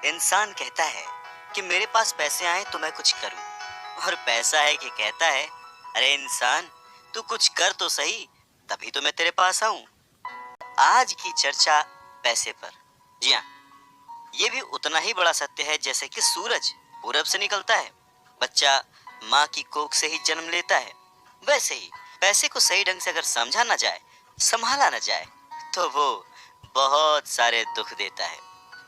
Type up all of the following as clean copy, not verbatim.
इंसान कहता है कि मेरे पास पैसे आए तो मैं कुछ करूं, और पैसा है कि कहता है अरे इंसान तू कुछ कर तो सही, तभी तो मैं तेरे पास आऊं। आज की चर्चा पैसे पर। जी हाँ, ये भी उतना ही बड़ा सत्य है जैसे कि सूरज पूरब से निकलता है, बच्चा माँ की कोख से ही जन्म लेता है, वैसे ही पैसे को सही ढंग से अगर समझा ना जाए, संभाला ना जाए, तो वो बहुत सारे दुख देता है।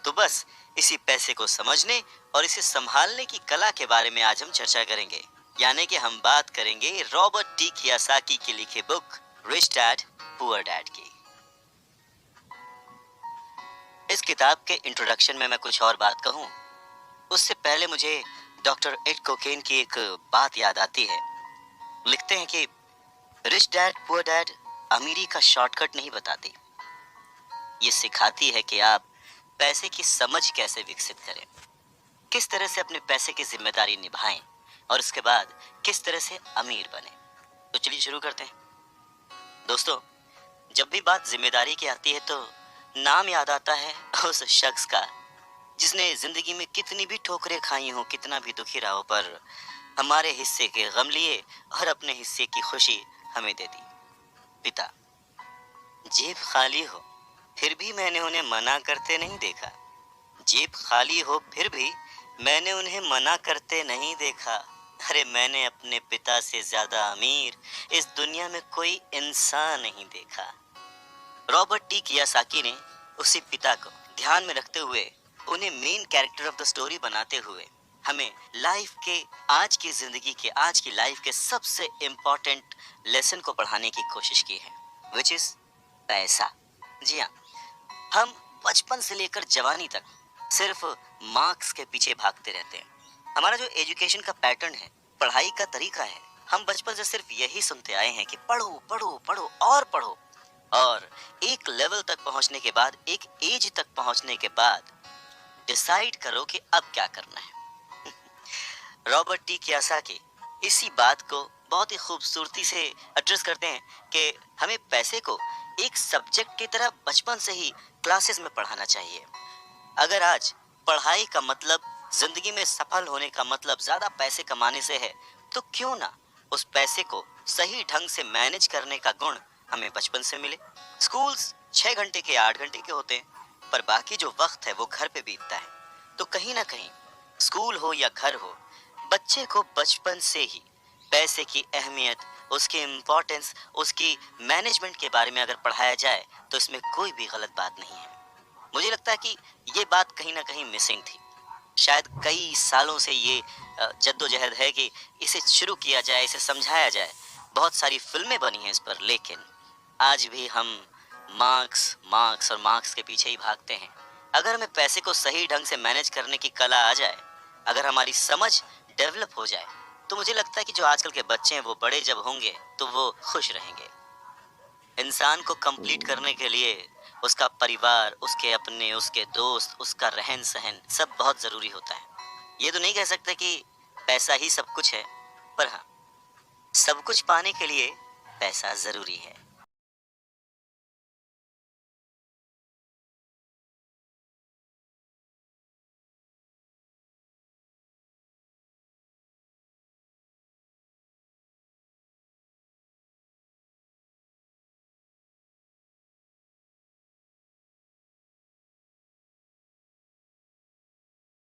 तो बस इसी पैसे को समझने और इसे संभालने की कला के बारे में आज हम चर्चा करेंगे। यानी कि हम बात करेंगे रॉबर्ट टी कियोसाकी की लिखी book rich dad poor dad की। इस किताब के इंट्रोडक्शन में मैं कुछ और बात कहूँ, उससे पहले मुझे डॉक्टर एड कोकेन की एक बात याद आती है। लिखते हैं कि रिच डैड पुअर डैड अमीरी का शॉर्टकट नहीं बताती, ये सिखाती है कि आप पैसे की समझ कैसे विकसित करें, किस तरह से अपने पैसे की जिम्मेदारी निभाएं और उसके बाद किस तरह से अमीर बने। तो चलिए शुरू करते हैं। दोस्तों, जब भी बात जिम्मेदारी की आती है तो नाम याद आता है उस शख्स का जिसने जिंदगी में कितनी भी ठोकरें खाई हो, कितना भी दुखी रहा हो, पर हमारे हिस्से के गम लिए और अपने हिस्से की खुशी हमें दे दी। पिता। जेब खाली हो फिर भी मैंने उन्हें मना करते नहीं देखा, जेब खाली हो फिर भी मैंने उन्हें मना करते नहीं देखा। अरे मैंने अपने पिता से ज्यादा अमीर इस दुनिया में कोई इंसान नहीं देखा। रॉबर्ट टी कियोसाकी ने उसी पिता को ध्यान में रखते हुए, उन्हें main character of the story बनाते हुए हमें लाइफ के, आज की जिंदगी के, आज की लाइफ के सबसे इम्पोर्टेंट लेसन को पढ़ाने की कोशिश की है, विच इज पैसा। जी हाँ, हम बचपन से लेकर जवानी तक सिर्फ मार्क्स के पीछे भागते रहते हैं। हमारा जो एजुकेशन का पैटर्न है, पढ़ाई का तरीका है, हम बचपन से सिर्फ यही सुनते आए हैं कि पढ़ो पढ़ो पढ़ो और पढ़ो, और एक लेवल तक पहुंचने के बाद, एक एज तक पहुंचने के बाद डिसाइड करो कि अब क्या करना है। रॉबर्ट टी कियोसाकी इसी बात को बहुत ही खूबसूरती से एड्रेस करते हैं कि हमें पैसे को एक सब्जेक्ट की तरह बचपन से ही क्लासेस में पढ़ाना चाहिए। अगर आज पढ़ाई का मतलब, जिंदगी में सफल होने का मतलब ज्यादा पैसे कमाने से है, तो क्यों ना उस पैसे को सही ढंग से मैनेज करने का गुण हमें बचपन से मिले। स्कूल्स 6 घंटे के 8 घंटे के होते हैं, पर बाकी जो वक्त है वो घर पे बीतता है। तो कहीं ना कहीं स्कूल हो या घर हो, बच्चे को बचपन से ही पैसे की अहमियत, उसकी इम्पोर्टेंस, उसकी मैनेजमेंट के बारे में अगर पढ़ाया जाए तो इसमें कोई भी गलत बात नहीं है। मुझे लगता है कि ये बात कहीं ना कहीं मिसिंग थी। शायद कई सालों से ये जद्दोजहद है कि इसे शुरू किया जाए, इसे समझाया जाए। बहुत सारी फिल्में बनी हैं इस पर, लेकिन आज भी हम मार्क्स मार्क्स और मार्क्स के पीछे ही भागते हैं। अगर हमें पैसे को सही ढंग से मैनेज करने की कला आ जाए, अगर हमारी समझ डेवलप हो जाए, तो मुझे लगता है कि जो आजकल के बच्चे हैं वो बड़े जब होंगे तो वो खुश रहेंगे। इंसान को कंप्लीट करने के लिए उसका परिवार, उसके अपने, उसके दोस्त, उसका रहन सहन सब बहुत जरूरी होता है। ये तो नहीं कह सकते कि पैसा ही सब कुछ है, पर हाँ, सब कुछ पाने के लिए पैसा जरूरी है।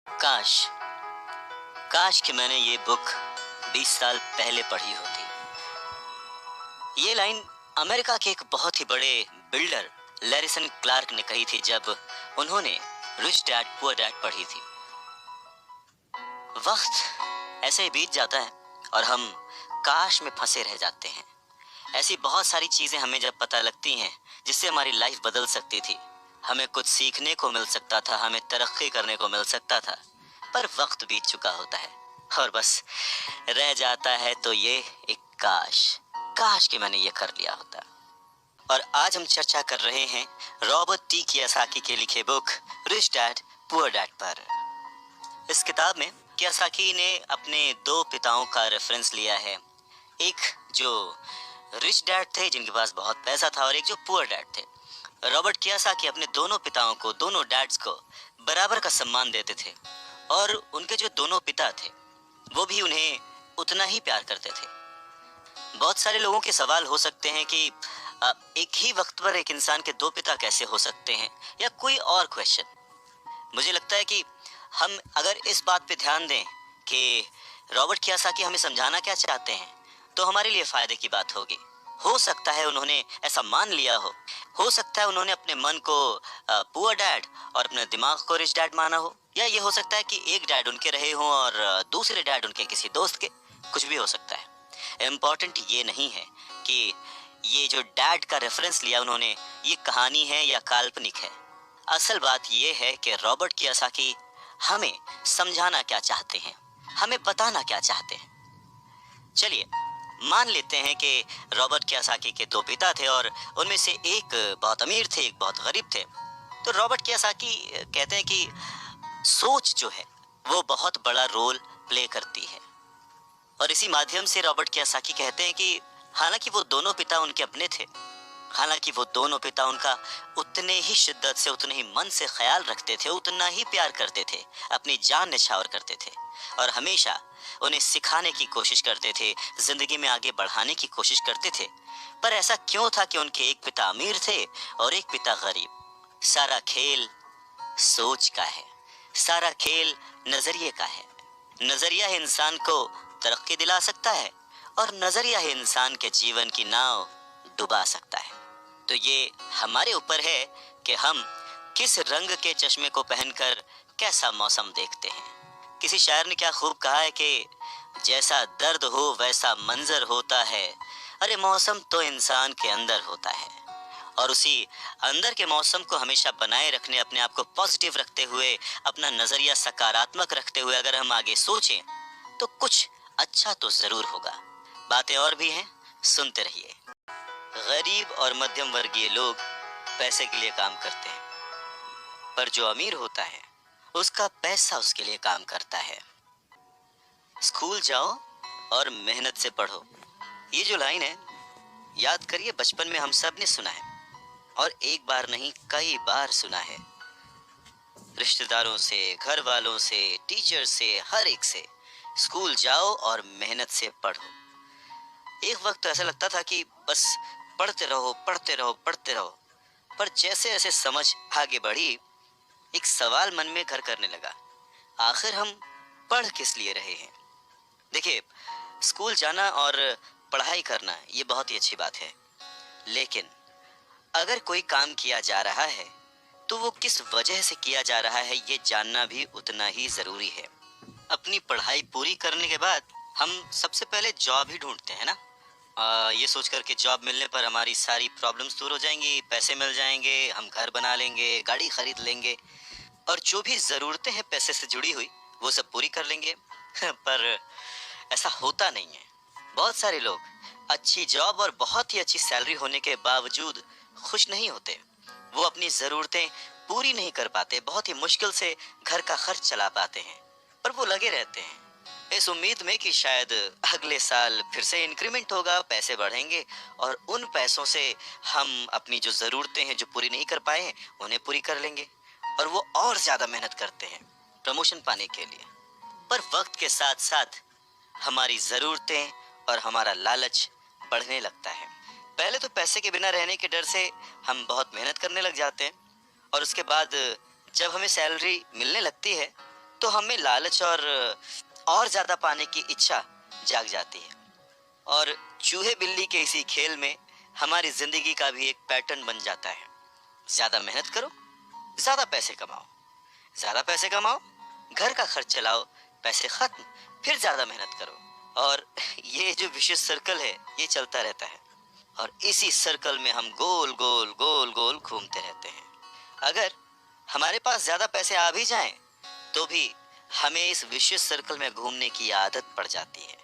काश, काश कि मैंने ये बुक 20 साल पहले पढ़ी होती। ये लाइन अमेरिका के एक बहुत ही बड़े बिल्डर लैरिसन क्लार्क ने कही थी जब उन्होंने रिच डैड पुअर डैड पढ़ी थी। वक्त ऐसे ही बीत जाता है और हम काश में फंसे रह जाते हैं। ऐसी बहुत सारी चीजें हमें जब पता लगती हैं जिससे हमारी लाइफ बदल सकती थी, हमें कुछ सीखने को मिल सकता था, हमें तरक्की करने को मिल सकता था, पर वक्त बीत चुका होता है और बस रह जाता है तो ये एक काश, काश कि मैंने ये कर लिया होता। और आज हम चर्चा कर रहे हैं रॉबर्ट टी कियोसाकी के लिखे book rich dad poor dad पर। इस किताब में कियोसाकी ने अपने 2 पिताओं का रेफरेंस लिया है। एक जो रिच डैड थे जिनके पास बहुत पैसा था, और एक जो पुअर डैड थे। रॉबर्ट कियोसाकी अपने दोनों पिताओं को, दोनों डैड्स को बराबर का सम्मान देते थे और उनके जो दोनों पिता थे वो भी उन्हें उतना ही प्यार करते थे। बहुत सारे लोगों के सवाल हो सकते हैं कि एक ही वक्त पर एक इंसान के दो पिता कैसे हो सकते हैं, या कोई और क्वेश्चन। मुझे लगता है कि हम अगर इस बात पे ध्यान दें कि रॉबर्ट कियोसाकी हमें समझाना क्या चाहते हैं, तो हमारे लिए फायदे की बात होगी। हो सकता है उन्होंने ऐसा मान लिया हो सकता है उन्होंने अपने मन को पुअर डैड और अपने दिमाग को रिच डैड माना हो, या ये हो सकता है कि एक डैड उनके रहे हों और दूसरे डैड उनके किसी दोस्त के। कुछ भी हो सकता है। इम्पोर्टेंट ये नहीं है कि ये जो डैड का रेफरेंस लिया उन्होंने, ये कहानी है या काल्पनिक है। असल बात ये है कि रॉबर्ट कियोसाकी हमें समझाना क्या चाहते हैं, हमें बताना क्या चाहते हैं। चलिए मान लेते हैं कि रॉबर्ट कियोसाकी के दो पिता थे और उनमें से एक बहुत अमीर थे, एक बहुत गरीब थे। तो रॉबर्ट कियोसाकी कहते हैं कि सोच जो है वो बहुत बड़ा रोल प्ले करती है, और इसी माध्यम से रॉबर्ट कियोसाकी कहते हैं कि हालांकि वो दोनों पिता उनके अपने थे, हालांकि वो दोनों पिता उनका उतने ही शिद्दत से, उतने ही मन से ख्याल रखते थे, उतना ही प्यार करते थे, अपनी जान न्यौछावर करते थे और हमेशा उन्हें सिखाने की कोशिश करते थे, जिंदगी में आगे बढ़ाने की कोशिश करते थे। पर ऐसा क्यों था कि उनके एक पिता अमीर थे और एक पिता गरीब? सारा खेल सोच का है, सारा खेल नजरिए का है। नजरिया इंसान को तरक्की दिला सकता है और नजरिया ही इंसान के जीवन की नाव डुबा सकता है। तो ये हमारे ऊपर है कि हम किस रंग के चश्मे को पहनकर कैसा मौसम देखते हैं। किसी शायर ने क्या खूब कहा है कि जैसा दर्द हो वैसा मंजर होता है, अरे मौसम तो इंसान के अंदर होता है। और उसी अंदर के मौसम को हमेशा बनाए रखने, अपने आप को पॉजिटिव रखते हुए, अपना नजरिया सकारात्मक रखते हुए अगर हम आगे सोचें तो कुछ अच्छा तो जरूर होगा। बातें और भी हैं, सुनते रहिए। गरीब और मध्यम वर्गीय लोग पैसे के लिए काम करते हैं, पर जो अमीर होता है उसका पैसा उसके लिए काम करता है। स्कूल जाओ और मेहनत से पढ़ो, ये जो लाइन है याद करिए, बचपन में हम सब ने सुना है और एक बार नहीं कई बार सुना है। रिश्तेदारों से, घर वालों से, टीचर से, हर एक से, स्कूल जाओ और मेहनत से पढ़ो। एक वक्त तो ऐसा लगता था कि बस पढ़ते रहो पढ़ते रहो पढ़ते रहो, पर जैसे जैसे समझ आगे बढ़ी एक सवाल मन में घर करने लगा, आखिर हम पढ़ किस लिए रहे हैं? देखिए, स्कूल जाना और पढ़ाई करना ये बहुत ही अच्छी बात है, लेकिन अगर कोई काम किया जा रहा है तो वो किस वजह से किया जा रहा है ये जानना भी उतना ही जरूरी है। अपनी पढ़ाई पूरी करने के बाद हम सबसे पहले जॉब ही ढूंढते हैं ना, ये सोच कर के जॉब मिलने पर हमारी सारी प्रॉब्लम्स दूर हो जाएंगी, पैसे मिल जाएंगे, हम घर बना लेंगे, गाड़ी खरीद लेंगे और जो भी ज़रूरतें हैं पैसे से जुड़ी हुई वो सब पूरी कर लेंगे। पर ऐसा होता नहीं है। बहुत सारे लोग अच्छी जॉब और बहुत ही अच्छी सैलरी होने के बावजूद खुश नहीं होते। वो अपनी ज़रूरतें पूरी नहीं कर पाते, बहुत ही मुश्किल से घर का खर्च चला पाते हैं, पर वो लगे रहते हैं इस उम्मीद में कि शायद अगले साल फिर से इंक्रीमेंट होगा, पैसे बढ़ेंगे और उन पैसों से हम अपनी जो ज़रूरतें हैं जो पूरी नहीं कर पाए हैं उन्हें पूरी कर लेंगे। और वो और ज़्यादा मेहनत करते हैं प्रमोशन पाने के लिए। पर वक्त के साथ साथ हमारी ज़रूरतें और हमारा लालच बढ़ने लगता है। पहले तो पैसे के बिना रहने के डर से हम बहुत मेहनत करने लग जाते हैं, और उसके बाद जब हमें सैलरी मिलने लगती है तो हमें लालच और ज़्यादा पाने की इच्छा जाग जाती है। और चूहे बिल्ली के इसी खेल में हमारी ज़िंदगी का भी एक पैटर्न बन जाता है। ज़्यादा मेहनत करो, ज़्यादा पैसे कमाओ, ज़्यादा पैसे कमाओ, घर का खर्च चलाओ, पैसे खत्म, फिर ज़्यादा मेहनत करो। और ये जो विशेष सर्कल है ये चलता रहता है, और इसी सर्कल में हम गोल गोल गोल गोल घूमते रहते हैं। अगर हमारे पास ज़्यादा पैसे आ भी जाएं तो भी हमें इस विशेष सर्कल में घूमने की आदत पड़ जाती है।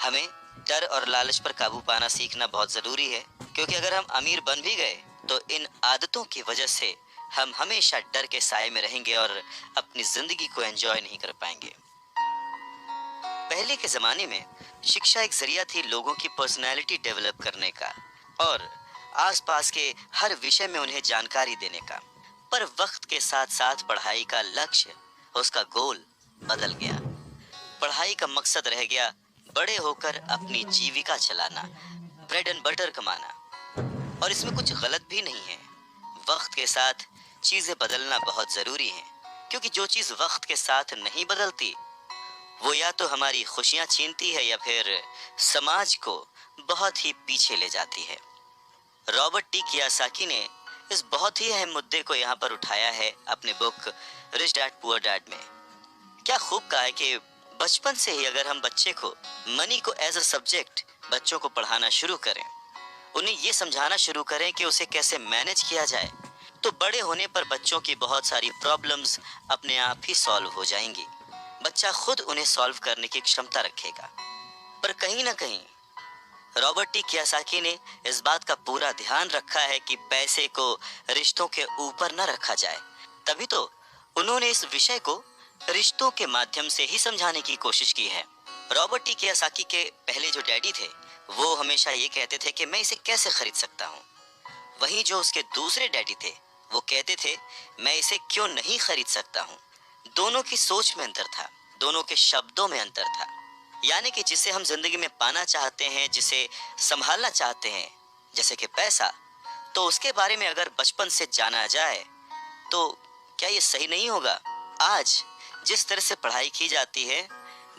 हमें डर और लालच पर काबू पाना सीखना बहुत ज़रूरी है, क्योंकि अगर हम अमीर बन भी गए तो इन आदतों की वजह से हम हमेशा डर के साए में रहेंगे और अपनी ज़िंदगी को एंजॉय नहीं कर पाएंगे। पहले के ज़माने में शिक्षा एक जरिया थी लोगों की पर्सनैलिटी डेवलप करने का और आसपास के हर विषय में उन्हें जानकारी देने का। पर वक्त के साथ साथ पढ़ाई का लक्ष्य, उसका गोल बदल गया। पढ़ाई का मकसद रह गया बड़े होकर अपनी जीविका चलाना, ब्रेड एंड बटर कमाना। और इसमें कुछ गलत भी नहीं है। वक्त के साथ चीजें बदलना बहुत जरूरी है, क्योंकि जो चीज वक्त के साथ नहीं बदलती वो या तो हमारी खुशियां छीनती है या फिर समाज को बहुत ही पीछे ले जाती है। रॉबर्ट टी कियोसाकी ने इस बहुत ही अहम मुद्दे को यहाँ पर उठाया है अपने book rich dad poor dad में। क्या खूब कहा है कि बचपन से ही अगर हम बच्चे को मनी को एज अ सब्जेक्ट बच्चों को पढ़ाना शुरू करें, उन्हें ये समझाना शुरू करें कि उसे कैसे मैनेज किया जाए, तो बड़े होने पर बच्चों की बहुत सारी प्रॉब्लम्स अपने आप ही सॉल्व हो जाएंगी। बच्चा खुद उन्हें सॉल्व करने की क्षमता रखेगा। पर कहीं ना कहीं रॉबर्ट टी कियोसाकी ने इस बात का पूरा ध्यान रखा है कि पैसे को रिश्तों के ऊपर न रखा जाए। तभी तो उन्होंने इस विषय को रिश्तों के माध्यम से ही समझाने की कोशिश की है। रॉबर्ट टी कियोसाकी के पहले जो डैडी थे वो हमेशा ये कहते थे कि मैं इसे कैसे खरीद सकता हूँ। वहीं जो उसके दूसरे डैडी थे वो कहते थे मैं इसे क्यों नहीं खरीद सकता हूँ। दोनों की सोच में अंतर था, दोनों के शब्दों में अंतर था। यानी कि जिसे हम जिंदगी में पाना चाहते हैं, जिसे संभालना चाहते हैं, जैसे कि पैसा, तो उसके बारे में अगर बचपन से जाना जाए तो क्या ये सही नहीं होगा? आज जिस तरह से पढ़ाई की जाती है,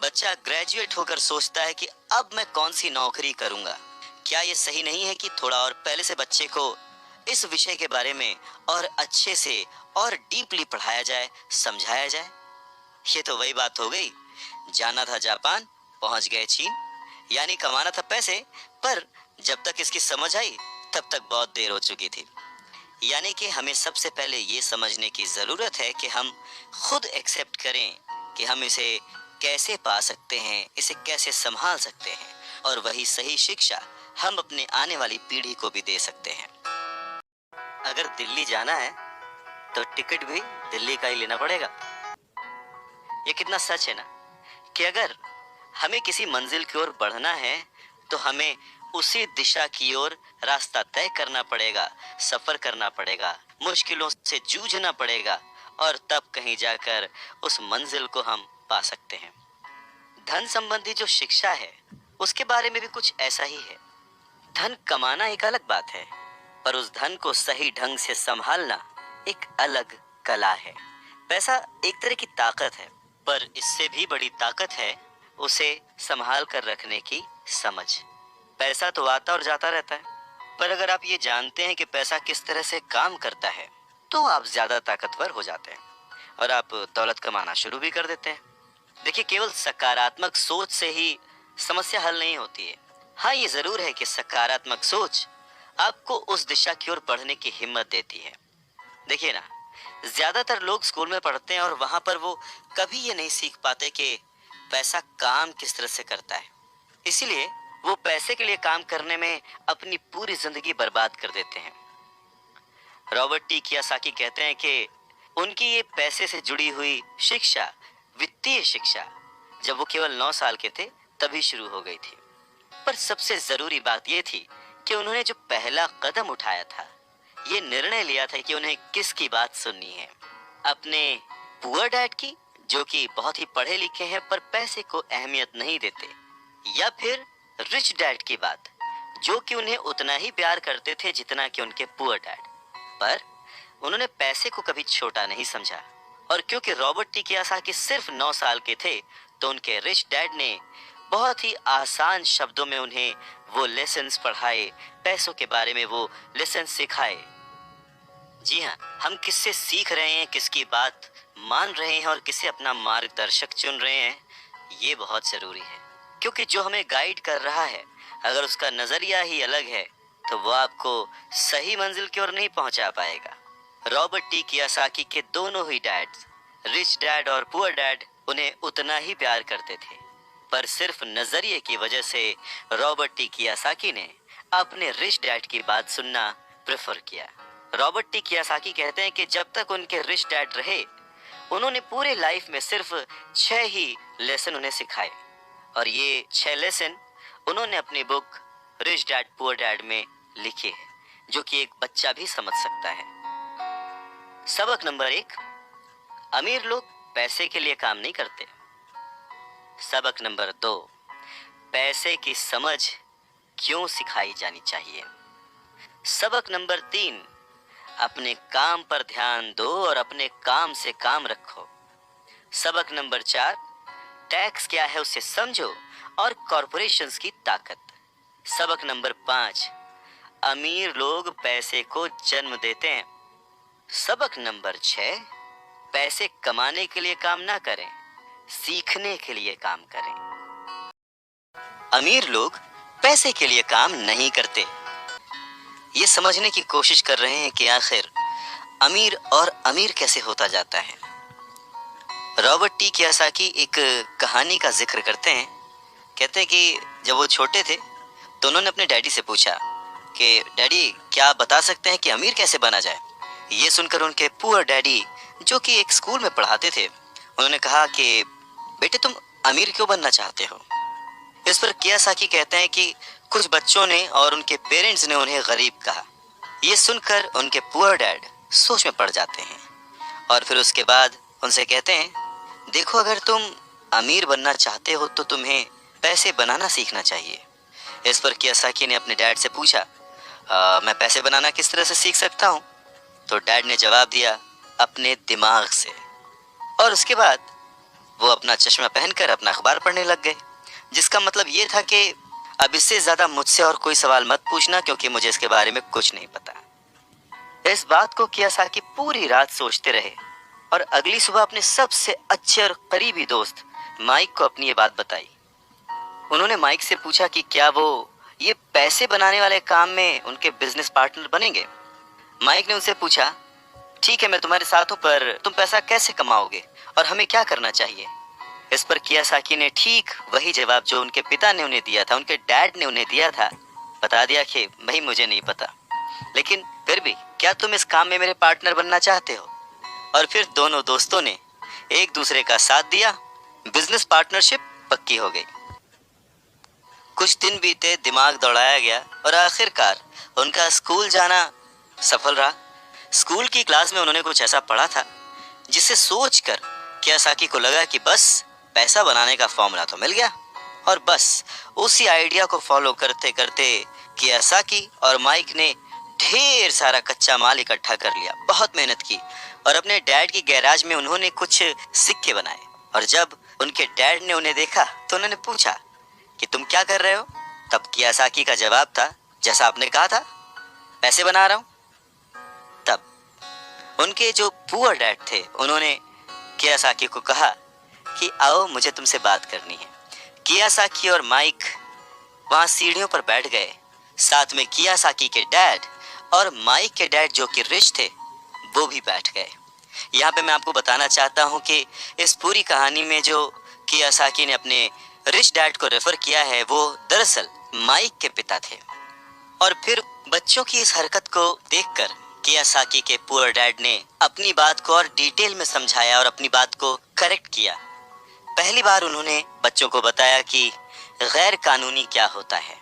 बच्चा ग्रेजुएट होकर सोचता है कि अब मैं कौन सी नौकरी करूंगा। क्या ये सही नहीं है कि थोड़ा और पहले से बच्चे को इस विषय के बारे में और अच्छे से और डीपली पढ़ाया जाए, समझाया जाए? ये तो वही बात हो गई, जाना था जापान, पहुंच गए चीन। यानी कमाना था पैसे, पर जब तक इसकी समझ आई तब तक बहुत देर हो चुकी थी। यानी कि हमें सबसे पहले ये समझने की जरूरत है कि हम खुद एक्सेप्ट करें कि हम इसे कैसे पा सकते हैं, इसे कैसे संभाल सकते हैं, और वही सही शिक्षा हम अपने आने वाली पीढ़ी को भी दे सकते हैं। अगर दिल्ली जाना है तो टिकट भी दिल्ली का ही लेना पड़ेगा। ये कितना सच है ना, कि अगर हमें किसी मंजिल की ओर बढ़ना है तो हमें उसी दिशा की ओर रास्ता तय करना पड़ेगा, सफर करना पड़ेगा, मुश्किलों से जूझना पड़ेगा, और तब कहीं जाकर उस मंजिल को हम पा सकते हैं। धन संबंधी जो शिक्षा है उसके बारे में भी कुछ ऐसा ही है। धन कमाना एक अलग बात है, पर उस धन को सही ढंग से संभालना एक अलग कला है। पैसा एक तरह की ताकत है, पर इससे भी बड़ी ताकत है उसे संभाल कर रखने की समझ। पैसा तो आता और जाता रहता है, पर अगर आप ये जानते हैं कि पैसा किस तरह से काम करता है तो आप ज्यादा ताकतवर हो जाते हैं और आप दौलत कमाना शुरू भी कर देते हैं। देखिए, केवल सकारात्मक सोच से ही समस्या हल नहीं होती है। हाँ, ये जरूर है कि सकारात्मक सोच आपको उस दिशा की ओर बढ़ने की हिम्मत देती है। देखिए ना, ज्यादातर लोग स्कूल में पढ़ते हैं और वहां पर वो कभी ये नहीं सीख पाते कि पैसा काम किस तरह से करता है। इसीलिए वो पैसे के लिए काम करने में अपनी पूरी जिंदगी बर्बाद कर देते हैं। रॉबर्ट टी कियोसाकी कहते हैं कि उनकी ये पैसे से जुड़ी हुई शिक्षा, वित्तीय शिक्षा, जब वो केवल 9 साल के थे तभी शुरू हो गई थी। पर सबसे जरूरी बात ये थी कि उन्होंने जो पहला कदम उठाया था, ये निर्णय लिया था कि उन्हें किसकी बात सुननी है, अपने पुअर डैड की, जो कि बहुत ही पढ़े लिखे हैं पर पैसे को अहमियत नहीं देते, या फिर रिच डैड की बात, जो कि उन्हें उतना ही प्यार करते थे जितना कि उनके पुअर डैड, पर उन्होंने पैसे को कभी छोटा नहीं समझा। और क्योंकि रॉबर्ट टी कियोसाकी सिर्फ 9 साल के थे तो उनके रिच डैड ने बहुत ही आसान शब्दों में उन्हें वो लेसन्स पढ़ाए, पैसों के बारे में वो लेसन सिखाए। जी हाँ, हम किससे सीख रहे हैं, किसकी बात मान रहे हैं और किसे अपना मार्गदर्शक चुन रहे हैं, ये बहुत जरूरी है। क्योंकि जो हमें गाइड कर रहा है, अगर उसका नजरिया ही अलग है तो वो आपको सही मंजिल की ओर नहीं पहुंचा पाएगा। रॉबर्ट टी कियोसाकी के दोनों ही डैड्स, रिच डैड और पुअर डैड, उन्हें उतना ही प्यार करते थे, पर सिर्फ नजरिए की वजह से रॉबर्ट टी कियोसाकी ने अपने रिच डैड की बात सुनना प्रेफर किया। रॉबर्ट टी कियोसाकी कहते हैं कि जब तक उनके रिच डैड रहे, उन्होंने पूरे लाइफ में सिर्फ 6 ही लेसन उन्हें सिखाए, और ये 6 लेसन उन्होंने अपनी book rich dad poor dad में लिखे हैं, जो कि एक बच्चा भी समझ सकता है। सबक नंबर 1, अमीर लोग पैसे के लिए काम नहीं करते। सबक नंबर 2, पैसे की समझ क्यों सिखाई जानी चाहिए। सबक नंबर 3, अपने काम पर ध्यान दो और अपने काम से काम रखो। सबक नंबर 4, टैक्स क्या है उसे समझो और कॉरपोरेशंस की ताकत। सबक नंबर 5, अमीर लोग पैसे को जन्म देते हैं। सबक नंबर 6, पैसे कमाने के लिए काम ना करें, सीखने के लिए काम करें। अमीर लोग पैसे के लिए काम नहीं करते, ये समझने की कोशिश कर रहे हैं कि आखिर अमीर और अमीर कैसे होता जाता है। रॉबर्ट टी कियोसाकी एक कहानी का जिक्र करते हैं। कहते हैं कि जब वो छोटे थे तो उन्होंने अपने डैडी से पूछा कि डैडी क्या आप बता सकते हैं कि अमीर कैसे बना जाए। ये सुनकर उनके पुअर डैडी, जो कि एक स्कूल में पढ़ाते थे, उन्होंने कहा कि बेटे तुम अमीर क्यों बनना चाहते हो। इस पर कियोसाकी कहते हैं कि कुछ बच्चों ने और उनके पेरेंट्स ने उन्हें गरीब कहा। ये सुनकर उनके पुअर डैड सोच में पड़ जाते हैं और फिर उसके बाद उनसे कहते हैं, देखो अगर तुम अमीर बनना चाहते हो तो तुम्हें पैसे बनाना सीखना चाहिए। इस पर कियोसाकी ने अपने डैड से पूछा, मैं पैसे बनाना किस तरह से सीख सकता हूँ। तो डैड ने जवाब दिया, अपने दिमाग से। और उसके बाद वो अपना चश्मा पहनकर अपना अखबार पढ़ने लग गए, जिसका मतलब ये था कि अब इससे ज्यादा मुझसे और कोई सवाल मत पूछना, क्योंकि मुझे इसके बारे में कुछ नहीं पता। इस बात को कियोसाकी पूरी रात सोचते रहे और अगली सुबह अपने सबसे अच्छे और करीबी दोस्त माइक को अपनी ये बात बताई। उन्होंने माइक से पूछा कि क्या वो ये पैसे बनाने वाले काम में उनके बिजनेस पार्टनर बनेंगे। माइक ने उनसे पूछा, ठीक है मैं तुम्हारे साथ हूं, पर तुम पैसा कैसे कमाओगे और हमें क्या करना चाहिए। इस पर कियोसाकी ने ठीक वही जवाब जो उनके पिता ने उन्हें दिया था, उनके डैड ने उन्हें दिया था, बता दिया कि भाई मुझे नहीं पता, लेकिन फिर भी क्या तुम इस काम में मेरे पार्टनर बनना चाहते हो। और फिर दोनों दोस्तों ने एक दूसरे का साथ दिया, बिजनेस पार्टनरशिप पक्की हो गई। कुछ दिन बीते, दिमाग दौड़ाया गया और आखिरकार उनका स्कूल जाना सफल रहा। स्कूल की क्लास में उन्होंने कुछ ऐसा पढ़ा था जिसे सोचकर कियोसाकी को लगा कि बस पैसा बनाने का फॉर्मूला तो मिल गया। और बस उसी आइडिया को फॉलो करते करते कियोसाकी और माइक ने ढेर सारा कच्चा माल इकट्ठा कर लिया, बहुत मेहनत की और अपने डैड की गैराज में उन्होंने कुछ सिक्के बनाए। और जब उनके डैड ने उन्हें देखा तो उन्होंने पूछा कि तुम क्या कर रहे हो। तब कियोसाकी का जवाब था, जैसा आपने कहा था, पैसे बना रहा हूं। तब उनके जो पुअर डैड थे उन्होंने कियोसाकी को कहा कि आओ मुझे तुमसे बात करनी है। कियोसाकी और माइक वहां सीढ़ियों पर बैठ गए। साथ में कियोसाकी के डैड और माइक के डैड जो कि रिच थे वो भी बैठ गए। यहाँ पे मैं आपको बताना चाहता हूँ कि इस पूरी कहानी में जो कियोसाकी ने अपने रिच डैड को रेफर किया है वो दरअसल माइक के पिता थे। और फिर बच्चों की इस हरकत को देखकर कियोसाकी के पुअर डैड ने अपनी बात को और डिटेल में समझाया और अपनी बात को करेक्ट किया। पहली बार उन्होंने बच्चों को बताया कि गैर कानूनी क्या होता है।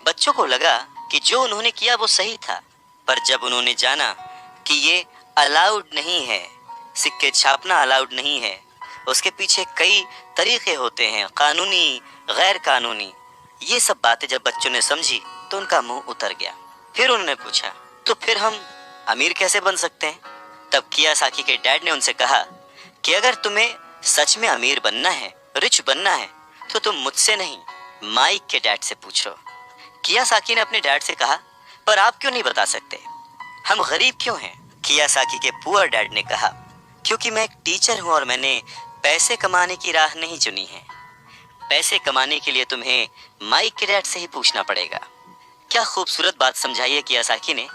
बच्चों को लगा कि जो उन्होंने किया वो सही था, पर जब उन्होंने जाना कि ये अलाउड नहीं है, सिक्के छापना अलाउड नहीं है, उसके पीछे कई तरीके होते हैं, कानूनी गैर कानूनी, ये सब बातें जब बच्चों ने समझी तो उनका मुंह उतर गया। फिर उन्होंने पूछा, तो फिर हम अमीर कैसे बन सकते हैं। तब कियोसाकी के डैड ने उनसे कहा कि अगर तुम्हें सच में अमीर बनना है, रिच बनना है, तो तुम मुझसे नहीं माइक के डैड से पूछो। कियोसाकी ने अपने डैड से कहा, पर आप क्यों नहीं बता सकते, हम गरीब क्यों हैं। कियोसाकी के पुअर डैड ने कहा, क्योंकि मैं एक टीचर हूं और मैंने पैसे कमाने की राह नहीं चुनी है। पैसे कमाने के लिए तुम्हें माइक के डैड से ही पूछना पड़ेगा। क्या खूबसूरत बात समझाई है कियोसाकी ने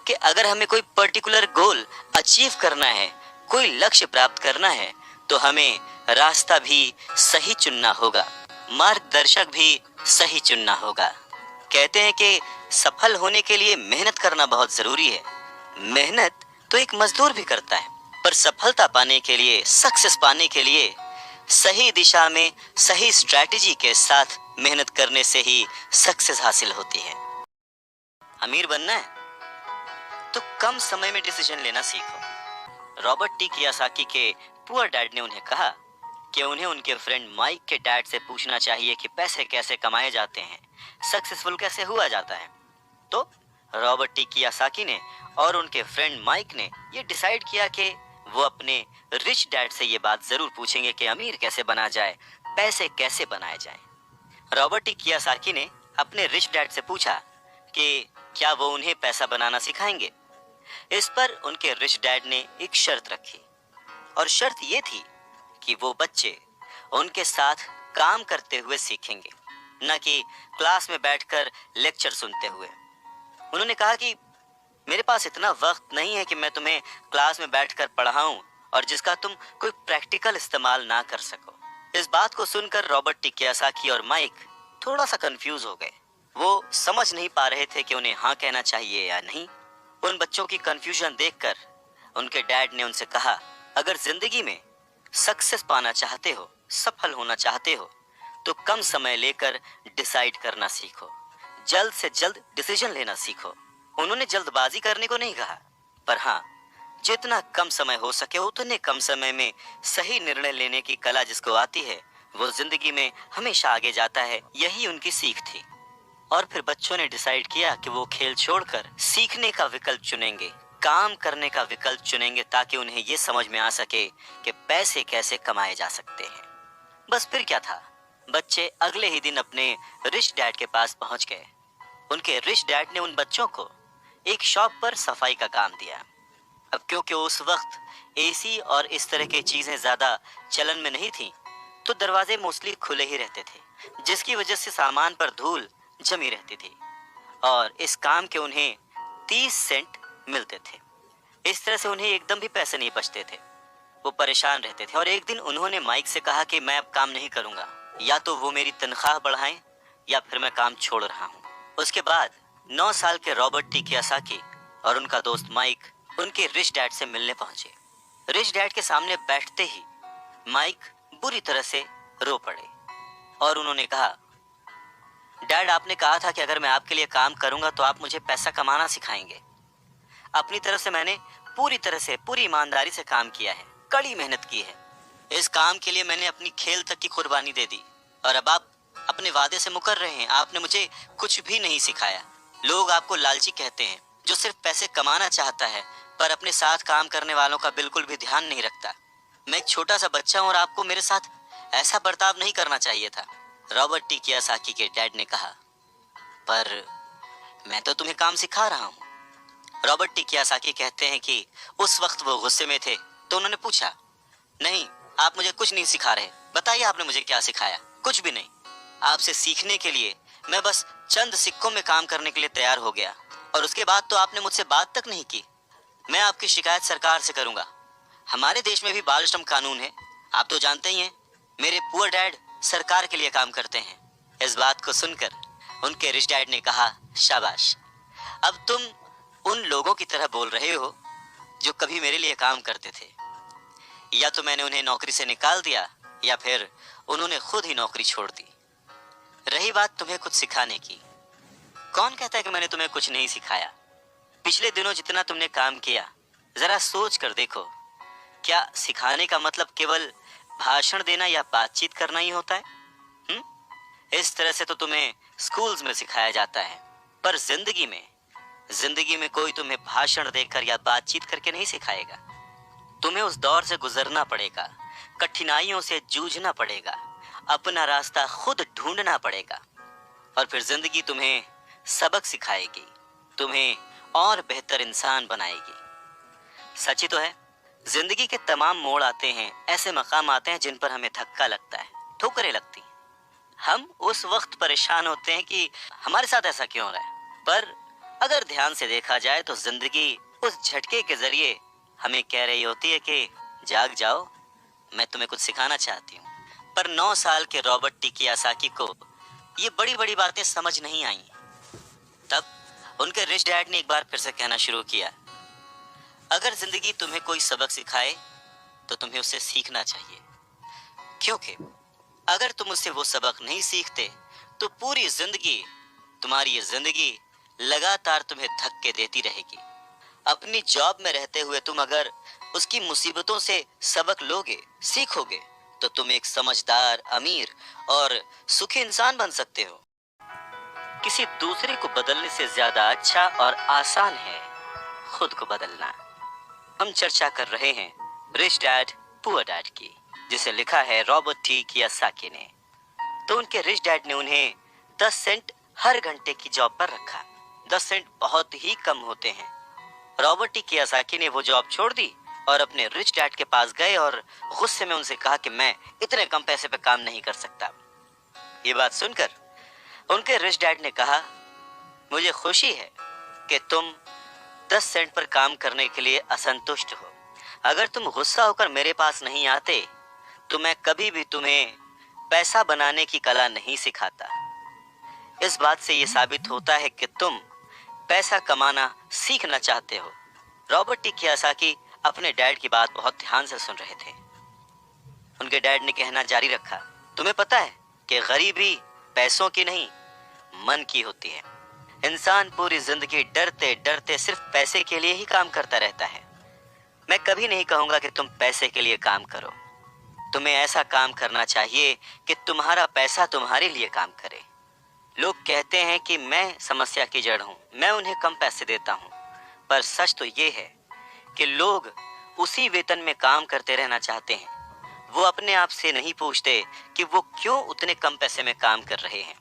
कि अगर हमें कोई पर्टिकुलर गोल अचीव करना है, कोई लक्ष्य प्राप्त करना है, तो हमें रास्ता भी सही चुनना होगा, मार्गदर्शक भी सही चुनना होगा। कहते हैं कि सफल होने के लिए मेहनत करना बहुत जरूरी है। मेहनत तो एक मजदूर भी करता है, पर सफलता पाने के लिए, सक्सेस पाने के लिए सही दिशा में सही स्ट्रैटेजी के साथ मेहनत करने से ही सक्सेस हासिल होती है। अमीर बनना है तो कम समय में डिसीजन लेना सीखो, रॉबर्ट टी कियासाकी के पुअर डैड ने उन्हें कहा कि उन्हें उनके फ्रेंड माइक के डैड से पूछना चाहिए कि पैसे कैसे कमाए जाते हैं, सक्सेसफुल कैसे हुआ जाता है। तो रॉबर्ट टी कियासाकी ने और उनके फ्रेंड माइक ने ये डिसाइड किया कि वो अपने रिच डैड से ये बात जरूर पूछेंगे कि अमीर कैसे बना जाए, पैसे कैसे बनाए जाए। रॉबर्ट टी कियासाकी ने अपने रिच डैड से पूछा कि क्या वो उन्हें पैसा बनाना सिखाएंगे। इस पर उनके रिच डैड ने एक शर्त रखी, और शर्त ये थी कि वो बच्चे उनके साथ काम करते हुए सीखेंगे, न कि क्लास में बैठकर लेक्चर सुनते हुए। उन्होंने कहा कि मेरे पास इतना वक्त नहीं है कि मैं तुम्हें क्लास में बैठकर पढ़ाऊं और जिसका तुम कोई प्रैक्टिकल इस्तेमाल ना कर सको। इस बात को सुनकर रॉबर्ट टी कियासाकी और माइक थोड़ा सा कंफ्यूज हो गए। वो समझ नहीं पा रहे थे कि उन्हें हाँ कहना चाहिए या नहीं। उन बच्चों की कंफ्यूजन देखकर उनके डैड ने उनसे कहा, अगर जिंदगी में सक्सेस पाना चाहते हो, सफल होना चाहते हो, तो कम समय लेकर डिसाइड करना सीखो, जल्द से जल्द डिसीजन लेना सीखो। उन्होंने जल्दबाजी करने को नहीं कहा, पर हाँ, जितना कम समय हो सके उतने कम समय में सही निर्णय लेने की कला जिसको आती है वो जिंदगी में हमेशा आगे जाता है। यही उनकी सीख थी। और फिर बच्चों ने डिसाइड किया कि वो खेल छोड़कर सीखने का विकल्प चुनेंगे, काम करने का विकल्प चुनेंगे, ताकि उन्हें ये समझ में आ सके कि पैसे कैसे कमाए जा सकते हैं। बस फिर क्या था, बच्चे अगले ही दिन अपने रिच डैड के पास पहुंच गए। उनके रिच डैड ने उन बच्चों को एक शॉप पर सफाई का काम दिया। अब क्योंकि उस वक्त एसी और इस तरह की चीजें ज्यादा चलन में नहीं थी, तो दरवाजे मोस्टली खुले ही रहते थे, जिसकी वजह से सामान पर धूल जमी रहती थी और इस काम के उन्हें 30 सेंट मिलते थे। इस तरह से उन्हें एकदम भी पैसे नहीं बचते थे। वो परेशान रहते थे और एक दिन उन्होंने माइक से कहा कि मैं अब काम नहीं करूंगा, या तो वो मेरी तनख्वाह बढ़ाएं या फिर मैं काम छोड़ रहा हूँ। उसके बाद 9 साल के रॉबर्ट टी कियासाकी और उनका दोस्त माइक उनके रिच डैड से मिलने पहुंचे। रिच डैड के सामने बैठते ही माइक बुरी तरह से रो पड़े और उन्होंने कहा, डैड, आपने कहा था कि अगर मैं आपके लिए काम करूंगा तो आप मुझे पैसा कमाना सिखाएंगे। अपनी तरफ से मैंने पूरी तरह से, पूरी ईमानदारी से काम किया है, कड़ी मेहनत की है। इस काम के लिए मैंने अपनी खेल तक की कुर्बानी दे दी और अब आप अपने वादे से मुकर रहे हैं। आपने मुझे कुछ भी नहीं सिखाया। लोग आपको लालची कहते हैं, जो सिर्फ पैसे कमाना चाहता है पर अपने साथ काम करने वालों का बिल्कुल भी ध्यान नहीं रखता। मैं एक छोटा सा बच्चा हूं और आपको मेरे साथ ऐसा बर्ताव नहीं करना चाहिए था। रॉबर्ट टी कियासाकी के डैड ने कहा, पर मैं तो तुम्हें काम सिखा रहा हूं। रॉबर्ट टी कियासाकी कहते हैं कि उस वक्त वो गुस्से में थे, तो उन्होंने पूछा, नहीं, आप मुझे कुछ नहीं सिखा रहे, बताइए आपने मुझे क्या सिखाया। कुछ भी नहीं। आपसे सीखने के लिए मैं बस चंद सिक्कों में काम करने के लिए तैयार हो गया और उसके बाद तो आपने मुझसे बात तक नहीं की। मैं आपकी शिकायत सरकार से करूंगा। हमारे देश में भी बाल श्रम कानून है, आप तो जानते ही हैं। मेरे पुअर डैड सरकार के लिए काम करते हैं। इस बात को सुनकर उनके रिच डैड ने कहा, शाबाश, अब तुम उन लोगों की तरह बोल रहे हो जो कभी मेरे लिए काम करते थे। या तो मैंने उन्हें नौकरी से निकाल दिया या फिर उन्होंने खुद ही नौकरी छोड़ दी। रही बात तुम्हें कुछ सिखाने की, कौन कहता है कि मैंने तुम्हें कुछ नहीं सिखाया। पिछले दिनों जितना तुमने काम किया, जरा सोच कर देखो, क्या सिखाने का मतलब केवल भाषण देना या बातचीत करना ही होता है? इस तरह से तो तुम्हें स्कूल्स में सिखाया जाता है, पर जिंदगी में कोई तुम्हें भाषण देकर या बातचीत करके नहीं सिखाएगा। तुम्हें उस दौर से गुजरना पड़ेगा, कठिनाइयों से जूझना पड़ेगा, अपना रास्ता खुद ढूंढना पड़ेगा और फिर जिंदगी तुम्हें सबक सिखाएगी, तुम्हें और बेहतर इंसान बनाएगी। सच ही तो है, जिंदगी के तमाम मोड़ आते हैं, ऐसे मकाम आते हैं जिन पर हमें धक्का लगता है, ठोकरें लगती हैं। हम उस वक्त परेशान होते हैं कि हमारे साथ ऐसा क्यों हो रहा है, पर अगर ध्यान से देखा जाए तो जिंदगी उस झटके के जरिए हमें कह रही होती है कि जाग जाओ, मैं तुम्हें कुछ सिखाना चाहती हूँ। पर 9 साल के रॉबर्ट टी कियासाकी को ये बड़ी बड़ी बातें समझ नहीं आई। तब उनके रिच डैड ने एक बार फिर से कहना शुरू किया, अगर जिंदगी तुम्हें कोई सबक सिखाए तो तुम्हें उससे सीखना चाहिए, क्योंकि अगर तुम उससे वो सबक नहीं सीखते तो पूरी जिंदगी, तुम्हारी ये जिंदगी लगातार तुम्हें धक्के देती रहेगी। अपनी जॉब में रहते हुए तुम अगर उसकी मुसीबतों से सबक लोगे, सीखोगे, तो तुम एक समझदार, अमीर और सुखी इंसान बन सकते हो। किसी दूसरे को बदलने से ज्यादा अच्छा और आसान है खुद को बदलना। हम चर्चा कर रहे हैं रिच डैड पुअर डैड की, जिसे लिखा है रॉबर्ट टी कियोसाकी ने। तो उनके रिच डैड ने उन्हें 10 सेंट हर घंटे की जॉब पर रखा। 10 सेंट बहुत ही कम होते हैं। रॉबर्ट टी कियोसाकी ने वो जॉब छोड़ दी और अपने रिच डैड के पास गए और गुस्से में उनसे कहा कि मैं इतने कम पैसे पे काम नहीं कर सकता। ये बात सुनकर उनके रिच डैड ने कहा, मुझे खुशी है कि तुम 10 सेंट पर काम करने के लिए असंतुष्ट हो। अगर तुम गुस्सा होकर मेरे पास नहीं आते तो मैं कभी भी तुम्हें पैसा बनाने की कला नहीं सिखाता। इस बात से यह साबित होता है कि तुम पैसा कमाना सीखना चाहते हो। रॉबर्ट टी कियोसाकी अपने डैड की बात बहुत ध्यान से सुन रहे थे। उनके डैड ने कहना जारी रखा, तुम्हें पता है कि गरीबी पैसों की नहीं, मन की होती है। इंसान पूरी जिंदगी डरते डरते सिर्फ पैसे के लिए ही काम करता रहता है। मैं कभी नहीं कहूंगा कि तुम पैसे के लिए काम करो। तुम्हें ऐसा काम करना चाहिए कि तुम्हारा पैसा तुम्हारे लिए काम करे। लोग कहते हैं कि मैं समस्या की जड़ हूं, मैं उन्हें कम पैसे देता हूं, पर सच तो ये है कि लोग उसी वेतन में काम करते रहना चाहते हैं। वो अपने आप से नहीं पूछते कि वो क्यों उतने कम पैसे में काम कर रहे हैं।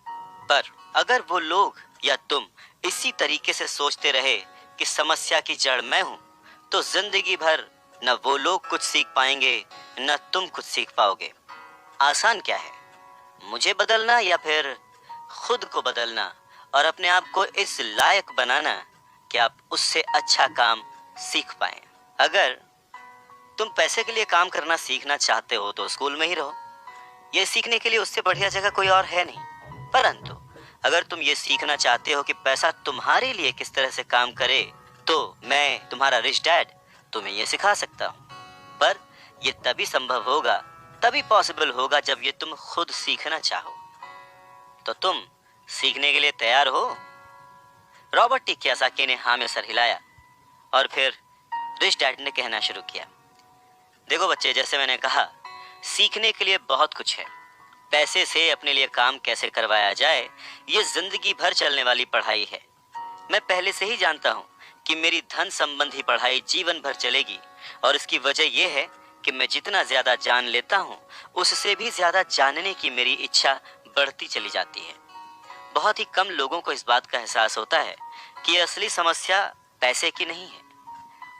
पर अगर वो लोग या तुम इसी तरीके से सोचते रहे कि समस्या की जड़ मैं हूं, तो जिंदगी भर न वो लोग कुछ सीख पाएंगे न तुम कुछ सीख पाओगे। आसान क्या है, मुझे बदलना या फिर खुद को बदलना और अपने आप को इस लायक बनाना कि आप उससे अच्छा काम सीख पाएं। अगर तुम पैसे के लिए काम करना सीखना चाहते हो तो स्कूल में ही रहो। यह सीखने के लिए उससे बढ़िया जगह कोई और है नहीं। परंतु अगर तुम ये सीखना चाहते हो कि पैसा तुम्हारे लिए किस तरह से काम करे, तो मैं तुम्हारा रिच डैड तुम्हें ये सिखा सकता हूँ। पर यह तभी संभव होगा, तभी पॉसिबल होगा जब ये तुम खुद सीखना चाहो। तो तुम सीखने के लिए तैयार हो? रॉबर्ट टी कियोसाकी ने हाँ में सर हिलाया और फिर रिच डैड ने कहना शुरू किया, देखो बच्चे, जैसे मैंने कहा, सीखने के लिए बहुत कुछ है। पैसे से अपने लिए काम कैसे करवाया जाए, ये जिंदगी भर चलने वाली पढ़ाई है। मैं पहले से ही जानता हूँ कि मेरी धन संबंधी पढ़ाई जीवन भर चलेगी, और इसकी वजह यह है कि मैं जितना ज्यादा जान लेता हूँ उससे भी ज्यादा जानने की मेरी इच्छा बढ़ती चली जाती है। बहुत ही कम लोगों को इस बात का एहसास होता है कि असली समस्या पैसे की नहीं है।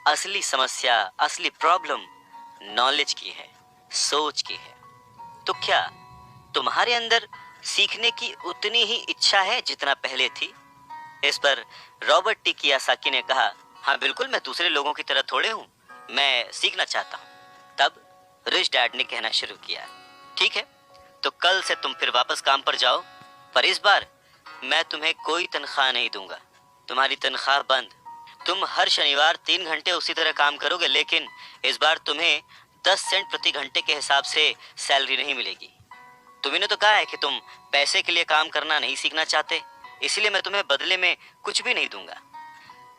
असली समस्या, असली प्रॉब्लम नॉलेज की है, सोच की है। तो क्या तुम्हारे अंदर सीखने की उतनी ही इच्छा है जितना पहले थी? इस पर रॉबर्ट टी कियोसाकी ने कहा, हाँ बिल्कुल, मैं दूसरे लोगों की तरह थोड़े हूँ, मैं सीखना चाहता हूँ। तब रिच डैड ने कहना शुरू किया, ठीक है, तो कल से तुम फिर वापस काम पर जाओ, पर इस बार मैं तुम्हें कोई तनख्वाह नहीं दूंगा। तुम्हारी तनख्वाह बंद। तुम हर शनिवार 3 घंटे उसी तरह काम करोगे, लेकिन इस बार तुम्हें 10 सेंट प्रति घंटे के हिसाब से सैलरी नहीं मिलेगी। तुम्हें तो कहा है कि तुम पैसे के लिए काम करना नहीं सीखना चाहते, इसलिए मैं तुम्हें बदले में कुछ भी नहीं दूंगा।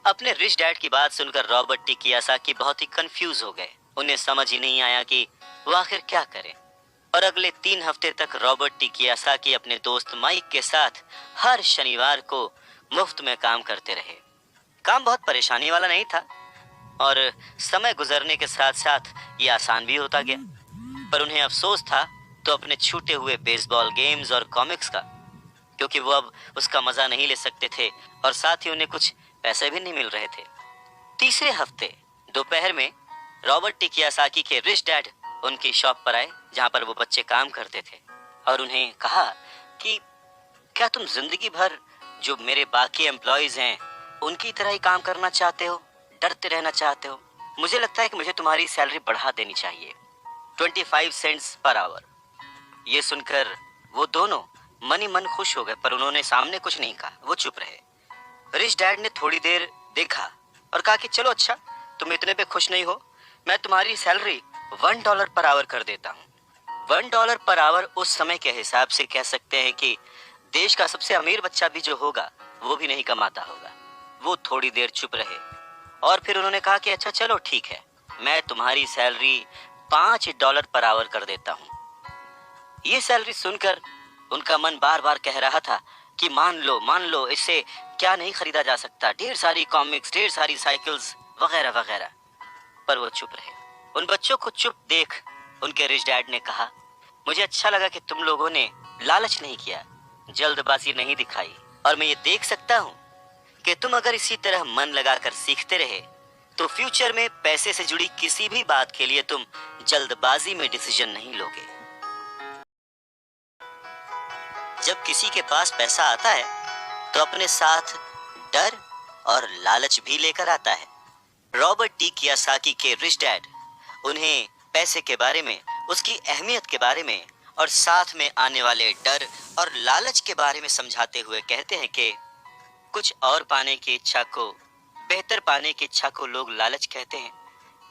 अपने रिच डैड की बात सुनकर रॉबर्ट टी कियोसाकी बहुत ही कंफ्यूज हो गए। उन्हें समझ ही नहीं आया कि वो आखिर क्या करें। और अगले 3 हफ्ते तक रॉबर्ट टी कियोसाकी अपने दोस्त माइक के साथ हर शनिवार को मुफ्त में काम करते रहे। काम बहुत परेशानी वाला नहीं था और समय गुजरने के साथ साथ ये आसान भी होता गया। पर उन्हें अफसोस था तो अपने छूटे हुए बेसबॉल गेम्स और कॉमिक्स का, क्योंकि वो अब उसका मजा नहीं ले सकते थे और साथ ही उन्हें कुछ पैसे भी नहीं मिल रहे थे। तीसरे हफ्ते दोपहर में रॉबर्ट टी कियोसाकी के रिच डैड उनकी शॉप पर आए, जहां पर वो बच्चे काम करते थे, और उन्हें कहा कि क्या तुम जिंदगी भर जो मेरे बाकी एम्प्लॉयज हैं उनकी तरह ही काम करना चाहते हो, डरते रहना चाहते हो? मुझे लगता है कि मुझे तुम्हारी सैलरी बढ़ा देनी चाहिए, 25 सेंट्स पर आवर। ये सुनकर वो दोनों मन ही मन खुश हो गए, पर उन्होंने सामने कुछ नहीं कहा, वो चुप रहे। रिच डैड ने थोड़ी देर देखा और कहा कि चलो अच्छा, तुम इतने पे खुश नहीं हो, मैं तुम्हारी सैलरी $1 पर आवर कर देता हूँ। $1 पर आवर उस समय के हिसाब से कह सकते हैं कि देश का सबसे अमीर बच्चा भी जो होगा वो भी नहीं कमाता होगा। वो थोड़ी देर चुप रहे और फिर उन्होंने कहा कि अच्छा चलो ठीक है, मैं तुम्हारी सैलरी $5 पर आवर कर देता हूँ। ये सैलरी सुनकर उनका मन बार बार कह रहा था कि मान लो, इससे क्या नहीं खरीदा जा सकता, ढेर सारी कॉमिक्स, ढेर सारी साइकिल्स वगैरह वगैरह। पर वो चुप रहे। उन बच्चों को चुप देख उनके रिच डैड ने कहा, मुझे अच्छा लगा कि तुम लोगों ने लालच नहीं किया, जल्दबाजी नहीं दिखाई, और मैं ये देख सकता हूँ कि तुम अगर इसी तरह मन लगाकर सीखते रहे तो फ्यूचर में पैसे से जुड़ी किसी भी बात के लिए तुम जल्दबाजी में डिसीजन नहीं लोगे। जब किसी के पास पैसा आता है तो अपने साथ डर और लालच भी लेकर आता है। रॉबर्ट टी कियोसाकी के रिच डैड उन्हें पैसे के बारे में, उसकी अहमियत के बारे में और साथ में आने वाले डर और लालच के बारे में समझाते हुए कहते हैं कि कुछ और पाने की इच्छा को, बेहतर पाने की इच्छा को लोग लालच कहते हैं,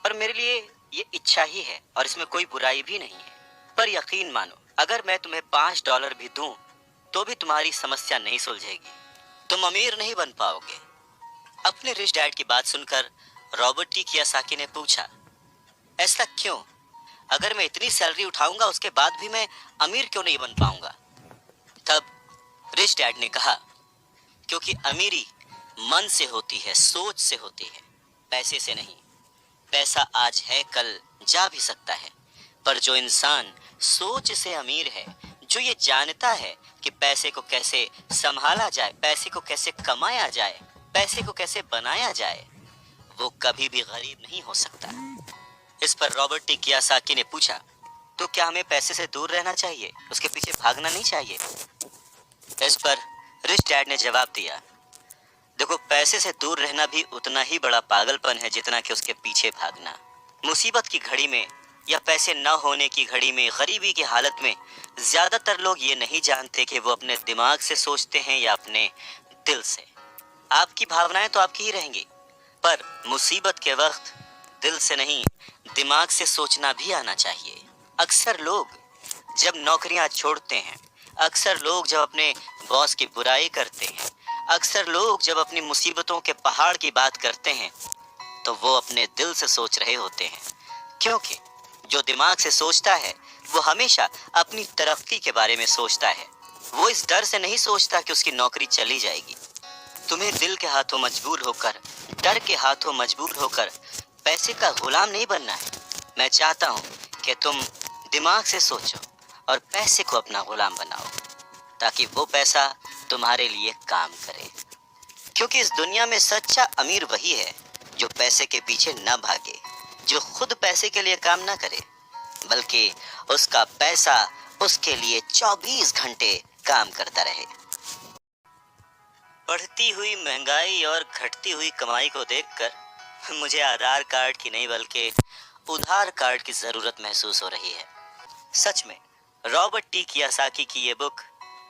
पर मेरे लिए ये इच्छा ही है और इसमें कोई बुराई भी नहीं है। पर यकीन मानो, अगर मैं तुम्हें $5 भी दूं तो भी तुम्हारी समस्या नहीं सुलझेगी, तुम अमीर नहीं बन पाओगे। अपने रिच डैड की बात सुनकर रॉबर्ट टी कियोसाकी ने पूछा, ऐसा क्यों? अगर मैं इतनी सैलरी उठाऊंगा उसके बाद भी मैं अमीर क्यों नहीं बन पाऊंगा? तब रिच डैड ने कहा, क्योंकि अमीरी मन से होती है, सोच से होती है, पैसे से नहीं। पैसा आज है, कल जा भी सकता है, पर जो इंसान सोच से अमीर है, जो ये जानता है कि पैसे को कैसे संभाला जाए, पैसे को कैसे कमाया जाए, पैसे को कैसे बनाया जाए, वो कभी भी गरीब नहीं हो सकता। इस पर रॉबर्ट टी कियोसाकी ने पूछा, तो क्या हमें पैसे से दूर रहना चाहिए, उसके पीछे भागना नहीं चाहिए? इस पर रिच डैड ने जवाब दिया, देखो, पैसे से दूर रहना भी उतना ही बड़ा पागलपन है जितना कि उसके पीछे भागना। मुसीबत की घड़ी में या पैसे न होने की घड़ी में, गरीबी की हालत में ज्यादातर लोग ये नहीं जानते कि वो अपने दिमाग से सोचते हैं या अपने दिल से। आपकी भावनाएं तो आपकी ही रहेंगी, पर मुसीबत के वक्त दिल से नहीं, दिमाग से सोचना भी आना चाहिए। अक्सर लोग जब नौकरियां छोड़ते हैं, अक्सर लोग जब अपने बॉस की बुराई करते हैं, अक्सर लोग जब अपनी मुसीबतों के पहाड़ की बात करते हैं, तो वो अपने दिल से सोच रहे होते हैं, क्योंकि जो दिमाग से सोचता है वो हमेशा अपनी तरक्की के बारे में सोचता है। वो इस डर से नहीं सोचता कि उसकी नौकरी चली जाएगी। तुम्हें दिल के हाथों मजबूर होकर, डर के हाथों मजबूर होकर पैसे का गुलाम नहीं बनना है। मैं चाहता हूँ कि तुम दिमाग से सोचो और पैसे को अपना गुलाम बनाओ, ताकि वो पैसा तुम्हारे लिए काम करे। क्योंकि इस दुनिया में सच्चा अमीर वही है जो पैसे के पीछे न भागे, जो खुद पैसे के लिए काम ना करे, बल्कि उसका पैसा उसके लिए 24 घंटे काम करता रहे। बढ़ती हुई महंगाई और घटती हुई कमाई को देखकर मुझे आधार कार्ड की नहीं बल्कि उधार कार्ड की जरूरत महसूस हो रही है। सच में रॉबर्ट टी कियोसाकी की ये बुक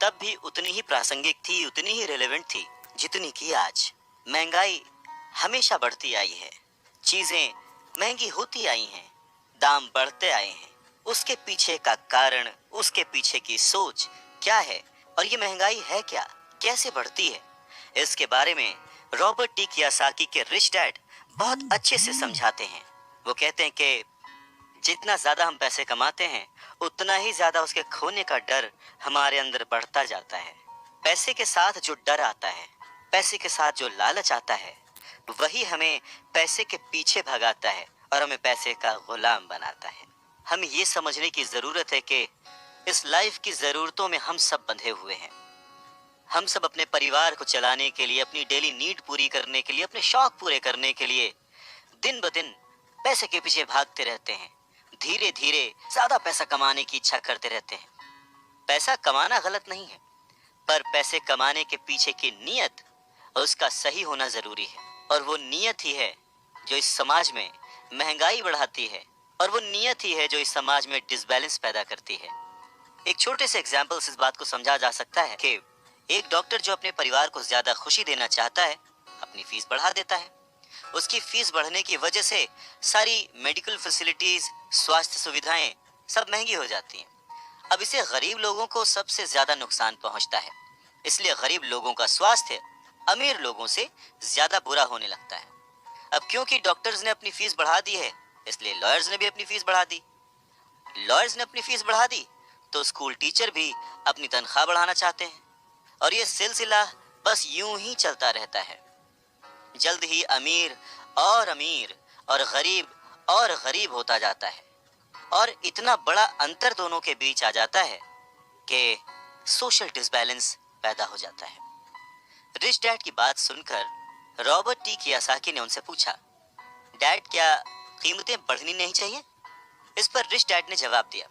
तब भी उतनी ही प्रासंगिक थी, उतनी ही रिलेवेंट थी जितनी कि आज। महंगाई हमेशा बढ़ती आई है, चीजें महंगी होती आई हैं, दाम बढ़ते आए हैं। उसके पीछे का कारण, उसके पीछे की सोच क्या है और ये महंगाई है क्या, कैसे बढ़ती है, इसके बारे में रॉबर्ट टी कियोसाकी के रिच डैड बहुत अच्छे से समझाते हैं। वो कहते हैं कि जितना ज्यादा हम पैसे कमाते हैं उतना ही ज्यादा उसके खोने का डर हमारे अंदर बढ़ता जाता है। पैसे के साथ जो डर आता है, पैसे के साथ जो लालच आता है, वही हमें पैसे के पीछे भगाता है और हमें पैसे का गुलाम बनाता है। हमें ये समझने की जरूरत है कि इस लाइफ की जरूरतों में हम सब बंधे हुए हैं। हम सब अपने परिवार को चलाने के लिए, अपनी डेली नीड पूरी करने के लिए, अपने शौक पूरे करने के लिए दिन ब दिन पैसे के पीछे भागते रहते हैं। धीरे धीरे ज्यादा पैसा कमाने की इच्छा करते रहते हैं। पैसा कमाना गलत नहीं है, पर पैसे कमाने के पीछे की नीयत, उसका सही होना जरूरी है। और वो नीयत ही है जो इस समाज में महंगाई बढ़ाती है, और वो नीयत ही है जो इस समाज में डिसबैलेंस पैदा करती है। एक छोटे से एग्जाम्पल से इस बात को समझा जा सकता है कि एक डॉक्टर जो अपने परिवार को ज्यादा खुशी देना चाहता है, अपनी फीस बढ़ा देता है। उसकी फीस बढ़ने की वजह से सारी मेडिकल फैसिलिटीज, स्वास्थ्य सुविधाएं सब महंगी हो जाती हैं। अब इससे गरीब लोगों को सबसे ज्यादा नुकसान पहुंचता है। इसलिए गरीब लोगों का स्वास्थ्य अमीर लोगों से ज्यादा बुरा होने लगता है। अब क्योंकि डॉक्टर्स ने अपनी फीस बढ़ा दी है, इसलिए लॉयर्स ने भी अपनी फीस बढ़ा दी। लॉयर्स ने अपनी फीस बढ़ा दी तो स्कूल टीचर भी अपनी तनख्वाह बढ़ाना चाहते हैं, और ये सिलसिला बस यूं ही चलता रहता है। जल्द ही अमीर और गरीब होता जाता है, और इतना बड़ा अंतर दोनों के बीच आ जाता है कि सोशल डिसबैलेंस पैदा हो जाता है। रिच डैड की बात सुनकर रॉबर्ट टी कियोसाकी ने उनसे पूछा, डैड क्या कीमतें बढ़नी नहीं चाहिए? इस पर रिच डैड ने जवाब दिया,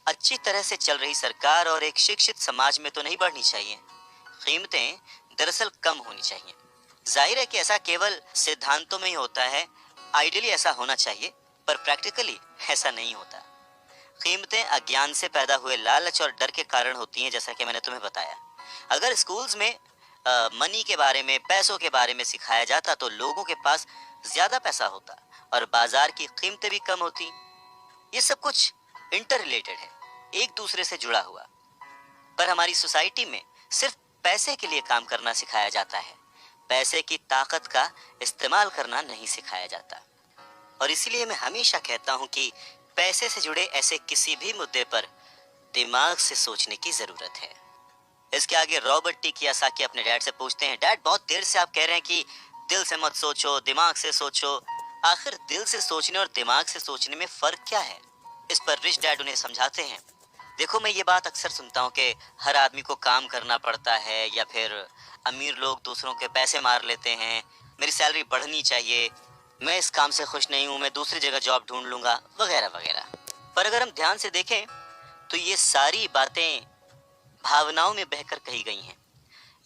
अच्छी तरह से चल रही सरकार और एक शिक्षित समाज में तो नहीं बढ़नी चाहिए, कीमतें दरअसल कम होनी चाहिए। जाहिर है कि ऐसा केवल सिद्धांतों में ही होता है, आइडियली ऐसा होना चाहिए, पर प्रैक्टिकली ऐसा नहीं होता। कीमतें अज्ञान से पैदा हुए लालच और डर के कारण होती हैं, जैसा कि मैंने तुम्हें बताया। अगर स्कूल्स में मनी के बारे में, पैसों के बारे में सिखाया जाता तो लोगों के पास ज्यादा पैसा होता और बाजार की कीमतें भी कम होती। ये सब कुछ इंटर रिलेटेड है, एक दूसरे से जुड़ा हुआ। पर हमारी सोसाइटी में सिर्फ पैसे के लिए काम करना सिखाया जाता है, पैसे की ताकत का इस्तेमाल करना नहीं सिखाया जाता। और इसीलिए मैं हमेशा कहता हूं कि पैसे से जुड़े ऐसे किसी भी मुद्दे पर दिमाग से सोचने की जरूरत है। इसके आगे रॉबर्ट टी कियोसाकी अपने डैड से पूछते हैं, डैड बहुत देर से आप कह रहे हैं कि दिल से मत सोचो, दिमाग से सोचो, आखिर दिल से सोचने और दिमाग से सोचने में फर्क क्या है? इस पर रिच डैड उन्हें समझाते हैं, देखो मैं ये बात अक्सर सुनता हूँ कि हर आदमी को काम करना पड़ता है, या फिर अमीर लोग दूसरों के पैसे मार लेते हैं, मेरी सैलरी बढ़नी चाहिए, मैं इस काम से खुश नहीं हूँ, मैं दूसरी जगह जॉब ढूंढ लूंगा, वगैरह वगैरह। पर अगर हम ध्यान से देखें तो ये सारी बातें भावनाओं में बहकर कही गई हैं,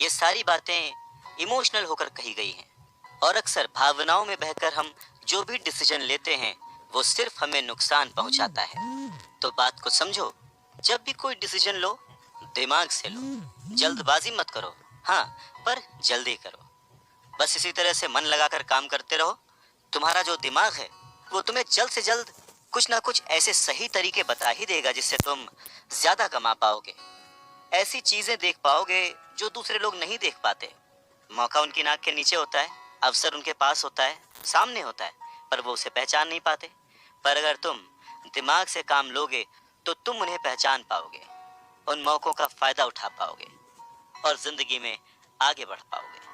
ये सारी बातें इमोशनल होकर कही गई हैं, और अक्सर भावनाओं में बहकर हम जो भी डिसीजन लेते हैं वो सिर्फ हमें नुकसान पहुंचाता है। तो बात को समझो, जब भी कोई डिसीजन लो दिमाग से लो, जल्दबाजी मत करो, हाँ पर जल्दी करो। बस इसी तरह से मन लगाकर काम करते रहो, तुम्हारा जो दिमाग है वो तुम्हें जल्द से जल्द कुछ ना कुछ ऐसे सही तरीके बता ही देगा जिससे तुम ज्यादा कमा पाओगे, ऐसी चीजें देख पाओगे जो दूसरे लोग नहीं देख पाते। मौका उनकी नाक के नीचे होता है, अवसर उनके पास होता है, सामने होता है, पर वो उसे पहचान नहीं पाते। पर अगर तुम दिमाग से काम लोगे तो तुम उन्हें पहचान पाओगे, उन मौकों का फायदा उठा पाओगे और जिंदगी में आगे बढ़ पाओगे।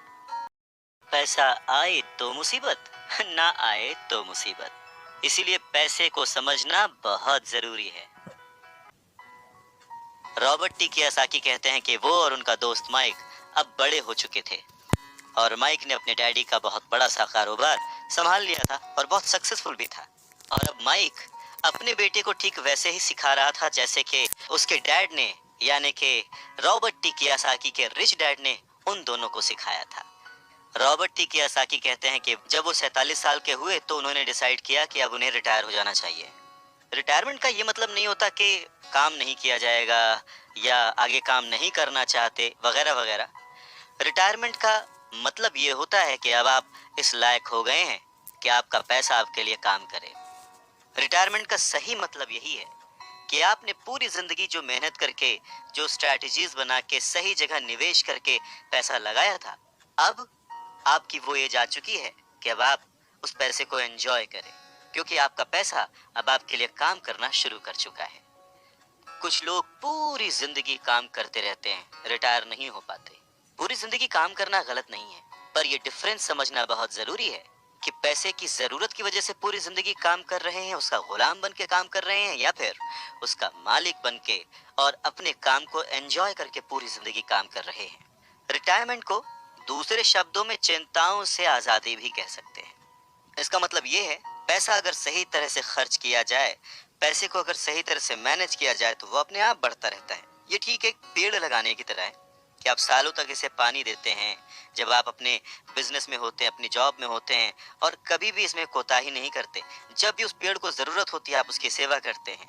पैसा आए तो मुसीबत, ना आए तो मुसीबत, इसीलिए पैसे को समझना बहुत जरूरी है। रॉबर्ट टी कियोसाकी कहते हैं कि वो और उनका दोस्त माइक अब बड़े हो चुके थे, और माइक ने अपने डैडी का बहुत बड़ा सा कारोबार संभाल लिया था और बहुत सक्सेसफुल भी था। और अब माइक अपने बेटे को ठीक वैसे ही सिखा रहा था जैसे कि उसके डैड ने, यानी कि रॉबर्ट टी कियोसाकी के रिच डैड ने उन दोनों को सिखाया था। रॉबर्ट टी कियोसाकी कहते हैं कि जब वो 47 साल के हुए तो उन्होंने डिसाइड किया कि अब उन्हें रिटायर हो जाना चाहिए। रिटायरमेंट का ये मतलब नहीं होता कि काम नहीं किया जाएगा या आगे काम नहीं करना चाहते वगैरह वगैरह। रिटायरमेंट का मतलब ये होता है कि अब आप इस लायक हो गए हैं कि आपका पैसा आपके लिए काम करे। रिटायरमेंट का सही मतलब यही है कि आपने पूरी जिंदगी जो मेहनत करके, जो स्ट्रैटेजीज बना के, सही जगह निवेश करके पैसा लगाया था, अब आपकी वो एज आ चुकी है कि अब आप उस पैसे को एंजॉय करें, क्योंकि आपका पैसा अब आपके लिए काम करना शुरू कर चुका है। कुछ लोग पूरी जिंदगी काम करते रहते हैं, रिटायर नहीं हो पाते। पूरी जिंदगी काम करना गलत नहीं है, पर यह डिफरेंस समझना बहुत जरूरी है कि पैसे की जरूरत की वजह से पूरी जिंदगी काम कर रहे हैं, उसका गुलाम बन के काम कर रहे हैं, या फिर उसका मालिक बन के और अपने काम को एंजॉय करके पूरी जिंदगी काम कर रहे हैं। रिटायरमेंट को दूसरे शब्दों में चिंताओं से आजादी भी कह सकते हैं। इसका मतलब ये है, पैसा अगर सही तरह से खर्च किया जाए, पैसे को अगर सही तरह से मैनेज किया जाए तो वो अपने आप बढ़ता रहता है। ये ठीक एक पेड़ लगाने की तरह है कि आप सालों तक इसे पानी देते हैं। जब आप अपने बिजनेस में होते हैं, अपनी जॉब में होते हैं, और कभी भी इसमें कोताही नहीं करते, जब भी उस पेड़ को जरूरत होती है आप उसकी सेवा करते हैं,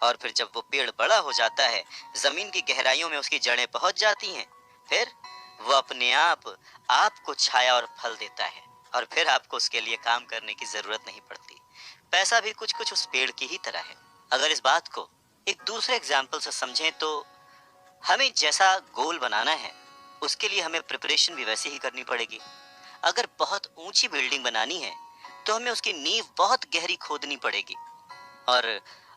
और फिर जब वो पेड़ बड़ा हो जाता है, जमीन की गहराइयों में उसकी जड़ें पहुंच जाती हैं, फिर वो अपने आप आपको छाया और फल देता है, और फिर आपको उसके लिए काम करने की जरूरत नहीं पड़ती। पैसा भी कुछ कुछ उस पेड़ की ही तरह है। अगर इस बात को एक दूसरे एग्जाम्पल से समझें तो हमें जैसा गोल बनाना है उसके लिए हमें प्रिपरेशन भी वैसे ही करनी पड़ेगी। अगर बहुत ऊंची बिल्डिंग बनानी है तो हमें उसकी नींव बहुत गहरी खोदनी पड़ेगी। और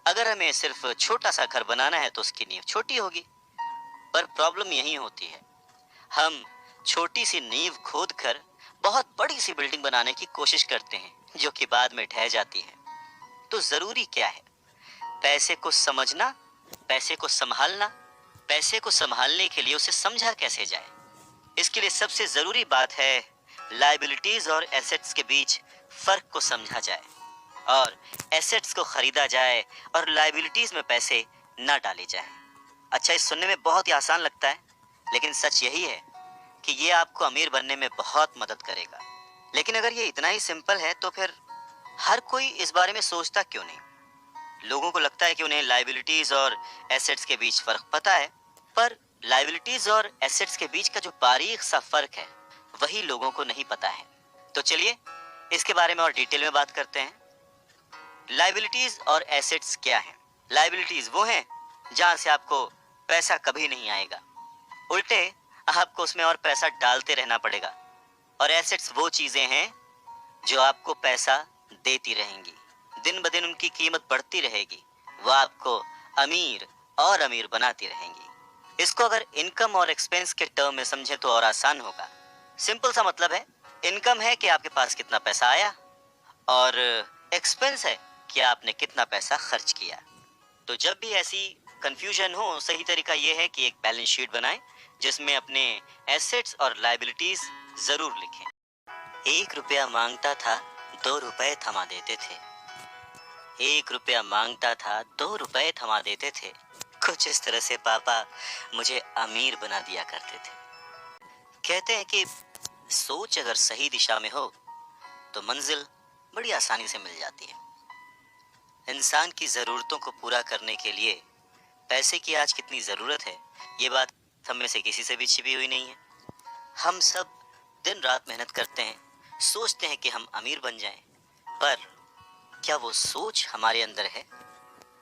अगर हमें सिर्फ छोटा सा घर बनाना है तो उसकी नींव छोटी होगी। पर प्रॉब्लम यही होती है, हम छोटी सी नींव खोद कर बहुत बड़ी सी बिल्डिंग बनाने की कोशिश करते हैं जो कि बाद में ढह जाती है। तो जरूरी क्या है? पैसे को समझना, पैसे को संभालना। पैसे को संभालने के लिए उसे समझा कैसे जाए, इसके लिए सबसे जरूरी बात है लायबिलिटीज और एसेट्स के बीच फर्क को समझा जाए और एसेट्स को खरीदा जाए और लायबिलिटीज में पैसे न डाले जाए। अच्छा, इस सुनने में बहुत ही आसान लगता है, लेकिन सच यही है कि ये आपको अमीर बनने में बहुत मदद करेगा। लेकिन अगर ये इतना ही सिंपल है तो फिर हर कोई इस बारे में सोचता क्यों नहीं? लोगों को लगता है कि उन्हें लायबिलिटीज और एसेट्स के बीच फर्क पता है, पर लायबिलिटीज और एसेट्स के बीच का जो बारीक सा फर्क है वही लोगों को नहीं पता है। तो चलिए इसके बारे में और डिटेल में बात करते हैं। लायबिलिटीज और एसेट्स क्या है? लायबिलिटीज वो हैं जहां से आपको पैसा कभी नहीं आएगा, उल्टे आपको उसमें और पैसा डालते रहना पड़ेगा। और एसेट्स वो चीजें हैं जो आपको पैसा देती रहेंगी, दिन ब दिन उनकी कीमत बढ़ती रहेगी, वो आपको अमीर और अमीर बनाती रहेंगी। इसको अगर इनकम और एक्सपेंस के टर्म में समझे तो और आसान होगा। सिंपल सा मतलब है, इनकम है कि आपके पास कितना पैसा आया और एक्सपेंस है कि आपने कितना पैसा खर्च किया। तो जब भी ऐसी कंफ्यूजन हो, सही तरीका यह है कि एक बैलेंस शीट बनाएं जिसमें अपने एसेट्स और लायबिलिटीज जरूर लिखें। 1 रुपया मांगता था, 2 रुपए थमा देते थे। 1 रुपया मांगता था, 2 रुपए थमा देते थे। कुछ इस तरह से पापा मुझे अमीर बना दिया करते थे। कहते हैं कि सोच अगर सही दिशा में हो तो मंजिल बड़ी आसानी से मिल जाती है। इंसान की जरूरतों को पूरा करने के लिए पैसे की आज कितनी जरूरत है, ये बात हम में से किसी से भी छिपी हुई नहीं है। हम सब दिन रात मेहनत करते हैं, सोचते हैं कि हम अमीर बन जाएं, पर क्या वो सोच हमारे अंदर है?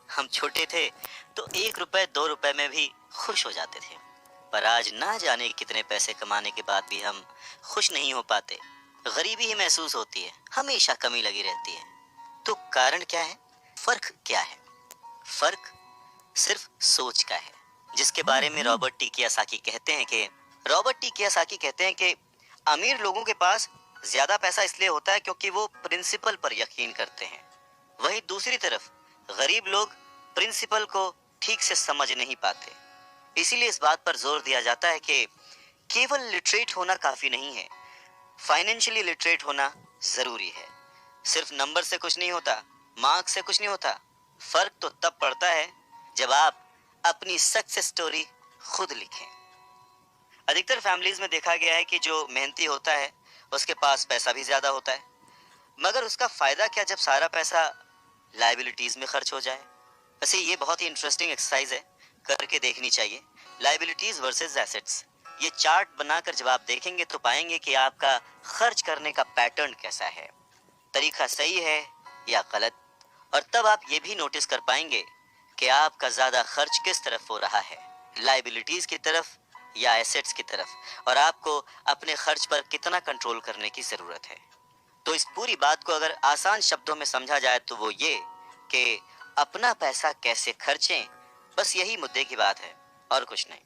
हम छोटे थे तो 1 रुपए 2 रुपए में भी खुश हो जाते थे, पर आज ना जाने कितने पैसे कमाने के बाद भी हम खुश नहीं हो पाते। गरीबी ही महसूस होती है, हमेशा कमी लगी रहती है। तो कारण क्या है? फर्क क्या है? फर्क सिर्फ सोच का है, जिसके बारे में रॉबर्ट टी कियोसाकी कहते हैं कि अमीर लोगों के पास ज्यादा पैसा इसलिए होता है क्योंकि वो प्रिंसिपल पर यकीन करते हैं। वहीं दूसरी तरफ गरीब लोग प्रिंसिपल को ठीक से समझ नहीं पाते। इसीलिए इस बात पर जोर दिया जाता है कि केवल लिटरेट होना काफी नहीं है, फाइनेंशियली लिटरेट होना जरूरी है। सिर्फ नंबर से कुछ नहीं होता, मार्क्स से कुछ नहीं होता। फर्क तो तब पड़ता है जब आप अपनी सक्सेस स्टोरी खुद लिखें। अधिकतर फैमिलीज में देखा गया है कि जो मेहनती होता है उसके पास पैसा भी ज्यादा होता है, मगर उसका फायदा क्या जब सारा पैसा लायबिलिटीज में खर्च हो जाए? वैसे ये बहुत ही इंटरेस्टिंग एक्सरसाइज है, करके देखनी चाहिए। लायबिलिटीज वर्सेस एसेट्स, ये चार्ट बनाकर जब आप देखेंगे तो पाएंगे कि आपका खर्च करने का पैटर्न कैसा है, तरीका सही है या गलत। और तब आप ये भी नोटिस कर पाएंगे कि आपका ज्यादा खर्च किस तरफ हो रहा है, लायबिलिटीज की तरफ या एसेट्स की तरफ, और आपको अपने खर्च पर कितना कंट्रोल करने की जरूरत है। तो इस पूरी बात को अगर आसान शब्दों में समझा जाए तो वो ये कि अपना पैसा कैसे खर्चें, बस यही मुद्दे की बात है और कुछ नहीं।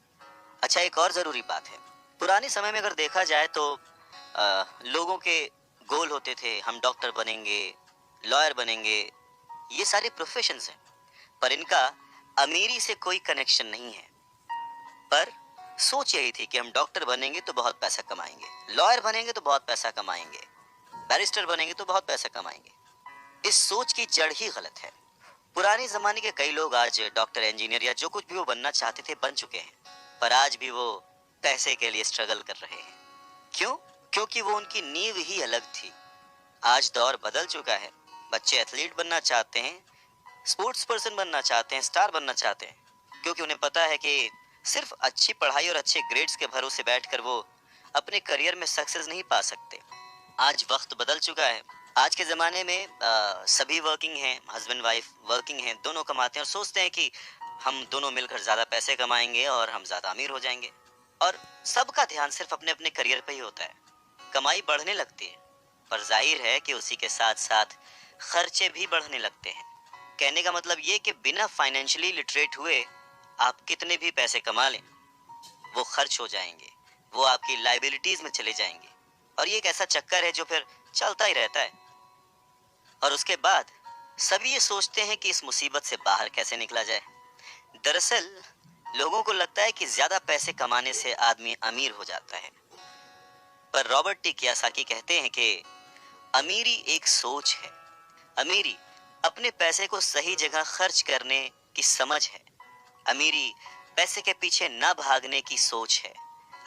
अच्छा, एक और जरूरी बात है, पुराने समय में अगर देखा जाए तो लोगों के गोल होते थे, हम डॉक्टर बनेंगे, लॉयर बनेंगे, ये सारे प्रोफेशंस हैं, पर इनका अमीरी से कोई कनेक्शन नहीं है। पर सोच यही थी कि हम डॉक्टर बनेंगे तो बहुत पैसा कमाएंगे, लॉयर बनेंगे तो बहुत पैसा कमाएंगे, बैरिस्टर बनेंगे तो बहुत पैसा कमाएंगे। इस सोच की जड़ ही गलत है। पुराने जमाने के कई लोग आज डॉक्टर, इंजीनियर या जो कुछ भी वो बनना चाहते थे बन चुके हैं, पर आज भी वो पैसे के लिए स्ट्रगल कर रहे हैं। क्यों? क्योंकि वो उनकी नींव ही अलग थी। आज दौर बदल चुका है, बच्चे एथलीट बनना चाहते हैं, स्पोर्ट्स पर्सन बनना चाहते हैं, स्टार बनना चाहते हैं, क्योंकि उन्हें पता है कि सिर्फ अच्छी पढ़ाई और अच्छे ग्रेड्स के भरोसे बैठकर वो अपने करियर में सक्सेस नहीं पा सकते। आज वक्त बदल चुका है। आज के ज़माने में सभी वर्किंग हैं, हस्बैंड वाइफ वर्किंग हैं, दोनों कमाते हैं और सोचते हैं कि हम दोनों मिलकर ज़्यादा पैसे कमाएंगे और हम ज़्यादा अमीर हो जाएंगे। और सबका ध्यान सिर्फ अपने अपने करियर पे ही होता है। कमाई बढ़ने लगती है, पर जाहिर है कि उसी के साथ साथ खर्चे भी बढ़ने लगते हैं। कहने का मतलब ये कि बिना फाइनेंशियली लिटरेट हुए आप कितने भी पैसे कमा लें, वो खर्च हो जाएंगे, वो आपकी लाइबिलिटीज में चले जाएंगे, और ये एक ऐसा चक्कर है जो फिर चलता ही रहता है। और उसके बाद सभी ये सोचते हैं कि इस मुसीबत से बाहर कैसे निकला जाए। दरअसल लोगों को लगता है कि ज्यादा पैसे कमाने से आदमी अमीर हो जाता है, पर रॉबर्ट टी कियोसाकी कहते हैं कि अमीरी एक सोच है। अमीरी अपने पैसे को सही जगह खर्च करने की समझ है। अमीरी पैसे के पीछे ना भागने की सोच है।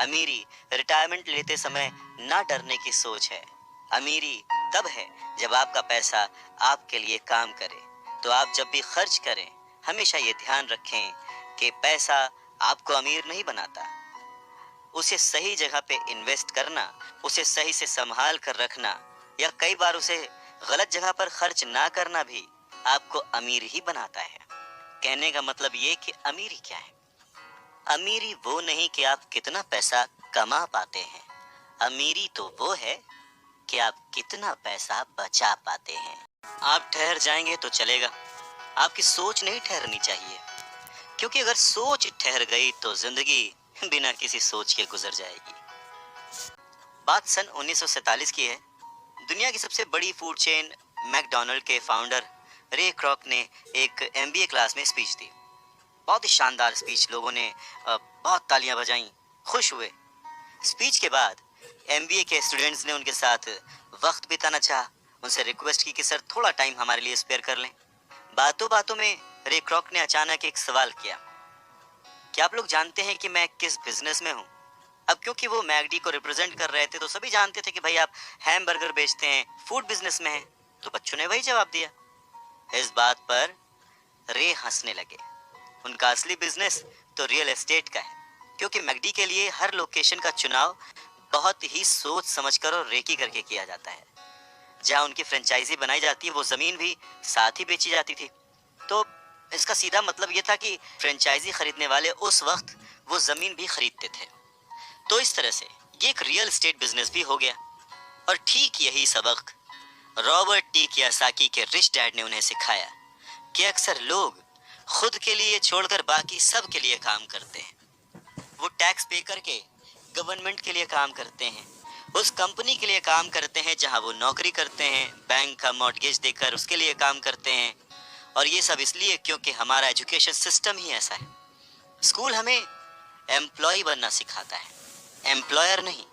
अमीरी रिटायरमेंट लेते समय ना डरने की सोच है। अमीरी तब है जब आपका पैसा आपके लिए काम करे। तो आप जब भी खर्च करें, हमेशा ये ध्यान रखें कि पैसा आपको अमीर नहीं बनाता। उसे सही जगह पे इन्वेस्ट करना, उसे सही से संभाल कर रखना, या कई बार उसे गलत जगह पर खर्च ना करना भी आपको अमीर ही बनाता है। कहने का मतलब ये कि अमीरी क्या है? अमीरी वो नहीं कि आप कितना पैसा कमा पाते हैं। अमीरी तो वो है कि आप कितना पैसा बचा पाते हैं। आप ठहर जाएंगे तो चलेगा, आपकी सोच नहीं ठहरनी चाहिए, क्योंकि अगर सोच ठहर गई तो जिंदगी बिना किसी सोच के गुजर जाएगी। बात सन 1947 की है। दुनिया की सबसे बड़ी फूड चेन मैकडोनल्ड के फाउंडर रे क्रॉक ने एक एमबीए क्लास में स्पीच दी। बहुत ही शानदार स्पीच, लोगों ने बहुत तालियां बजाईं, खुश हुए। स्पीच के बाद एमबीए के स्टूडेंट्स ने उनके साथ वक्त बिताना चाहा। उनसे रिक्वेस्ट की कि सर थोड़ा टाइम हमारे लिए स्पेयर कर लें। बातों बातों में रे क्रॉक ने अचानक एक सवाल किया, क्या आप लोग जानते हैं कि मैं किस बिजनेस में हूँ? अब क्योंकि वो मैगडी को रिप्रेजेंट कर रहे थे तो सभी जानते थे कि भाई आप हैमबर्गर बेचते हैं, फूड बिजनेस में हैं। तो बच्चों ने वही जवाब दिया। इस बात पर रे हंसने लगे। उनका असली बिजनेस तो रियल एस्टेट का है, क्योंकि मैगडी के लिए हर लोकेशन का चुनाव बहुत ही सोच समझकर और रेकी करके किया जाता है। जहां उनकी फ्रेंचाइजी बनाई जाती है वो जमीन भी साथ ही बेची जाती थी। तो इसका सीधा मतलब ये था कि फ्रेंचाइजी खरीदने वाले उस वक्त वो जमीन भी खरीदते थे। तो इस तरह से ये एक रियल एस्टेट बिजनेस भी हो गया। और ठीक यही सबक रॉबर्ट टी कियोसाकी के रिच डैड ने उन्हें सिखाया कि अक्सर लोग खुद के लिए छोड़कर बाकी सब के लिए काम करते हैं। वो टैक्स पे करके गवर्नमेंट के लिए काम करते हैं, उस कंपनी के लिए काम करते हैं जहां वो नौकरी करते हैं, बैंक का मॉर्गेज देकर उसके लिए काम करते हैं। और ये सब इसलिए क्योंकि हमारा एजुकेशन सिस्टम ही ऐसा है। स्कूल हमें एम्प्लॉय बनना सिखाता है, एम्प्लॉयर नहीं।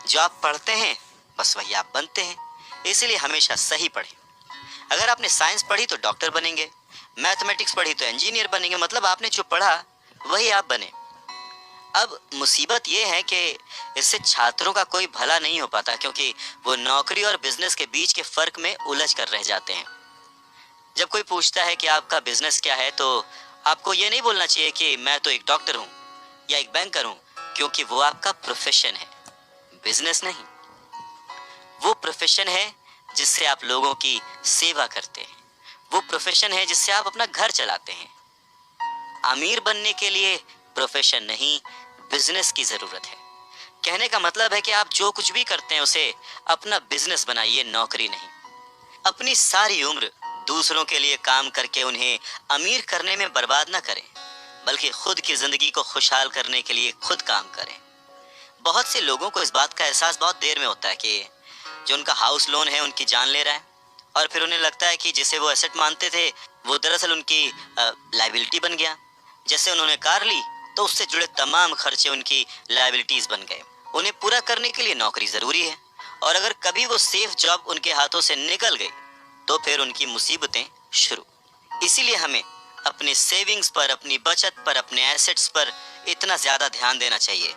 जो आप पढ़ते हैं बस वही आप बनते हैं, इसलिए हमेशा सही पढ़ें। अगर आपने साइंस पढ़ी तो डॉक्टर बनेंगे, मैथमेटिक्स पढ़ी तो इंजीनियर बनेंगे, मतलब आपने जो पढ़ा वही आप बने। अब मुसीबत ये है कि इससे छात्रों का कोई भला नहीं हो पाता, क्योंकि वो नौकरी और बिजनेस के बीच के फर्क में उलझ कर रह जाते हैं। जब कोई पूछता है कि आपका बिजनेस क्या है, तो आपको ये नहीं बोलना चाहिए कि मैं तो एक डॉक्टर हूँ या एक बैंकर हूँ, क्योंकि वो आपका प्रोफेशन है, बिजनेस नहीं। वो प्रोफेशन है जिससे आप लोगों की सेवा करते हैं, वो प्रोफेशन है जिससे आप अपना घर चलाते हैं। अमीर बनने के लिए प्रोफेशन नहीं, बिजनेस की जरूरत है। कहने का मतलब है कि आप जो कुछ भी करते हैं उसे अपना बिजनेस बनाइए, नौकरी नहीं। अपनी सारी उम्र दूसरों के लिए काम करके उन्हें अमीर करने में बर्बाद ना करें, बल्कि खुद की जिंदगी को खुशहाल करने के लिए खुद काम करें। बहुत से लोगों को इस बात का एहसास बहुत देर में होता है कि जो उनका हाउस लोन है उनकी जान ले रहा है, और फिर उन्हें लगता है कि जिसे वो एसेट मानते थे वो दरअसल उनकी लाइबिलिटी बन गया। जैसे उन्होंने कार ली तो उससे जुड़े तमाम खर्चे उनकी लाइबिलिटीज बन गए। उन्हें पूरा करने के लिए नौकरी जरूरी है, और अगर कभी वो सेफ जॉब उनके हाथों से निकल गई तो फिर उनकी मुसीबतें शुरू। इसीलिए हमें अपने सेविंग्स पर, अपनी बचत पर, अपने एसेट्स पर इतना ज्यादा ध्यान देना चाहिए।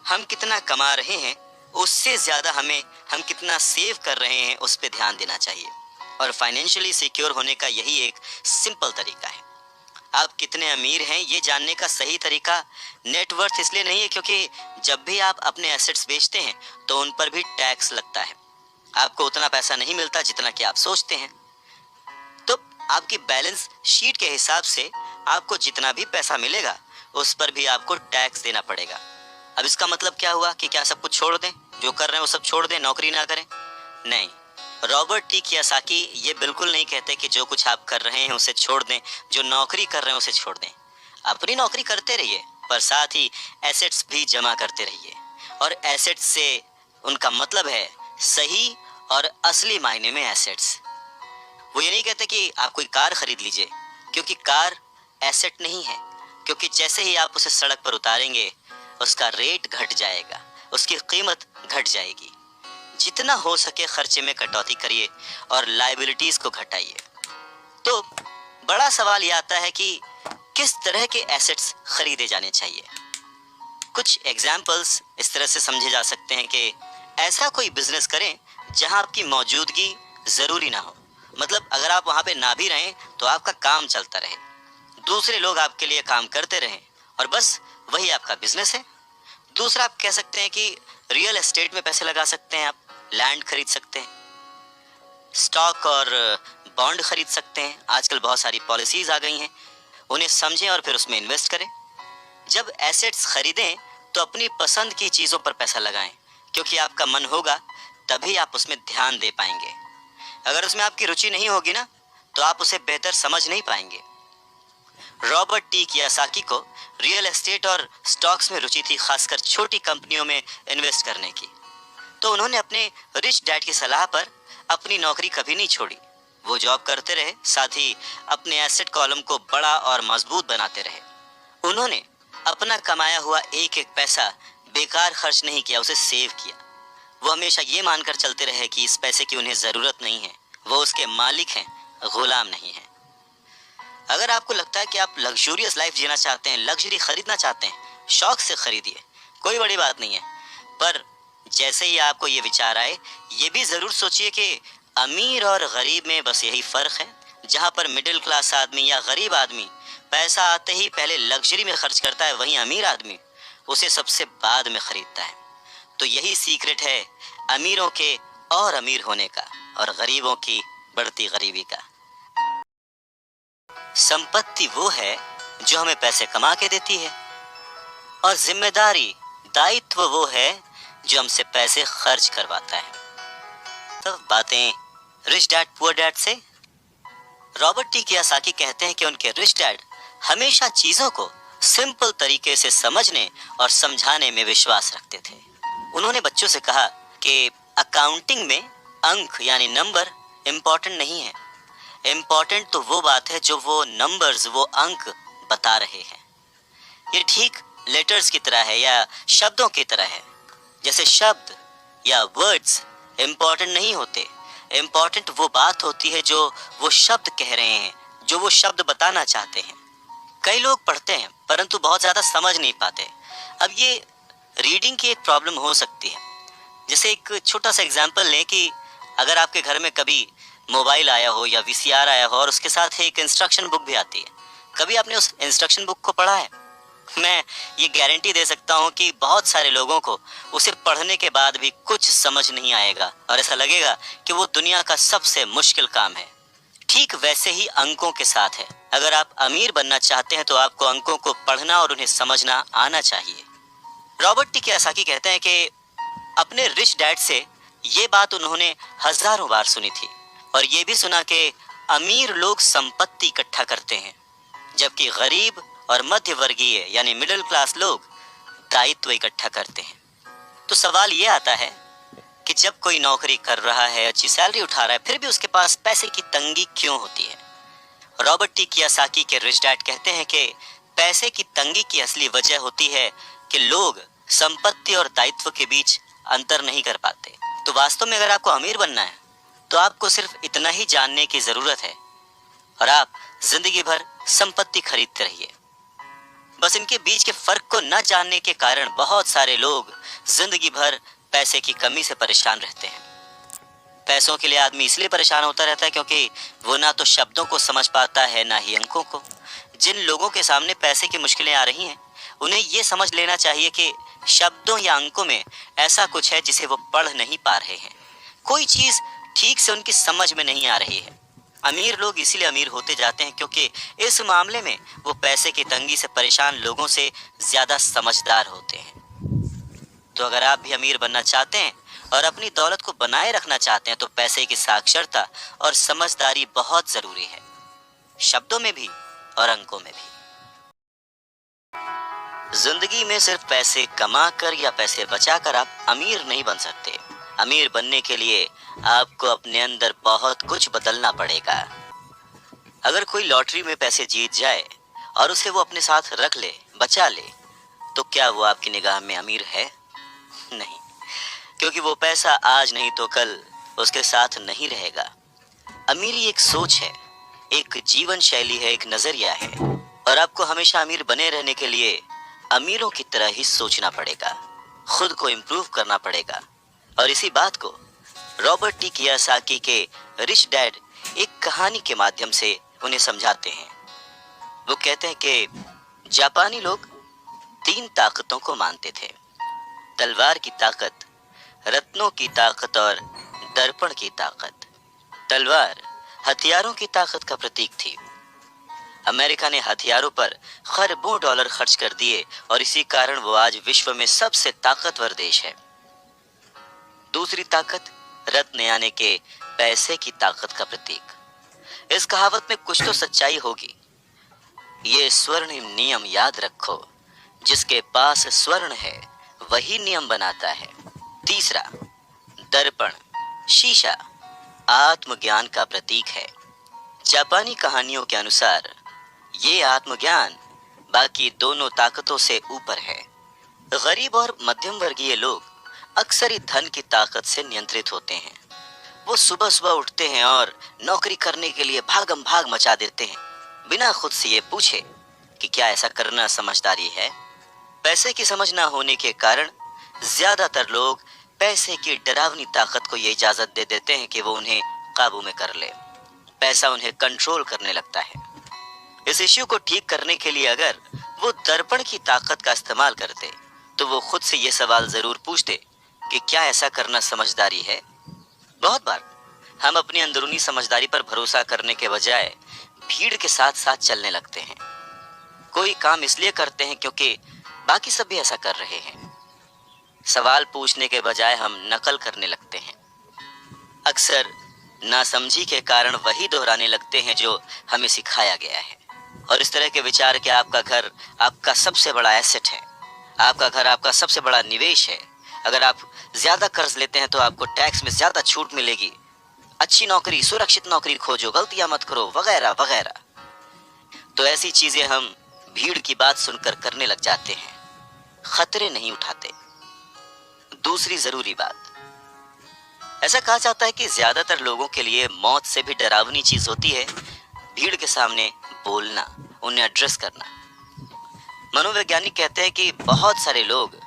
हम कितना कमा रहे हैं उससे ज्यादा हम कितना सेव कर रहे हैं उस पर ध्यान देना चाहिए। और फाइनेंशियली सिक्योर होने का यही एक सिंपल तरीका है। आप कितने अमीर हैं ये जानने का सही तरीका नेटवर्थ इसलिए नहीं है क्योंकि जब भी आप अपने एसेट्स बेचते हैं तो उन पर भी टैक्स लगता है। आपको उतना पैसा नहीं मिलता जितना कि आप सोचते हैं, तो आपकी बैलेंस शीट के हिसाब से आपको जितना भी पैसा मिलेगा उस पर भी आपको टैक्स देना पड़ेगा। अब इसका मतलब क्या हुआ कि क्या सब कुछ छोड़ दें, जो कर रहे हैं वो सब छोड़ दें, नौकरी ना करें? नहीं, रॉबर्ट टी कियोसाकी ये बिल्कुल नहीं कहते कि जो कुछ आप कर रहे हैं उसे छोड़ दें, जो नौकरी कर रहे हैं उसे छोड़ दें। अपनी नौकरी करते रहिए, पर साथ ही एसेट्स भी जमा करते रहिए। और एसेट्स से उनका मतलब है सही और असली मायने में एसेट्स। वो ये नहीं कहते कि आप कोई कार खरीद लीजिए, क्योंकि कार एसेट नहीं है, क्योंकि जैसे ही आप उसे सड़क पर उतारेंगे उसका रेट घट जाएगा, उसकी कीमत घट जाएगी। जितना हो सके खर्चे में कटौती करिए और लायबिलिटीज को घटाइए। तो बड़ा सवाल ये आता है कि किस तरह के एसेट्स खरीदे जाने चाहिए। कुछ एग्जाम्पल्स इस तरह से समझे जा सकते हैं कि ऐसा कोई बिजनेस करें जहां आपकी मौजूदगी जरूरी ना हो। मतलब अगर आप वहां पे ना भी रहें तो आपका काम चलता रहे, दूसरे लोग आपके लिए काम करते रहें और बस वही आपका बिजनेस है। दूसरा, आप कह सकते हैं कि रियल एस्टेट में पैसे लगा सकते हैं, आप लैंड खरीद सकते हैं, स्टॉक और बॉन्ड खरीद सकते हैं। आजकल बहुत सारी पॉलिसीज आ गई हैं, उन्हें समझें और फिर उसमें इन्वेस्ट करें। जब एसेट्स खरीदें तो अपनी पसंद की चीज़ों पर पैसा लगाएं, क्योंकि आपका मन होगा तभी आप उसमें ध्यान दे पाएंगे। अगर उसमें आपकी रुचि नहीं होगी ना, तो आप उसे बेहतर समझ नहीं पाएंगे। रॉबर्ट टी कियोसाकी को रियल एस्टेट और स्टॉक्स में रुचि थी, खासकर छोटी कंपनियों में इन्वेस्ट करने की। तो उन्होंने अपने रिच डैड की सलाह पर अपनी नौकरी कभी नहीं छोड़ी। वो जॉब करते रहे, साथ ही अपने एसेट कॉलम को बड़ा और मजबूत बनाते रहे। उन्होंने अपना कमाया हुआ एक एक पैसा बेकार खर्च नहीं किया, उसे सेव किया। वो हमेशा ये मानकर चलते रहे कि इस पैसे की उन्हें ज़रूरत नहीं है, वो उसके मालिक हैं, गुलाम नहीं हैं। अगर आपको लगता है कि आप लग्जूरियस लाइफ जीना चाहते हैं, लग्जरी खरीदना चाहते हैं, शौक से खरीदिए, कोई बड़ी बात नहीं है। पर जैसे ही आपको ये विचार आए, ये भी ज़रूर सोचिए कि अमीर और गरीब में बस यही फ़र्क है। जहाँ पर मिडिल क्लास आदमी या गरीब आदमी पैसा आते ही पहले लग्जरी में खर्च करता है, वहीं अमीर आदमी उसे सबसे बाद में खरीदता है। तो यही सीक्रेट है अमीरों के और अमीर होने का और गरीबों की बढ़ती गरीबी का। संपत्ति वो है जो हमें पैसे कमा के देती है, और जिम्मेदारी, दायित्व वो है जो हमसे पैसे खर्च करवाता है। तो बातें रिच डैड पुअर डैड से। रॉबर्ट टी कियोसाकी कहते हैं कि उनके रिच डैड हमेशा चीजों को सिंपल तरीके से समझने और समझाने में विश्वास रखते थे। उन्होंने बच्चों से कहा कि अकाउंटिंग में अंक यानी नंबर इम्पोर्टेंट नहीं है, इम्पोर्टेंट तो वो बात है जो वो नंबर्स, वो अंक बता रहे हैं। ये ठीक लेटर्स की तरह है या शब्दों की तरह है। जैसे शब्द या वर्ड्स इम्पोर्टेंट नहीं होते, इम्पोर्टेंट वो बात होती है जो वो शब्द कह रहे हैं, जो वो शब्द बताना चाहते हैं। कई लोग पढ़ते हैं परंतु बहुत ज़्यादा समझ नहीं पाते। अब ये रीडिंग की एक प्रॉब्लम हो सकती है। जैसे एक छोटा सा एग्जांपल लें कि अगर आपके घर में कभी मोबाइल आया हो या वीसीआर आया हो और उसके साथ एक इंस्ट्रक्शन बुक भी आती है, कभी आपने उस इंस्ट्रक्शन बुक को पढ़ा है? मैं ये गारंटी दे सकता हूँ कि बहुत सारे लोगों को उसे पढ़ने के बाद भी कुछ समझ नहीं आएगा और ऐसा लगेगा कि वो दुनिया का सबसे मुश्किल काम है। ठीक वैसे ही अंकों के साथ है। अगर आप अमीर बनना चाहते हैं तो आपको अंकों को पढ़ना और उन्हें समझना आना चाहिए। रॉबर्ट टी कियोसाकी कहते हैं कि अपने रिच डैड से ये बात उन्होंने हजारों बार सुनी थी और ये भी सुना कि अमीर लोग संपत्ति इकट्ठा करते हैं, जबकि गरीब और मध्य वर्गीय यानी मिडिल क्लास लोग दायित्व इकट्ठा करते हैं। तो सवाल ये आता है कि जब कोई नौकरी कर रहा है, अच्छी सैलरी उठा रहा है, फिर भी उसके पास पैसे की तंगी क्यों होती है? रॉबर्ट टी कियोसाकी के रिच डैड कहते हैं कि पैसे की तंगी की असली वजह होती है कि लोग संपत्ति और दायित्व के बीच अंतर नहीं कर पाते। तो वास्तव में अगर आपको अमीर बनना है तो आपको सिर्फ इतना ही जानने की जरूरत है और आप जिंदगी भर संपत्ति खरीदते रहिए। बस इनके बीच के फर्क को न जानने के कारण बहुत सारे लोग जिंदगी भर पैसे की कमी से परेशान रहते हैं। पैसों के लिए आदमी इसलिए परेशान होता रहता है क्योंकि वो ना तो शब्दों को समझ पाता है ना ही अंकों को। जिन लोगों के सामने पैसे की मुश्किलें आ रही हैं, उन्हें ये समझ लेना चाहिए कि शब्दों या अंकों में ऐसा कुछ है जिसे वो पढ़ नहीं पा रहे हैं। कोई चीज ठीक से उनकी समझ में नहीं आ रही है। अमीर लोग इसीलिए अमीर होते जाते हैं क्योंकि इस मामले में वो पैसे की तंगी से परेशान लोगों से ज्यादा समझदार होते हैं। तो अगर आप भी अमीर बनना चाहते हैं और अपनी दौलत को बनाए रखना चाहते हैं तो पैसे की साक्षरता और समझदारी बहुत जरूरी है, शब्दों में भी और अंकों में भी। जिंदगी में सिर्फ पैसे कमाकर या पैसे बचाकर आप अमीर नहीं बन सकते। अमीर बनने के लिए आपको अपने अंदर बहुत कुछ बदलना पड़ेगा। अगर कोई लॉटरी में पैसे जीत जाए और उसे वो अपने साथ रख ले, बचा ले, तो क्या वो आपकी निगाह में अमीर है? नहीं, क्योंकि वो पैसा आज नहीं तो कल उसके साथ नहीं रहेगा। अमीरी एक सोच है, एक जीवन शैली है, एक नजरिया है, और आपको हमेशा अमीर बने रहने के लिए अमीरों की तरह ही सोचना पड़ेगा, खुद को इम्प्रूव करना पड़ेगा। और इसी बात को रॉबर्ट टी कियोसाकी के रिच डैड एक कहानी के माध्यम से उन्हें समझाते हैं। वो कहते हैं कि जापानी लोग 3 ताकतों को मानते थे: तलवार की ताकत, रत्नों की ताकत और दर्पण की ताकत। तलवार हथियारों की ताकत का प्रतीक थी। अमेरिका ने हथियारों पर खरबों डॉलर खर्च कर दिए और इसी कारण वो आज विश्व में सबसे ताकतवर देश है। दूसरी ताकत रत्न यानी के पैसे की ताकत का प्रतीक। इस कहावत में कुछ तो सच्चाई होगी। ये स्वर्णिम नियम याद रखो, जिसके पास स्वर्ण है वही नियम बनाता है। तीसरा, दर्पण, शीशा, आत्मज्ञान का प्रतीक है। जापानी कहानियों के अनुसार ये आत्मज्ञान बाकी दोनों ताकतों से ऊपर है। गरीब और मध्यम वर्गीय लोग अक्सर ही धन की ताकत से नियंत्रित होते हैं। वो सुबह सुबह उठते हैं और नौकरी करने के लिए भागम भाग मचा देते हैं, बिना खुद से ये पूछे कि क्या ऐसा करना समझदारी है। पैसे की समझ ना होने के कारण ज्यादातर लोग पैसे की डरावनी ताकत को ये इजाजत दे देते हैं कि वो उन्हें काबू में कर ले। पैसा उन्हें कंट्रोल करने लगता है। इस इश्यू को ठीक करने के लिए अगर वो दर्पण की ताकत का इस्तेमाल करते तो वो खुद से ये सवाल जरूर पूछते कि क्या ऐसा करना समझदारी है। बहुत बार हम अपनी अंदरूनी समझदारी पर भरोसा करने के बजाय भीड़ के साथ साथ चलने लगते हैं। कोई काम इसलिए करते हैं क्योंकि बाकी सब भी ऐसा कर रहे हैं। सवाल पूछने के बजाय हम नकल करने लगते हैं। अक्सर नासमझी के कारण वही दोहराने लगते हैं जो हमें सिखाया गया है। और इस तरह के विचार कि आपका घर आपका सबसे बड़ा एसेट है, आपका घर आपका सबसे बड़ा निवेश है, अगर आप ज्यादा कर्ज लेते हैं तो आपको टैक्स में ज्यादा छूट मिलेगी, अच्छी नौकरी, सुरक्षित नौकरी खोजो, गलतियां मत करो, वगैरह वगैरह। तो ऐसी चीजें हम भीड़ की बात सुनकर करने लग जाते हैं, खतरे नहीं उठाते। दूसरी जरूरी बात, ऐसा कहा जाता है कि ज्यादातर लोगों के लिए मौत से भी डरावनी चीज होती है भीड़ के सामने बोलना, उन्हें एड्रेस करना। मनोवैज्ञानिक कहते हैं कि बहुत सारे लोग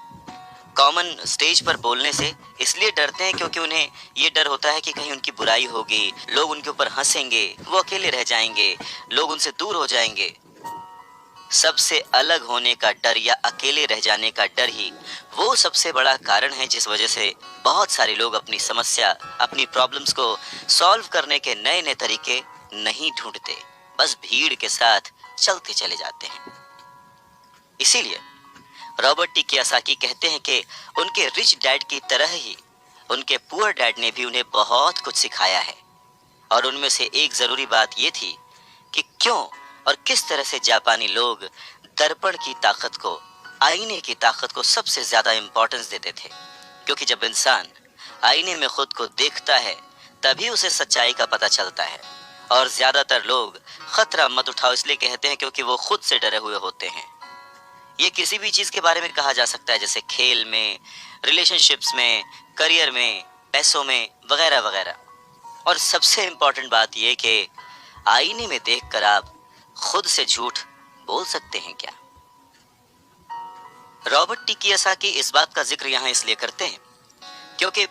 कॉमन स्टेज पर बोलने से इसलिए डरते हैं क्योंकि उन्हें ये डर होता है कि कहीं उनकी बुराई होगी, लोग उनके ऊपर हंसेंगे, वो अकेले रह जाएंगे, लोग उनसे दूर हो जाएंगे। सबसे अलग होने का डर या अकेले रह जाने का डर ही वो सबसे बड़ा कारण है जिस वजह से बहुत सारे लोग अपनी समस्या, अपनी प्रॉब्लम्स को सॉल्व करने के नए नए तरीके नहीं ढूंढते, बस भीड़ के साथ चलते चले जाते हैं। इसीलिए रॉबर्ट टी कियोसाकी कहते हैं कि उनके रिच डैड की तरह ही उनके पुअर डैड ने भी उन्हें बहुत कुछ सिखाया है। और उनमें से एक जरूरी बात ये थी कि क्यों और किस तरह से जापानी लोग दर्पण की ताकत को, आईने की ताकत को सबसे ज्यादा इंपॉर्टेंस देते थे। क्योंकि जब इंसान आईने में खुद को देखता है तभी उसे सच्चाई का पता चलता है। और ज्यादातर लोग खतरा मत उठाओ इसलिए कहते हैं क्योंकि वो खुद से डरे हुए होते हैं। ये किसी भी चीज के बारे में कहा जा सकता है, जैसे खेल में, रिलेशनशिप्स में, करियर में, पैसों में, वगैरह वगैरह। और सबसे इंपॉर्टेंट बात यह कि आईने में देखकर आप खुद से झूठ बोल सकते हैं क्या? रॉबर्ट टी कियोसाकी इस बात का जिक्र यहाँ इसलिए करते हैं क्योंकि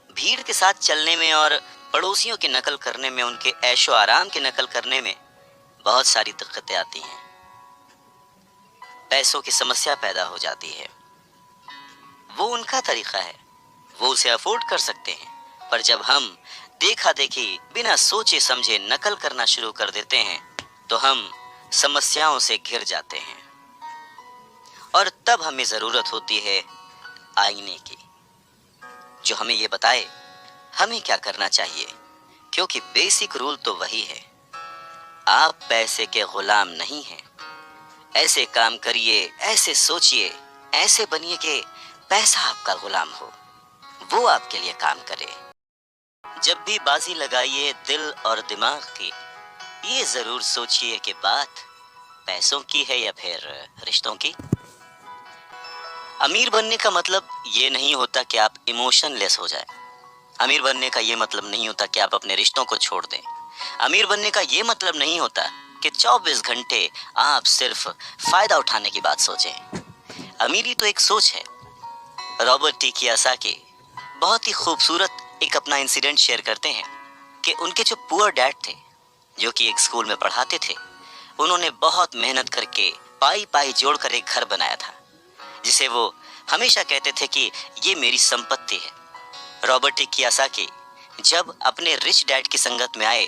भीड़ के साथ चलने में और पड़ोसियों की नकल करने में, उनके ऐशो आराम की नकल करने में बहुत सारी दिक्कतें आती हैं। पैसों की समस्या पैदा हो जाती है। वो उनका तरीका है, वो उसे अफोर्ड कर सकते हैं, पर जब हम देखा देखी बिना सोचे समझे नकल करना शुरू कर देते हैं तो हम समस्याओं से घिर जाते हैं। और तब हमें जरूरत होती है आईने की, जो हमें ये बताए हमें क्या करना चाहिए। क्योंकि बेसिक रूल तो वही है, आप पैसे के गुलाम नहीं हैं। ऐसे काम करिए, ऐसे सोचिए, ऐसे बनिए कि पैसा आपका गुलाम हो, वो आपके लिए काम करे। जब भी बाजी लगाइए दिल और दिमाग की, ये जरूर सोचिए कि बात पैसों की है या फिर रिश्तों की। अमीर बनने का मतलब ये नहीं होता कि आप इमोशनलेस हो जाए। अमीर बनने का ये मतलब नहीं होता कि आप अपने रिश्तों को छोड़ दें। अमीर बनने का ये मतलब नहीं होता कि 24 घंटे आप सिर्फ फायदा उठाने की बात सोचें। अमीरी तो एक सोच है। रॉबर्ट टी कियोसाकी बहुत ही खूबसूरत एक अपना इंसिडेंट शेयर करते हैं कि उनके जो पुअर डैड थे, जो कि एक स्कूल में पढ़ाते थे, उन्होंने बहुत मेहनत करके पाई पाई जोड़कर एक घर बनाया था, जिसे वो हमेशा कहते थे कि ये मेरी संपत्ति है। रॉबर्ट टी कियोसाकी जब अपने रिच डैड की संगत में आए,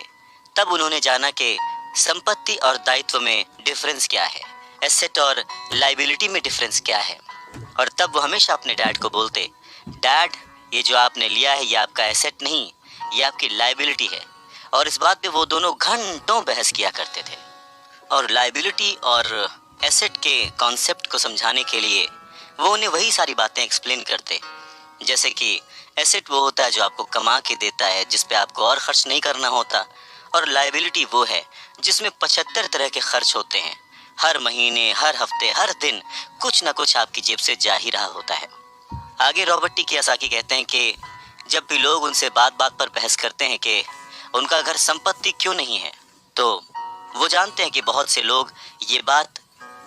तब उन्होंने जाना कि संपत्ति और दायित्व में डिफरेंस क्या है, एसेट और लायबिलिटी में डिफरेंस क्या है। और तब वो हमेशा अपने डैड को बोलते, डैड ये जो आपने लिया है ये आपका एसेट नहीं, ये आपकी लायबिलिटी है। और इस बात पे वो दोनों घंटों बहस किया करते थे। और लायबिलिटी और एसेट के कॉन्सेप्ट को समझाने के लिए वो उन्हें वही सारी बातें एक्सप्लेन करते, जैसे कि एसेट वो होता है जो आपको कमा के देता है, जिस पे आपको और खर्च नहीं करना होता, और लायबिलिटी वो है जिसमें 75 तरह के खर्च होते हैं। हर महीने, हर हफ्ते, हर दिन कुछ ना कुछ आपकी जेब से जा ही रहा होता है। आगे रॉबर्ट टी कियोसाकी कहते हैं कि जब भी लोग उनसे बात बात पर बहस करते हैं कि उनका घर संपत्ति क्यों नहीं है, तो वो जानते हैं कि बहुत से लोग ये बात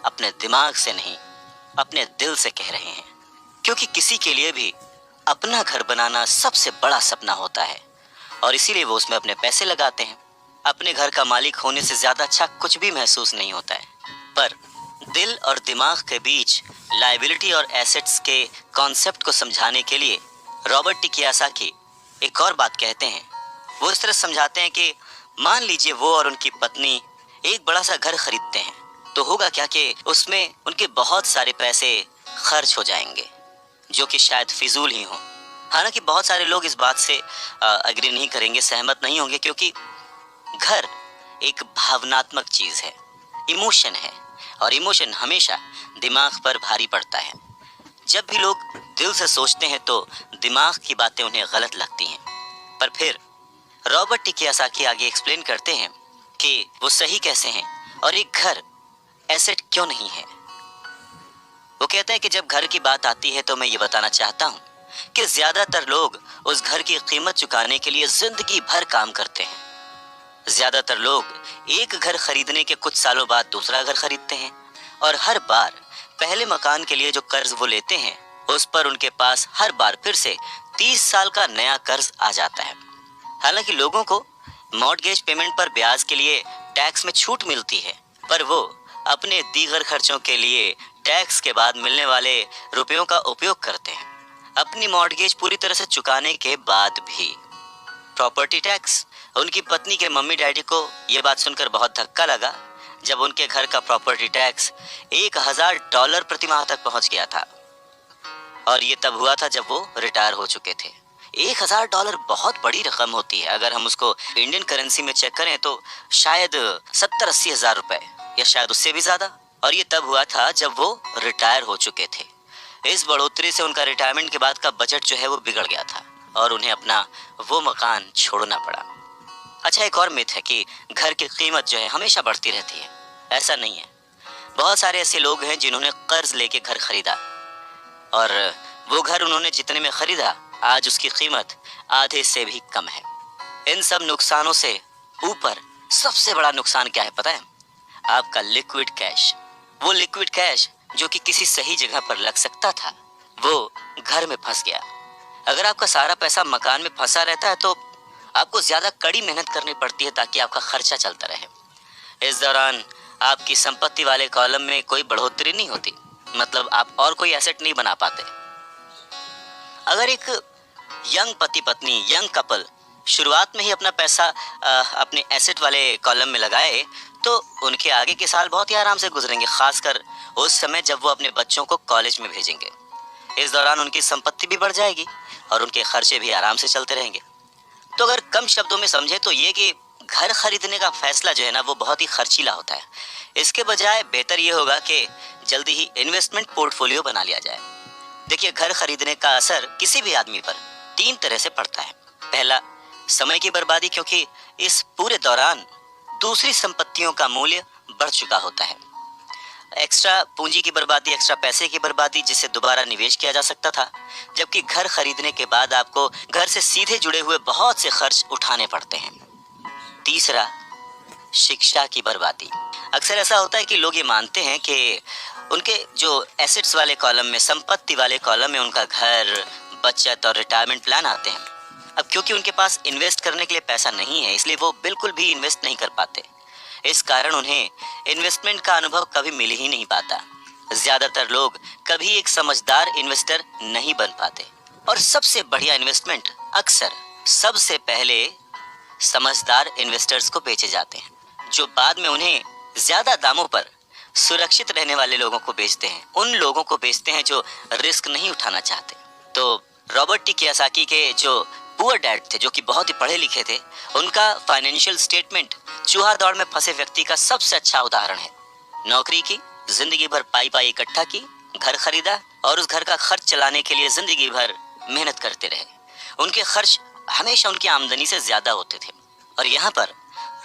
अपने दिमाग से नहीं, अपने दिल से कह रहे हैं। क्योंकि किसी के लिए भी अपना घर बनाना सबसे बड़ा सपना होता है, और इसीलिए वो उसमें अपने पैसे लगाते हैं। अपने घर का मालिक होने से ज्यादा अच्छा कुछ भी महसूस नहीं होता है। पर दिल और दिमाग के बीच लायबिलिटी और एसेट्स के कॉन्सेप्ट को समझाने के लिए रॉबर्ट टी कियोसाकी एक और बात कहते हैं। वो इस तरह समझाते हैं कि मान लीजिए वो और उनकी पत्नी एक बड़ा सा घर खरीदते हैं, तो होगा क्या कि उसमें उनके बहुत सारे पैसे खर्च हो जाएंगे, जो कि शायद फिजूल ही हो। हालांकि बहुत सारे लोग इस बात से अग्री नहीं करेंगे, सहमत नहीं होंगे, क्योंकि घर एक भावनात्मक चीज है, इमोशन है, और इमोशन हमेशा दिमाग पर भारी पड़ता है। जब भी लोग दिल से सोचते हैं तो दिमाग की बातें उन्हें गलत लगती हैं। पर फिर रॉबर्ट टी कियोसाकी आगे एक्सप्लेन करते हैं कि वो सही कैसे हैं और एक घर एसेट क्यों नहीं है। वो कहते हैं कि जब घर की बात आती है तो मैं ये बताना चाहता हूँ कि ज्यादातर लोग उस घर की कीमत चुकाने के लिए जिंदगी भर काम करते हैं। ज्यादातर लोग एक घर खरीदने के कुछ सालों बाद दूसरा घर खरीदते हैं, और हर बार पहले मकान के लिए जो कर्ज वो लेते हैं उस पर उनके पास हर बार फिर से 30 साल का नया कर्ज आ जाता है। हालांकि लोगों को मॉर्टगेज पेमेंट पर ब्याज के लिए टैक्स में छूट मिलती है, पर वो अपने दीगर खर्चों के लिए टैक्स के बाद मिलने वाले रुपयों का उपयोग करते हैं। अपनी मॉर्टगेज पूरी तरह से चुकाने के बाद भी प्रॉपर्टी टैक्स। उनकी पत्नी के मम्मी डैडी को यह बात सुनकर बहुत धक्का लगा जब उनके घर का प्रॉपर्टी टैक्स $1000 प्रति माह तक पहुंच गया था, और ये तब हुआ था जब वो रिटायर हो चुके थे। $1000 बहुत बड़ी रकम होती है। अगर हम उसको इंडियन करेंसी में चेक करें तो शायद 70-80 हजार रुपए, या शायद उससे भी ज्यादा। और ये तब हुआ था जब वो रिटायर हो चुके थे। इस बढ़ोतरी से उनका रिटायरमेंट के बाद का बजट जो है वो बिगड़ गया था, और उन्हें अपना वो मकान छोड़ना पड़ा। अच्छा, एक और मिथ है कि घर की कीमत जो है हमेशा बढ़ती रहती है। ऐसा नहीं है। बहुत सारे ऐसे लोग हैं जिन्होंने कर्ज लेके घर खरीदा, और वो घर उन्होंने जितने में खरीदा आज उसकी कीमत आधे से भी कम है। इन सब नुकसानों से ऊपर सबसे बड़ा नुकसान क्या है पता है? आपका लिक्विड कैश। वो लिक्विड कैश जो कि किसी सही जगह पर लग सकता था, वो घर में फंस गया। अगर आपका सारा पैसा मकान में फंसा रहता है तो आपको ज्यादा कड़ी मेहनत करनी पड़ती है ताकि आपका खर्चा चलता रहे। इस दौरान आपकी संपत्ति वाले कॉलम में कोई बढ़ोतरी नहीं होती, मतलब आप और कोई एसेट नहीं बना पाते। अगर एक यंग पति पत्नी, यंग कपल शुरुआत में ही अपना पैसा अपने एसेट वाले कॉलम में लगाए तो उनके आगे के साल बहुत ही आराम से गुजरेंगे, खासकर उस समय जब वो अपने बच्चों को कॉलेज में भेजेंगे। इस दौरान उनकी संपत्ति भी बढ़ जाएगी और उनके खर्चे भी आराम से चलते रहेंगे। तो अगर कम शब्दों में समझे तो ये कि घर खरीदने का फैसला जो है ना वो बहुत ही खर्चीला होता है। इसके बजाय बेहतर ये होगा कि जल्दी ही इन्वेस्टमेंट पोर्टफोलियो बना लिया जाए। देखिए, घर खरीदने का असर किसी भी आदमी पर 3 तरह से पड़ता है। पहला, समय की बर्बादी, क्योंकि इस पूरे दौरान दूसरी संपत्तियों का मूल्य बढ़ चुका होता है। एक्स्ट्रा पूंजी की बर्बादी, एक्स्ट्रा पैसे की बर्बादी जिसे दोबारा निवेश किया जा सकता था, जबकि घर खरीदने के बाद आपको घर से सीधे जुड़े हुए बहुत से खर्च उठाने पड़ते हैं। तीसरा, शिक्षा की बर्बादी। अक्सर ऐसा होता है कि लोग ये मानते हैं कि उनके जो एसेट्स वाले कॉलम में, संपत्ति वाले कॉलम में उनका घर, बचत और रिटायरमेंट प्लान आते हैं। अब क्योंकि उनके पास इन्वेस्ट करने के लिए पैसा नहीं है, इसलिए वो बिल्कुल भी इन्वेस्ट नहीं कर पाते। इस कारण उन्हें इन्वेस्टमेंट का अनुभव कभी मिल ही नहीं पाता। ज्यादातर लोग कभी एक समझदार इन्वेस्टर नहीं बन पाते और सबसे बढ़िया इन्वेस्टमेंट अक्सर सबसे पहले समझदार इन्वेस्टर्स को बेचे जाते हैं, जो बाद में उन्हें ज्यादा दामों पर सुरक्षित रहने वाले लोगों को बेचते हैं। उन लोगों को बेचते हैं जो रिस्क नहीं उठाना चाहते। तो रॉबर्ट टी कियोसाकी के जो पुअर डैड थे, जो कि बहुत ही पढ़े लिखे थे, उनका फाइनेंशियल स्टेटमेंट चूहा दौड़ में फंसे व्यक्ति का सबसे अच्छा उदाहरण है। नौकरी की, जिंदगी भर पाई पाई इकट्ठा की, घर खरीदा और उस घर का खर्च चलाने के लिए जिंदगी भर मेहनत करते रहे। उनके खर्च हमेशा उनकी आमदनी से ज्यादा होते थे। और यहाँ पर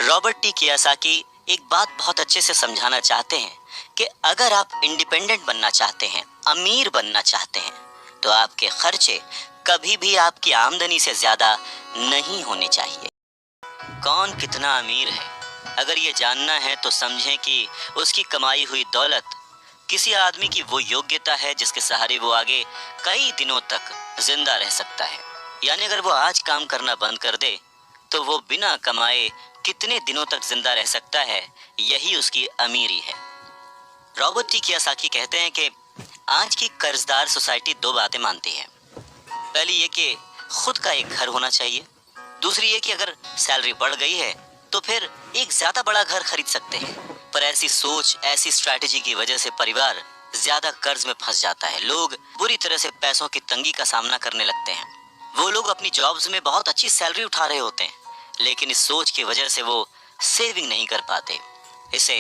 रॉबर्ट टी कियोसाकी एक बात बहुत अच्छे से समझाना चाहते हैं कि अगर आप इंडिपेंडेंट बनना चाहते हैं, अमीर बनना चाहते हैं, तो आपके खर्चे कभी भी आपकी आमदनी से ज्यादा नहीं होने चाहिए। कौन कितना अमीर है, अगर ये जानना है तो समझें कि उसकी कमाई हुई दौलत किसी आदमी की वो योग्यता है जिसके सहारे वो आगे कई दिनों तक जिंदा रह सकता है। यानी अगर वो आज काम करना बंद कर दे तो वो बिना कमाए कितने दिनों तक जिंदा रह सकता है, यही उसकी अमीरी है। रॉबर्ट टी कियोसाकी कहते हैं कि आज की कर्जदार सोसाइटी 2 बातें मानती है। पहली ये कि खुद का एक घर होना चाहिए, दूसरी ये कि अगर सैलरी बढ़ गई है तो फिर एक ज्यादा बड़ा घर खरीद सकते हैं। पर ऐसी सोच, ऐसी स्ट्रैटेजी की वजह से परिवार ज्यादा कर्ज में फंस जाता है। लोग बुरी तरह से पैसों की तंगी का सामना करने लगते हैं। वो लोग अपनी जॉब्स में बहुत अच्छी सैलरी उठा रहे होते हैं, लेकिन इस सोच की वजह से वो सेविंग नहीं कर पाते। इसे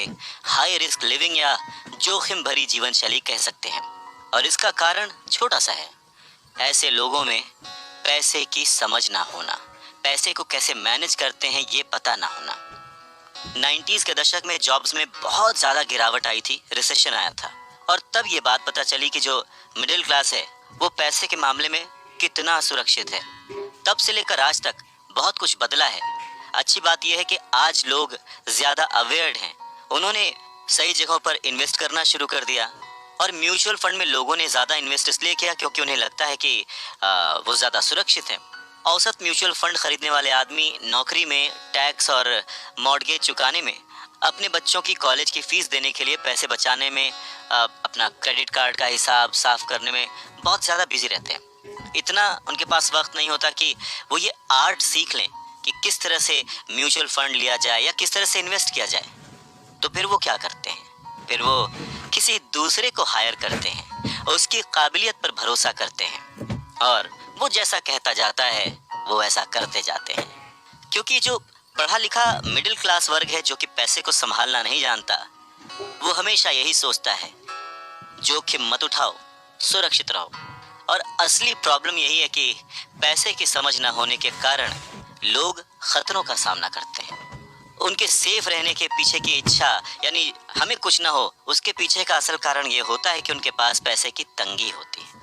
हाई रिस्क लिविंग या जोखिम भरी जीवन शैली कह सकते हैं। और इसका कारण छोटा सा है, ऐसे लोगों में पैसे की समझ ना होना, पैसे को कैसे मैनेज करते हैं ये पता ना होना। 90s के दशक में जॉब्स में बहुत ज्यादा गिरावट आई थी, रिसेशन आया था, और तब ये बात पता चली कि जो मिडिल क्लास है वो पैसे के मामले में कितना सुरक्षित है। तब से लेकर आज तक बहुत कुछ बदला है। अच्छी बात यह है कि आज लोग ज्यादा अवेयर्ड हैं। उन्होंने सही जगहों पर इन्वेस्ट करना शुरू कर दिया, और म्यूचुअल फंड में लोगों ने ज्यादा इन्वेस्ट इसलिए किया क्योंकि उन्हें लगता है कि वो ज्यादा सुरक्षित है। औसत म्यूचुअल फंड खरीदने वाले आदमी नौकरी में, टैक्स और मॉर्गेज चुकाने में, अपने बच्चों की कॉलेज की फीस देने के लिए पैसे बचाने में, अपना क्रेडिट कार्ड का हिसाब साफ करने में बहुत ज़्यादा बिजी रहते हैं। इतना उनके पास वक्त नहीं होता कि वो ये आर्ट सीख लें कि किस तरह से म्यूचुअल फंड लिया जाए या किस तरह से इन्वेस्ट किया जाए। तो फिर वो क्या करते हैं? फिर वो किसी दूसरे को हायर करते हैं, उसकी काबिलियत पर भरोसा करते हैं, और वो जैसा कहता जाता है वो ऐसा करते जाते हैं। क्योंकि जो पढ़ा लिखा मिडिल क्लास वर्ग है, जो कि पैसे को संभालना नहीं जानता, वो हमेशा यही सोचता है, जोखिम मत उठाओ, सुरक्षित रहो। और असली प्रॉब्लम यही है कि पैसे की समझ न होने के कारण लोग खतरों का सामना करते हैं। उनके सेफ रहने के पीछे की इच्छा, यानी हमें कुछ ना हो, उसके पीछे का असल कारण ये होता है कि उनके पास पैसे की तंगी होती है।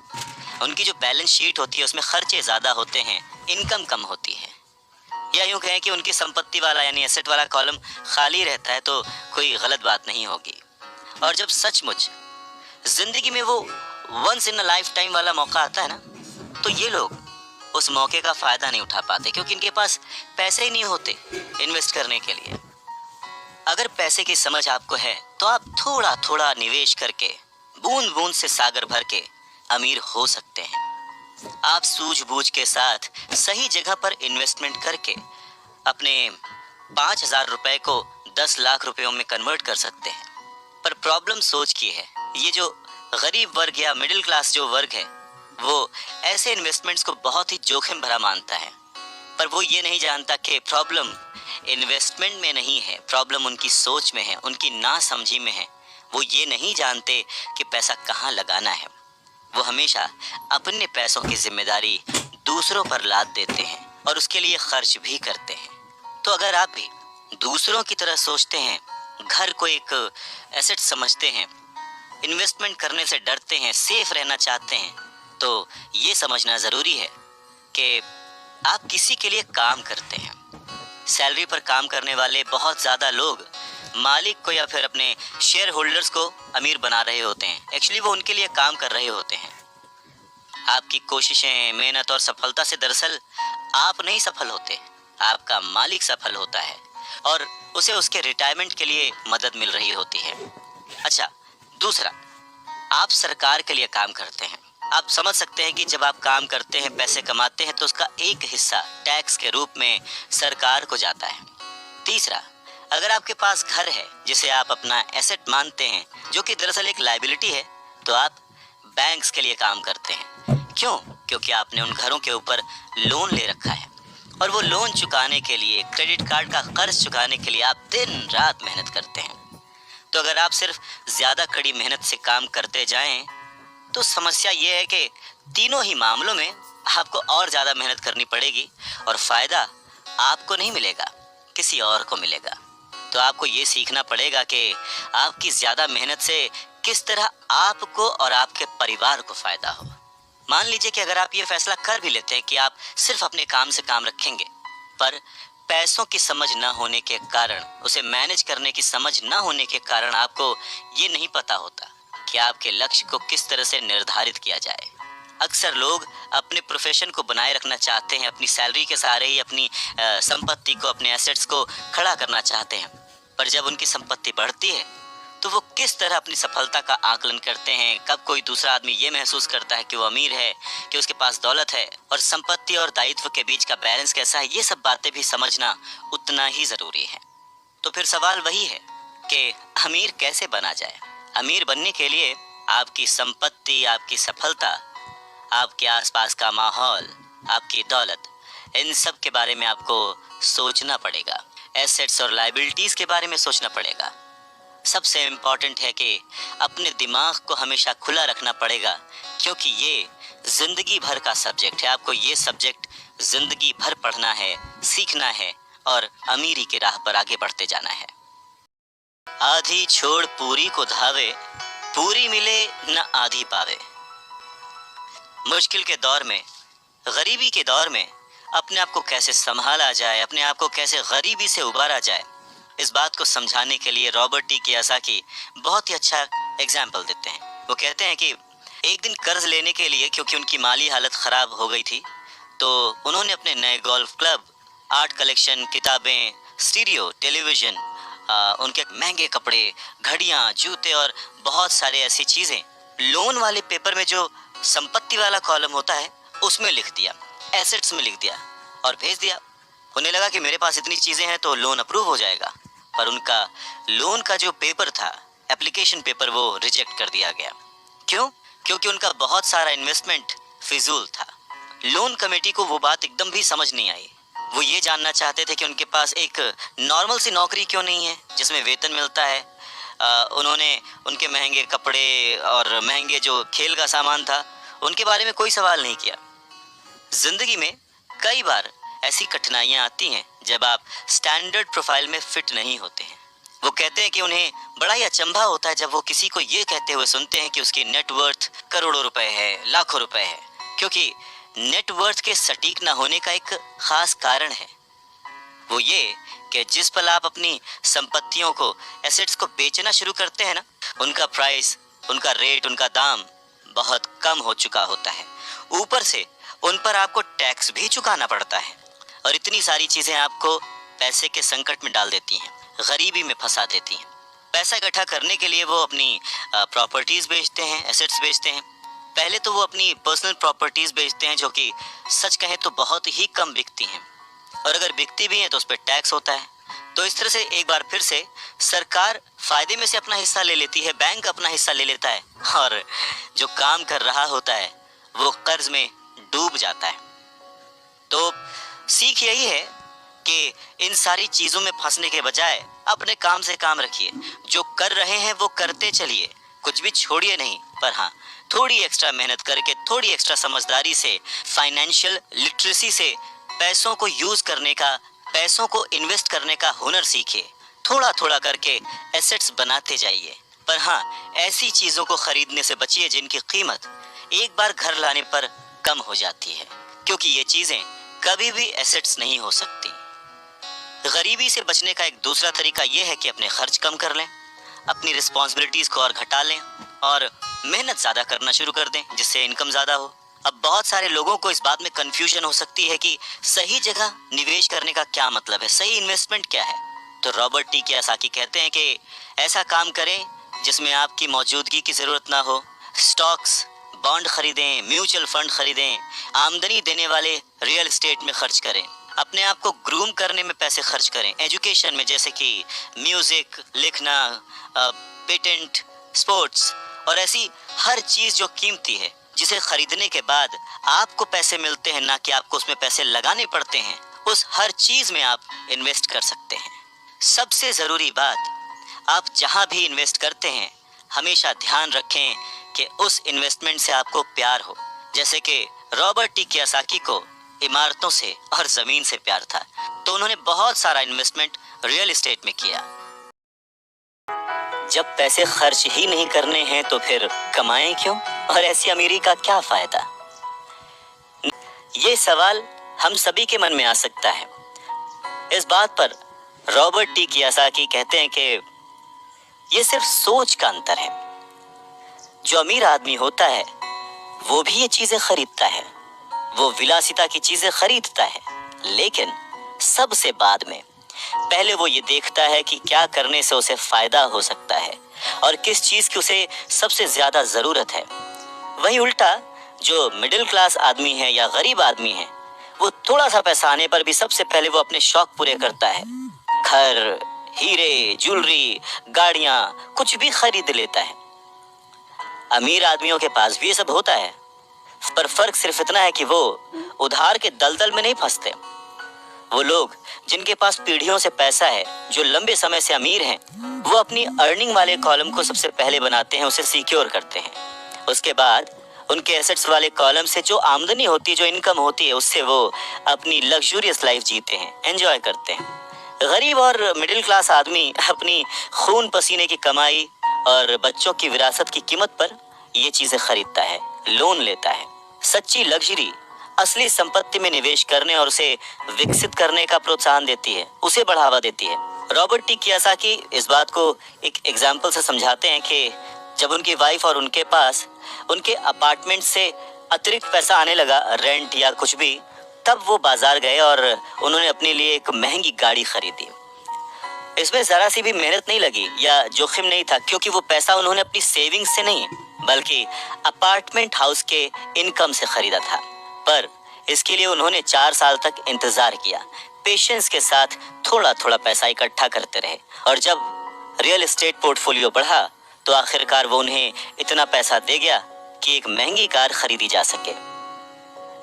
उनकी जो बैलेंस शीट होती है उसमें खर्चे ज़्यादा होते हैं, इनकम कम होती है। या यूँ कहें कि उनकी संपत्ति वाला यानी एसेट वाला कॉलम खाली रहता है तो कोई गलत बात नहीं होगी। और जब सचमुच जिंदगी में वो once in a lifetime वाला मौका आता है ना, तो ये लोग उस मौके का फायदा नहीं उठा पाते, क्योंकि इनके पास पैसे ही नहीं होते इन्वेस्ट करने के लिए। अगर पैसे की समझ आपको है तो आप थोड़ा थोड़ा निवेश करके, बूंद बूंद से सागर भर के अमीर हो सकते हैं। आप सूझबूझ के साथ सही जगह पर इन्वेस्टमेंट करके अपने 5,000 रुपए को 10 लाख रुपयों में कन्वर्ट कर सकते हैं। पर प्रॉब्लम सोच की है। ये जो गरीब वर्ग या मिडिल क्लास जो वर्ग है, वो ऐसे इन्वेस्टमेंट्स को बहुत ही जोखिम भरा मानता है, पर वो ये नहीं जानता कि प्रॉब्लम इन्वेस्टमेंट में नहीं है, प्रॉब्लम उनकी सोच में है, उनकी नासमझी में है। वो ये नहीं जानते कि पैसा कहाँ लगाना है। वो हमेशा अपने पैसों की जिम्मेदारी दूसरों पर लाद देते हैं और उसके लिए खर्च भी करते हैं। तो अगर आप भी दूसरों की तरह सोचते हैं, घर को एक एसेट समझते हैं, इन्वेस्टमेंट करने से डरते हैं, सेफ रहना चाहते हैं, तो ये समझना ज़रूरी है कि आप किसी के लिए काम करते हैं। सैलरी पर काम करने वाले बहुत ज़्यादा लोग मालिक को या फिर अपने शेयर होल्डर्स को अमीर बना रहे होते हैं। एक्चुअली वो उनके लिए काम कर रहे होते हैं। आपकी कोशिशें, मेहनत और सफलता से दरअसल आप नहीं सफल होते, आपका मालिक सफल होता है और उसे उसके रिटायरमेंट के लिए मदद मिल रही होती है। अच्छा, दूसरा, आप सरकार के लिए काम करते हैं। आप समझ सकते हैं कि जब आप काम करते हैं, पैसे कमाते हैं, तो उसका एक हिस्सा टैक्स के रूप में सरकार को जाता है। तीसरा, अगर आपके पास घर है जिसे आप अपना एसेट मानते हैं, जो कि दरअसल एक लायबिलिटी है, तो आप बैंक्स के लिए काम करते हैं। क्यों? क्योंकि आपने उन घरों के ऊपर लोन ले रखा है और वो लोन चुकाने के लिए, क्रेडिट कार्ड का कर्ज चुकाने के लिए आप दिन रात मेहनत करते हैं। तो अगर आप सिर्फ ज़्यादा कड़ी मेहनत से काम करते जाएं, तो समस्या ये है कि तीनों ही मामलों में आपको और ज़्यादा मेहनत करनी पड़ेगी और फ़ायदा आपको नहीं मिलेगा, किसी और को मिलेगा। तो आपको ये सीखना पड़ेगा कि आपकी ज़्यादा मेहनत से किस तरह आपको और आपके परिवार को फ़ायदा हो। मान लीजिए कि अगर आप ये फैसला कर भी लेते हैं कि आप सिर्फ अपने काम से काम रखेंगे, पर पैसों की समझ न होने के कारण, उसे मैनेज करने की समझ न होने के कारण आपको ये नहीं पता होता कि आपके लक्ष्य को किस तरह से निर्धारित किया जाए। अक्सर लोग अपने प्रोफेशन को बनाए रखना चाहते हैं, अपनी सैलरी के सहारे ही अपनी संपत्ति को, अपने एसेट्स को खड़ा करना चाहते हैं, पर जब उनकी संपत्ति बढ़ती है तो वो किस तरह अपनी सफलता का आकलन करते हैं, कब कोई दूसरा आदमी ये महसूस करता है कि वो अमीर है, कि उसके पास दौलत है, और संपत्ति और दायित्व के बीच का बैलेंस कैसा है, ये सब बातें भी समझना उतना ही ज़रूरी है। तो फिर सवाल वही है कि अमीर कैसे बना जाए। अमीर बनने के लिए आपकी संपत्ति, आपकी सफलता, आपके आसपास का माहौल, आपकी दौलत, इन सब के बारे में आपको सोचना पड़ेगा। एसेट्स और लायबिलिटीज़ के बारे में सोचना पड़ेगा। सबसे इम्पॉर्टेंट है कि अपने दिमाग को हमेशा खुला रखना पड़ेगा, क्योंकि ये ज़िंदगी भर का सब्जेक्ट है। आपको ये सब्जेक्ट ज़िंदगी भर पढ़ना है, सीखना है और अमीरी के राह पर आगे बढ़ते जाना है। आधी छोड़ पूरी को धावे, पूरी मिले न आधी पावे। मुश्किल के दौर में, गरीबी के दौर में अपने आप को कैसे संभाला जाए, अपने आप को कैसे गरीबी से उबारा जाए, इस बात को समझाने के लिए रॉबर्ट टी कियोसाकी बहुत ही अच्छा एग्जाम्पल देते हैं। वो कहते हैं कि एक दिन कर्ज लेने के लिए, क्योंकि उनकी माली हालत ख़राब हो गई थी, तो उन्होंने अपने नए गोल्फ क्लब, आर्ट कलेक्शन, किताबें, स्टीरियो, टेलीविज़न, उनके महंगे कपड़े, घड़ियाँ, जूते और बहुत सारे ऐसी चीज़ें लोन वाले पेपर में जो संपत्ति वाला कॉलम होता है उसमें लिख दिया, एसेट्स में लिख दिया और भेज दिया। उन्हें लगा कि मेरे पास इतनी चीज़ें हैं तो लोन अप्रूव हो जाएगा, पर उनका लोन का जो पेपर था, एप्लीकेशन पेपर, वो रिजेक्ट कर दिया गया। क्यों? क्योंकि उनका बहुत सारा इन्वेस्टमेंट फिजूल था। लोन कमेटी को वो बात एकदम भी समझ नहीं आई। वो ये जानना चाहते थे कि उनके पास एक नॉर्मल सी नौकरी क्यों नहीं है जिसमें वेतन मिलता है। उन्होंने उनके महंगे कपड़े और महंगे जो खेल का सामान था उनके बारे में कोई सवाल नहीं किया। जिंदगी में कई बार ऐसी कठिनाइयाँ आती हैं जब आप स्टैंडर्ड प्रोफाइल में फिट नहीं होते हैं। वो कहते हैं कि उन्हें बड़ा ही अचंभा होता है जब वो किसी को ये कहते हुए सुनते हैं कि उसकी नेटवर्थ करोड़ों रुपए है, लाखों रुपए है, क्योंकि नेटवर्थ के सटीक ना होने का एक खास कारण है। वो ये कि जिस पल आप अपनी संपत्तियों को, एसेट्स को बेचना शुरू करते हैं ना, उनका प्राइस, उनका रेट, उनका दाम बहुत कम हो चुका होता है। ऊपर से उन पर आपको टैक्स भी चुकाना पड़ता है और इतनी सारी चीज़ें आपको पैसे के संकट में डाल देती हैं, गरीबी में फंसा देती हैं। पैसा इकट्ठा करने के लिए वो अपनी प्रॉपर्टीज़ बेचते हैं, एसेट्स बेचते हैं। पहले तो वो अपनी पर्सनल प्रॉपर्टीज़ बेचते हैं जो कि सच कहें तो बहुत ही कम बिकती हैं, और अगर बिकती भी हैं तो उस पर टैक्स होता है। तो इस तरह से एक बार फिर से सरकार फ़ायदे में से अपना हिस्सा ले लेती है, बैंक अपना हिस्सा ले लेता है, और जो काम कर रहा होता है वो कर्ज में डूब जाता है। तो सीख यही है कि इन सारी चीजों में फंसने के बजाय अपने काम से काम रखिए। जो कर रहे हैं वो करते चलिए, कुछ भी छोड़िए नहीं। पर हाँ, थोड़ी एक्स्ट्रा मेहनत करके, थोड़ी एक्स्ट्रा समझदारी से, फाइनेंशियल लिटरेसी से पैसों को यूज करने का, पैसों को इन्वेस्ट करने का हुनर सीखिए। थोड़ा थोड़ा करके एसेट्स बनाते जाइए। पर हाँ, ऐसी चीजों को खरीदने से बचिए जिनकी कीमत एक बार घर लाने पर कम हो जाती है, क्योंकि ये चीजें कभी भी एसेट्स नहीं हो सकती। गरीबी से बचने का एक दूसरा तरीका यह है कि अपने खर्च कम कर लें, अपनी रिस्पॉन्सिबिलिटीज को और घटा लें और मेहनत ज्यादा करना शुरू कर दें, जिससे इनकम ज्यादा हो। अब बहुत सारे लोगों को इस बात में कंफ्यूजन हो सकती है कि सही जगह निवेश करने का क्या मतलब है, सही इन्वेस्टमेंट क्या है। तो रॉबर्ट टी कियोसाकी कहते हैं कि ऐसा काम करें जिसमें आपकी मौजूदगी की जरूरत ना हो। स्टॉक्स, बॉन्ड खरीदें, म्यूचुअल फंड खरीदें, आमदनी देने वाले रियल एस्टेट में खर्च करें, अपने आप को ग्रूम करने में पैसे खर्च करें, एजुकेशन में जैसे कि म्यूजिक, लिखना, पेटेंट, स्पोर्ट्स और ऐसी हर चीज जो कीमती है, जिसे खरीदने के बाद आपको पैसे मिलते हैं, ना कि आपको उसमें पैसे लगाने पड़ते हैं, उस हर चीज में आप इन्वेस्ट कर सकते हैं। सबसे जरूरी बात, आप जहां भी इन्वेस्ट करते हैं हमेशा ध्यान रखें कि उस इन्वेस्टमेंट से आपको प्यार हो। जैसे कि रॉबर्ट टी कियोसाकी को इमारतों से और जमीन से प्यार था, तो उन्होंने बहुत सारा इन्वेस्टमेंट रियल एस्टेट में किया। जब पैसे खर्च ही नहीं करने हैं तो फिर कमाएं क्यों, और ऐसी अमीरी का क्या फायदा? ये सवाल हम सभी के मन में आ सकता है। इस बात पर रॉबर्ट टी कियोसाकी कहते हैं कि ये सिर्फ सोच का अंतर है। जो अमीर आदमी होता है वो भी ये चीजें खरीदता है, वो विलासिता की चीजें खरीदता है, लेकिन सबसे बाद में पहले वो ये देखता है कि क्या करने से उसे फायदा हो सकता है और किस चीज की उसे सबसे ज्यादा जरूरत है। वही उल्टा जो मिडिल क्लास आदमी है या गरीब आदमी है, वो थोड़ा सा पैसा आने पर भी सबसे पहले वो अपने शौक पूरे करता है। घर, हीरे, ज्वेलरी, गाड़ियां, कुछ भी खरीद लेता है। अमीर आदमियों के पास भी ये सब होता है, पर फर्क सिर्फ इतना है कि वो उधार के दलदल में नहीं फंसते। वो लोग जिनके पास पीढ़ियों से पैसा है, जो लंबे समय से अमीर हैं, वो अपनी अर्निंग वाले कॉलम को सबसे पहले बनाते हैं, उसे सिक्योर करते हैं। उसके बाद उनके एसेट्स वाले कॉलम से जो आमदनी होती है, जो इनकम होती है, उससे वो अपनी लग्जूरियस लाइफ जीते हैं, एंजॉय करते हैं। गरीब और मिडिल क्लास आदमी अपनी खून पसीने की कमाई और बच्चों की विरासत की कीमत पर ये चीजें खरीदता है, लोन लेता है। सच्ची लग्जरी असली संपत्ति में निवेश करने और उसे विकसित करने का प्रोत्साहन देती है, उसे बढ़ावा देती है। रॉबर्ट टी कियोसाकी इस बात को एक एग्जाम्पल से समझाते हैं कि जब उनकी वाइफ और उनके पास उनके अपार्टमेंट से अतिरिक्त पैसा आने लगा, रेंट या कुछ भी, तब वो बाजार गए और उन्होंने अपने लिए एक महंगी गाड़ी खरीदी। इसमें जरा सी भी मेहनत नहीं लगी या जोखिम नहीं था, क्योंकि वो पैसा उन्होंने अपनी सेविंग्स से नहीं बल्कि अपार्टमेंट हाउस के इनकम से खरीदा था। पर इसके लिए उन्होंने 4 साल तक इंतजार किया, पेशेंस के साथ थोड़ा थोड़ा पैसा इकट्ठा करते रहे, और जब रियल एस्टेट पोर्टफोलियो बढ़ा तो आखिरकार वो उन्हें इतना पैसा दे गया कि एक महंगी कार खरीदी जा सके।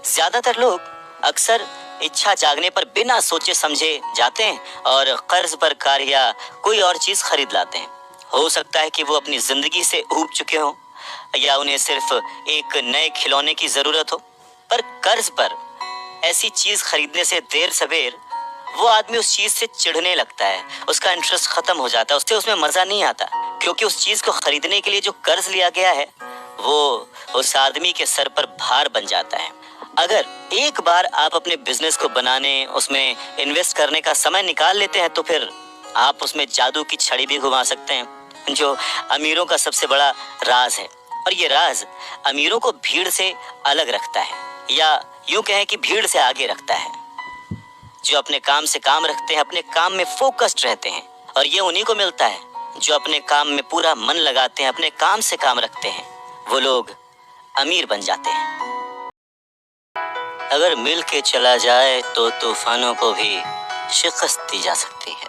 ज्यादातर लोग अक्सर इच्छा जागने पर बिना सोचे समझे जाते हैं और कर्ज पर कार या कोई और चीज खरीद लाते हैं। हो सकता है कि वो अपनी जिंदगी से ऊब चुके हों या उन्हें सिर्फ एक नए खिलौने की जरूरत हो, पर कर्ज पर ऐसी चीज खरीदने से देर सवेर वो आदमी उस चीज से चिढ़ने लगता है, उसका इंटरेस्ट खत्म हो जाता है, उससे उसमें मजा नहीं आता, क्योंकि उस चीज को खरीदने के लिए जो कर्ज लिया गया है वो उस आदमी के सर पर भार बन जाता है। अगर एक बार आप अपने बिजनेस को बनाने, उसमें इन्वेस्ट करने का समय निकाल लेते हैं तो फिर आप उसमें जादू की छड़ी भी घुमा सकते हैं, जो अमीरों का सबसे बड़ा राज है। और ये राज अमीरों को भीड़ से अलग रखता है, या यूं कहें कि भीड़ से आगे रखता है। जो अपने काम से काम रखते हैं, अपने काम में फोकस्ड रहते हैं, और ये उन्हीं को मिलता है जो अपने काम में पूरा मन लगाते हैं, अपने काम से काम रखते हैं, वो लोग अमीर बन जाते हैं। अगर मिल के चला जाए तो तूफानों को भी शिकस्त दी जा सकती है।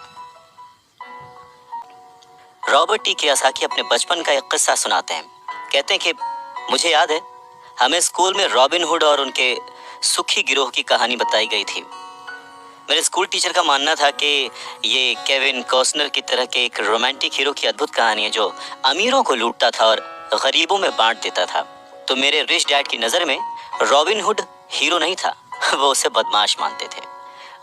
रॉबर्ट टी कियोसाकी अपने बचपन का एक किस्सा सुनाते हैं। कहते हैं कि मुझे याद है, हमें स्कूल में रॉबिन हुड और उनके सुखी गिरोह की कहानी बताई गई थी। मेरे स्कूल टीचर का मानना था कि ये केविन कॉस्नर की तरह के एक रोमांटिक हीरो की अद्भुत कहानी है जो अमीरों को लूटता था और गरीबों में बांट देता था। तो मेरे रिच डैड की नज़र में रॉबिन हुड हीरो नहीं था, वो उसे बदमाश मानते थे।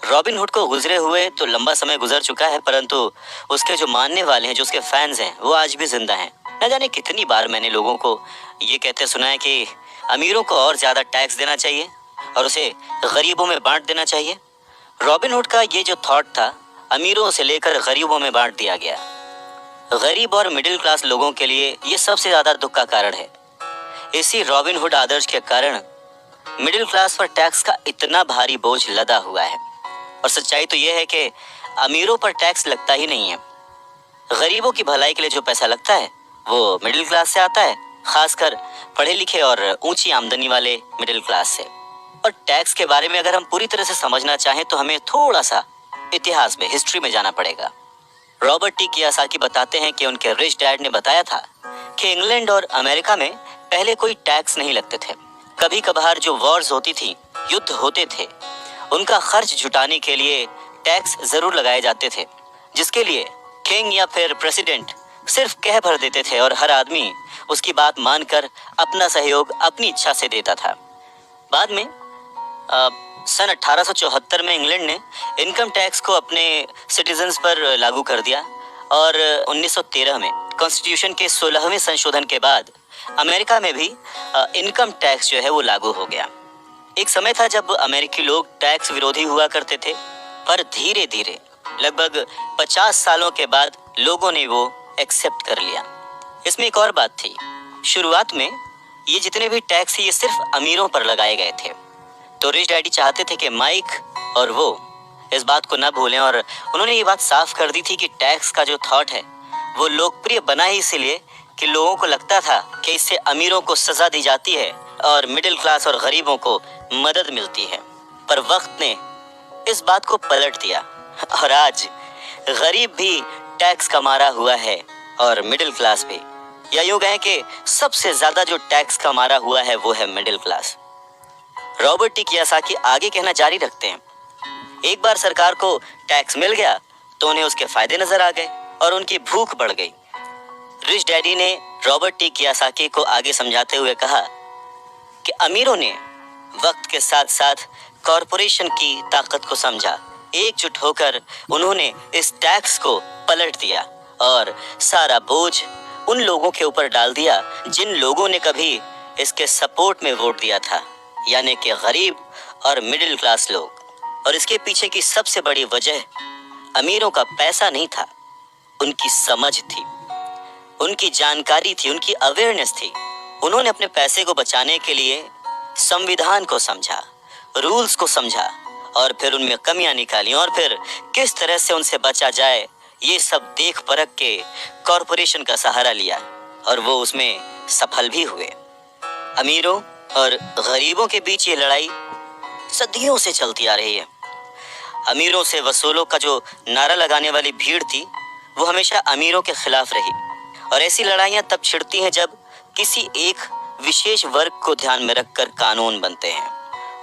रॉबिन हुड को गुजरे हुए तो लंबा समय गुजर चुका है, परंतु उसके जो मानने वाले हैं, जो उसके फैंस हैं, वो आज भी जिंदा हैं। न जाने कितनी बार मैंने लोगों को ये कहते सुना है कि अमीरों को और ज्यादा टैक्स देना चाहिए और उसे गरीबों में बांट देना चाहिए। रॉबिन हुड का ये जो थॉट था, अमीरों से लेकर गरीबों में बांट दिया गया। गरीब और मिडिल क्लास लोगों के लिए ये सबसे ज्यादा दुख का कारण है। इसी रॉबिन हुड आदर्श के कारण मिडिल क्लास पर टैक्स का इतना भारी बोझ लदा हुआ है। और सच्चाई तो यह है कि अमीरों पर टैक्स लगता ही नहीं है। गरीबों की भलाई के लिए जो पैसा लगता है वो मिडिल क्लास से आता है, खासकर पढ़े लिखे और ऊंची आमदनी वाले मिडिल क्लास से। और टैक्स के बारे में अगर हम पूरी तरह से समझना चाहें तो हमें थोड़ा सा इतिहास में, हिस्ट्री में जाना पड़ेगा। रॉबर्ट टी कियोसाकी बताते हैं कि उनके रिच डैड ने बताया था कि इंग्लैंड और अमेरिका में पहले कोई टैक्स नहीं लगते थे। कभी कभार जो वॉर्स होती थी, युद्ध होते थे, उनका खर्च जुटाने के लिए टैक्स जरूर लगाए जाते थे, जिसके लिए किंग या फिर प्रेसिडेंट सिर्फ कह भर देते थे और हर आदमी उसकी बात मानकर अपना सहयोग अपनी इच्छा से देता था। बाद में सन 1874 में इंग्लैंड ने इनकम टैक्स को अपने सिटीजन्स पर लागू कर दिया और 1913 में कॉन्स्टिट्यूशन के 16वें संशोधन के बाद अमेरिका में भी इनकम टैक्स जो है वो लागू हो गया। एक समय था जब अमेरिकी लोग टैक्स विरोधी हुआ करते थे, पर धीरे धीरे लगभग 50 सालों के बाद लोगों ने वो एक्सेप्ट कर लिया। इसमें एक और बात थी, शुरुआत में ये जितने भी टैक्स थे ये सिर्फ अमीरों पर लगाए गए थे। तो रिच डैडी चाहते थे कि माइक और वो इस बात को न भूलें और उन्होंने ये बात साफ कर दी थी कि टैक्स का जो थॉट है वो लोकप्रिय बना ही इसीलिए कि लोगों को लगता था कि इससे अमीरों को सजा दी जाती है और मिडिल क्लास और गरीबों को मदद मिलती है। पर वक्त ने इस बात को पलट दिया और आज गरीब भी टैक्स का मारा हुआ है और मिडिल क्लास भी, या यूं कहें कि सबसे ज्यादा जो टैक्स का मारा हुआ है वो है middle class. Robert T Kiyosaki आगे कहना जारी रखते हैं, एक बार सरकार को टैक्स मिल गया तो उन्हें उसके फायदे नजर आ गए और उनकी भूख बढ़ गई। रिच डैडी ने रॉबर्ट टी कियोसाकी को आगे समझाते हुए कहा कि अमीरों ने वक्त के साथ साथ कॉरपोरेशन की ताकत को समझा। एकजुट होकर उन्होंने इस टैक्स को पलट दिया और सारा बोझ उन लोगों के ऊपर डाल दिया जिन लोगों ने कभी इसके सपोर्ट में वोट दिया था, यानी कि गरीब और मिडिल क्लास लोग। और इसके पीछे की सबसे बड़ी वजह अमीरों का पैसा नहीं था, उनकी समझ थी, उनकी जानकारी थी, उनकी अवेयरनेस थी। उन्होंने अपने पैसे को बचाने के लिए संविधान को समझा, रूल्स को समझा और फिर उनमें कमियां निकाली और फिर किस तरह से उनसे बचा जाए ये सब देख परख के कॉरपोरेशन का सहारा लिया और वो उसमें सफल भी हुए। अमीरों और गरीबों के बीच ये लड़ाई सदियों से चलती आ रही है। अमीरों से वसूलों का जो नारा लगाने वाली भीड़ थी वो हमेशा अमीरों के खिलाफ रही और ऐसी लड़ाइयां तब छिड़ती हैं जब किसी एक विशेष वर्ग को ध्यान में रखकर कानून बनते हैं।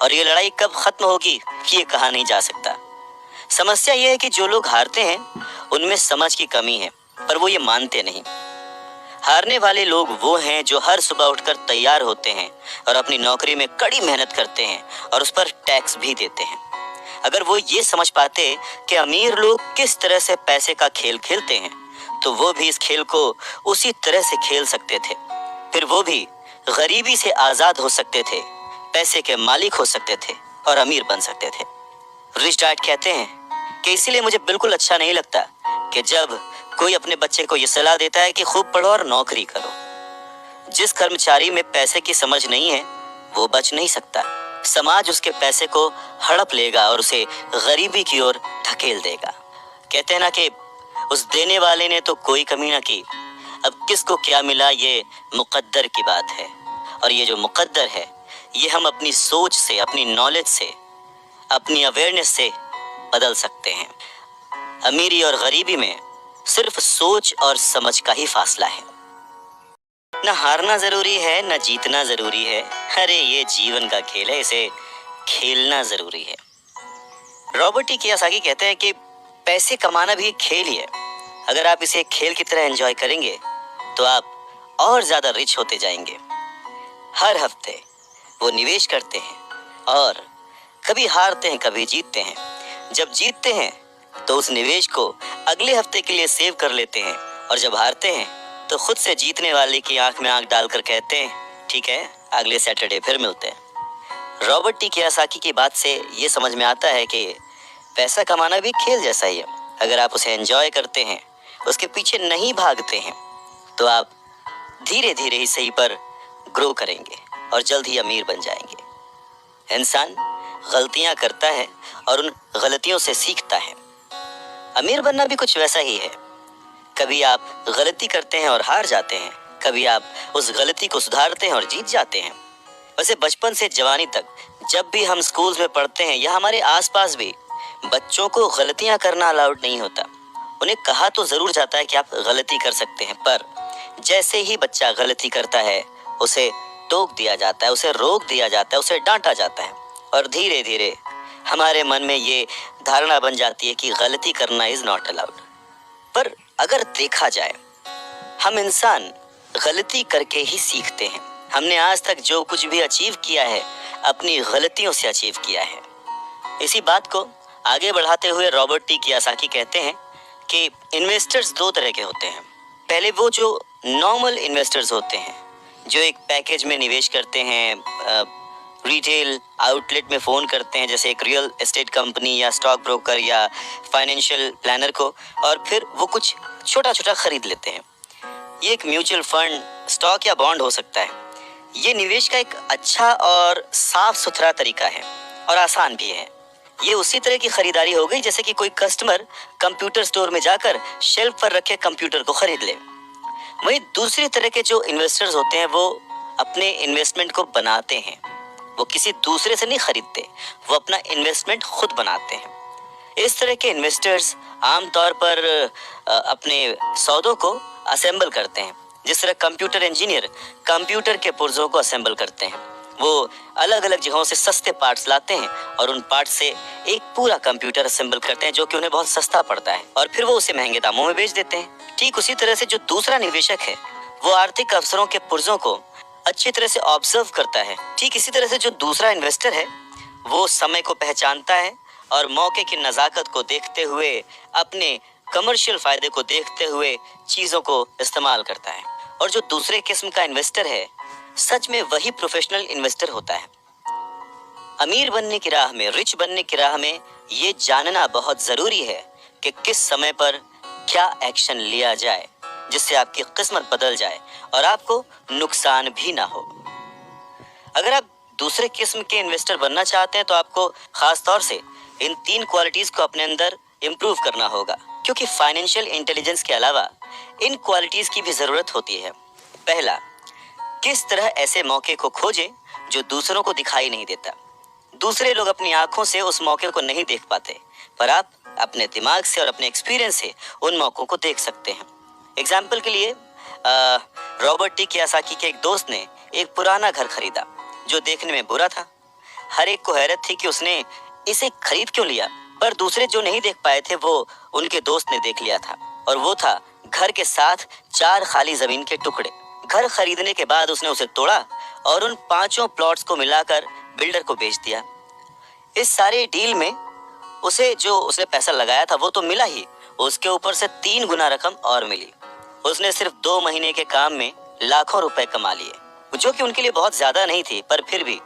और ये लड़ाई कब खत्म होगी ये कहा नहीं जा सकता। समस्या ये है कि जो लोग हारते हैं उनमें समझ की कमी है, पर वो ये मानते नहीं। हारने वाले लोग वो हैं जो हर सुबह उठकर तैयार होते हैं और अपनी नौकरी में कड़ी मेहनत करते हैं और उस पर टैक्स भी देते हैं। अगर वो ये समझ पाते कि अमीर लोग किस तरह से पैसे का खेल खेलते हैं तो वो भी इस खेल को उसी तरह से खेल सकते थे। फिर वो भी गरीबी से आजाद हो सकते थे, पैसे के मालिक हो सकते थे और अमीर बन सकते थे। रिच डैड कहते हैं कि इसीलिए मुझे बिल्कुल अच्छा नहीं लगता कि जब कोई अपने बच्चे को यह सलाह देता है कि खूब पढ़ो और नौकरी करो। जिस कर्मचारी में पैसे की समझ नहीं है वो बच नहीं सकता। समाज उसके पैसे को हड़प लेगा और उसे गरीबी की ओर धकेल देगा। कहते हैं ना कि उस देने वाले ने तो कोई कमी ना की, अब किसको क्या मिला ये मुकद्दर की बात है। और ये जो मुकद्दर है ये हम अपनी सोच से, अपनी नॉलेज से, अपनी अवेयरनेस से बदल सकते हैं। अमीरी और गरीबी में सिर्फ सोच और समझ का ही फासला है। न हारना जरूरी है न जीतना जरूरी है, अरे ये जीवन का खेल है, इसे खेलना जरूरी है। रॉबर्ट टी कियोसाकी कहते हैं कि पैसे कमाना भी एक खेल ही है। अगर आप इसे एक खेल की तरह एंजॉय करेंगे तो आप और ज्यादा रिच होते जाएंगे। हर हफ्ते वो निवेश करते हैं और कभी हारते हैं कभी जीतते हैं। जब जीतते हैं तो उस निवेश को अगले हफ्ते के लिए सेव कर लेते हैं और जब हारते हैं तो खुद से जीतने वाले की आंख में आंख डालकर कहते हैं ठीक है, अगले सैटरडे फिर मिलते हैं। रॉबर्ट टी कियोसाकी की बात से ये समझ में आता है कि पैसा कमाना भी खेल जैसा ही है। अगर आप उसे एंजॉय करते हैं, उसके पीछे नहीं भागते हैं, तो आप धीरे धीरे ही सही पर ग्रो करेंगे और जल्द ही अमीर बन जाएंगे। इंसान गलतियां करता है और उन गलतियों से सीखता है। अमीर बनना भी कुछ वैसा ही है। कभी आप गलती करते हैं और हार जाते हैं, कभी आप उस गलती को सुधारते हैं और जीत जाते हैं। वैसे बचपन से जवानी तक जब भी हम स्कूल्स में पढ़ते हैं या हमारे आसपास भी, बच्चों को गलतियां करना अलाउड नहीं होता। उन्हें कहा तो जरूर जाता है कि आप गलती कर सकते हैं, पर जैसे ही बच्चा गलती करता है उसे टोक दिया जाता है, उसे रोक दिया जाता है, उसे डांटा जाता है और धीरे धीरे हमारे मन में ये धारणा बन जाती है कि गलती करना इज नॉट अलाउड। पर अगर देखा जाए, हम इंसान गलती करके ही सीखते हैं। हमने आज तक जो कुछ भी अचीव किया है अपनी गलतियों से अचीव किया है। इसी बात को आगे बढ़ाते हुए रॉबर्ट टी कियोसाकी कहते हैं कि इन्वेस्टर्स दो तरह के होते हैं। पहले वो जो नॉर्मल इन्वेस्टर्स होते हैं, जो एक पैकेज में निवेश करते हैं, रिटेल आउटलेट में फ़ोन करते हैं जैसे एक रियल एस्टेट कंपनी या स्टॉक ब्रोकर या फाइनेंशियल प्लानर को, और फिर वो कुछ छोटा छोटा खरीद लेते हैं। ये एक म्यूचुअल फंड, स्टॉक या बॉन्ड हो सकता है। ये निवेश का एक अच्छा और साफ सुथरा तरीका है और आसान भी है। ये उसी तरह की खरीदारी हो गई जैसे कि कोई कस्टमर कंप्यूटर स्टोर में जाकर शेल्फ पर रखे कंप्यूटर को खरीद ले। वहीं दूसरी तरह के जो इन्वेस्टर्स होते हैं वो अपने इन्वेस्टमेंट को बनाते हैं। वो किसी दूसरे से नहीं खरीदते, वो अपना इन्वेस्टमेंट खुद बनाते हैं। इस तरह के इन्वेस्टर्स आमतौर पर अपने सौदों को असेंबल करते हैं। जिस तरह कंप्यूटर इंजीनियर कंप्यूटर के पुर्जों को असेंबल करते हैं, वो अलग अलग जगहों से सस्ते पार्ट्स लाते हैं और उन पार्ट्स से एक पूरा कंप्यूटर असेंबल करते हैं जो कि उन्हें बहुत सस्ता पड़ता है, और फिर वो उसे महंगे दामों में बेच देते हैं। ठीक उसी तरह से जो दूसरा निवेशक है वो आर्थिक अवसरों के पुर्जों को अच्छी तरह से ऑब्जर्व करता है। ठीक इसी तरह से जो दूसरा इन्वेस्टर है वो समय को पहचानता है और मौके की नजाकत को देखते हुए, अपने कमर्शियल फायदे को देखते हुए चीजों को इस्तेमाल करता है। और जो दूसरे किस्म का इन्वेस्टर है, सच में वही प्रोफेशनल इन्वेस्टर होता है। अमीर बनने की राह में, रिच बनने की राह में ये जानना बहुत जरूरी है कि किस समय पर क्या एक्शन लिया जाए जिससे आपकी किस्मत बदल जाए और आपको नुकसान भी ना हो। अगर आप दूसरे किस्म के इन्वेस्टर बनना चाहते हैं तो आपको खास तौर से इन 3 क्वालिटीज को अपने अंदर इम्प्रूव करना होगा, क्योंकि फाइनेंशियल इंटेलिजेंस के अलावा इन क्वालिटीज की भी जरूरत होती है। पहला, किस तरह ऐसे मौके को खोजें जो दूसरों को दिखाई नहीं देता। दूसरे लोग अपनी आंखों से उस मौके को नहीं देख पाते, पर आप अपने दिमाग से और अपने एक्सपीरियंस से उन मौकों को देख सकते हैं। एग्जाम्पल के लिए रॉबर्ट टी कियोसाकी के एक दोस्त ने एक पुराना घर खरीदा जो देखने में बुरा था। हर एक को हैरत थी कि उसने इसे खरीद क्यों लिया, पर दूसरे जो नहीं देख पाए थे वो उनके दोस्त ने देख लिया था, और वो था घर के साथ 4 खाली जमीन के टुकड़े। घर खरीदने के बाद उसने उसे तोड़ा और उन 5 प्लॉट्स को मिलाकर बिल्डर को बेच दिया। इस सारे डील में उसे जो उसने पैसा लगाया था वो तो मिला ही, उसके ऊपर से 3 गुना रकम और मिली। उसने सिर्फ 2 महीने के काम में लाखों रुपए कमा लिए, जो कि उनके लिए बहुत ज्यादा नहीं थी, पर फिर भी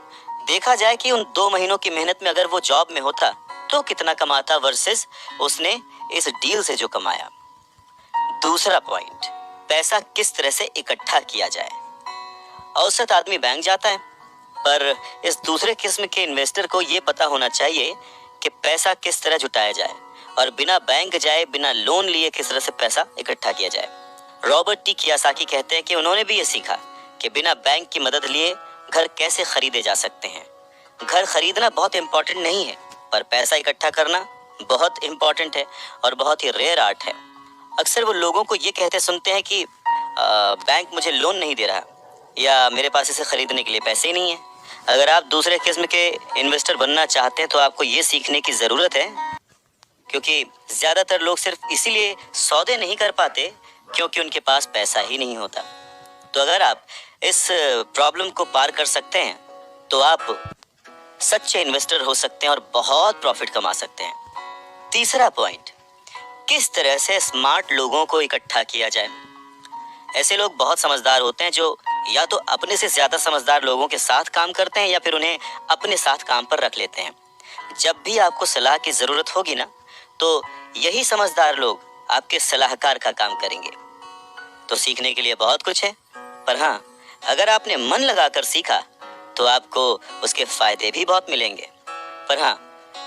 देखा जाए कि उन 2 महीनों की मेहनत में अगर वो जॉब में होता तो कितना कमाता वर्सेस उसने इस डील से जो कमाया। दूसरा पॉइंट, पैसा किस तरह से इकट्ठा किया जाए। औसत आदमी बैंक जाता है, पर इस दूसरे किस्म के इन्वेस्टर को ये पता होना चाहिए कि पैसा किस तरह जुटाया जाए और बिना बैंक जाए, बिना लोन लिए किस तरह से पैसा इकट्ठा किया जाए। रॉबर्ट टी कियोसाकी कहते हैं कि उन्होंने भी ये सीखा कि बिना बैंक की मदद लिए घर कैसे खरीदे जा सकते हैं। घर खरीदना बहुत इंपॉर्टेंट नहीं है, पर पैसा इकट्ठा करना बहुत इंपॉर्टेंट है और बहुत ही रेयर आर्ट है। अक्सर वो लोगों को ये कहते सुनते हैं कि बैंक मुझे लोन नहीं दे रहा या मेरे पास इसे खरीदने के लिए पैसे ही नहीं है। अगर आप दूसरे किस्म के इन्वेस्टर बनना चाहते हैं तो आपको ये सीखने की ज़रूरत है, क्योंकि ज़्यादातर लोग सिर्फ इसीलिए सौदे नहीं कर पाते क्योंकि उनके पास पैसा ही नहीं होता। तो अगर आप इस प्रॉब्लम को पार कर सकते हैं तो आप सच्चे इन्वेस्टर हो सकते हैं और बहुत प्रॉफिट कमा सकते हैं। तीसरा पॉइंट, किस तरह से स्मार्ट लोगों को इकट्ठा किया जाए। ऐसे लोग बहुत समझदार होते हैं जो या तो अपने से ज्यादा समझदार लोगों के साथ काम करते हैं या फिर उन्हें अपने साथ काम पर रख लेते हैं। जब भी आपको सलाह की जरूरत होगी ना, तो यही समझदार लोग आपके सलाहकार का काम करेंगे। तो सीखने के लिए बहुत कुछ है, पर हाँ, अगर आपने मन लगाकर सीखा तो आपको उसके फायदे भी बहुत मिलेंगे। पर हाँ,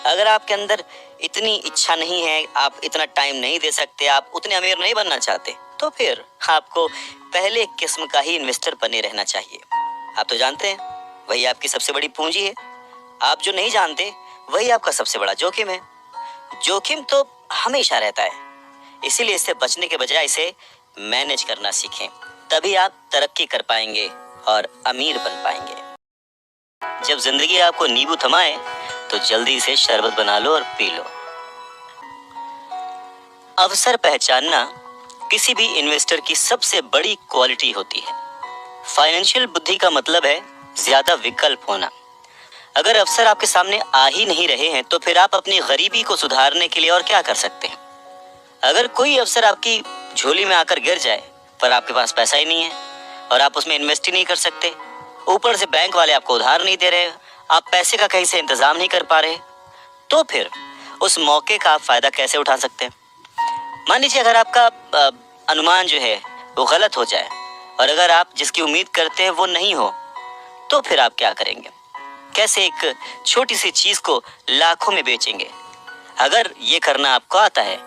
अगर आपके अंदर इतनी इच्छा नहीं है, आप इतना टाइम नहीं दे सकते, आप उतने अमीर नहीं बनना चाहते, तो फिर आपको पहले किस्म का ही इन्वेस्टर बने रहना चाहिए। आप तो जानते हैं वही आपकी सबसे बड़ी पूंजी है। आप जो नहीं जानते वही आपका सबसे बड़ा जोखिम है। जोखिम तो हमेशा रहता है, इसीलिए इससे बचने के बजाय इसे मैनेज करना सीखें, तभी आप तरक्की कर पाएंगे और अमीर बन पाएंगे। जब जिंदगी आपको नींबू थमाए तो जल्दी से शरबत बना लो और पी लो। अवसर पहचानना किसी भी इन्वेस्टर की सबसे बड़ी क्वालिटी होती है। फाइनेंशियल बुद्धि का मतलब है ज्यादा विकल्प होना। अगर अवसर आपके सामने आ ही नहीं रहे हैं तो फिर आप अपनी गरीबी को सुधारने के लिए और क्या कर सकते हैं। अगर कोई अवसर आपकी झोली में आकर गिर जाए पर आपके पास पैसा ही नहीं है और आप उसमें इन्वेस्ट ही नहीं कर सकते, ऊपर से बैंक वाले आपको उधार नहीं दे रहे, आप पैसे का कहीं से इंतजाम नहीं कर पा रहे, तो फिर उस मौके का आप फायदा कैसे उठा सकते हैं। मान लीजिए अगर आपका अनुमान जो है वो गलत हो जाए और अगर आप जिसकी उम्मीद करते हैं वो नहीं हो, तो फिर आप क्या करेंगे। कैसे एक छोटी सी चीज को लाखों में बेचेंगे। अगर ये करना आपको आता है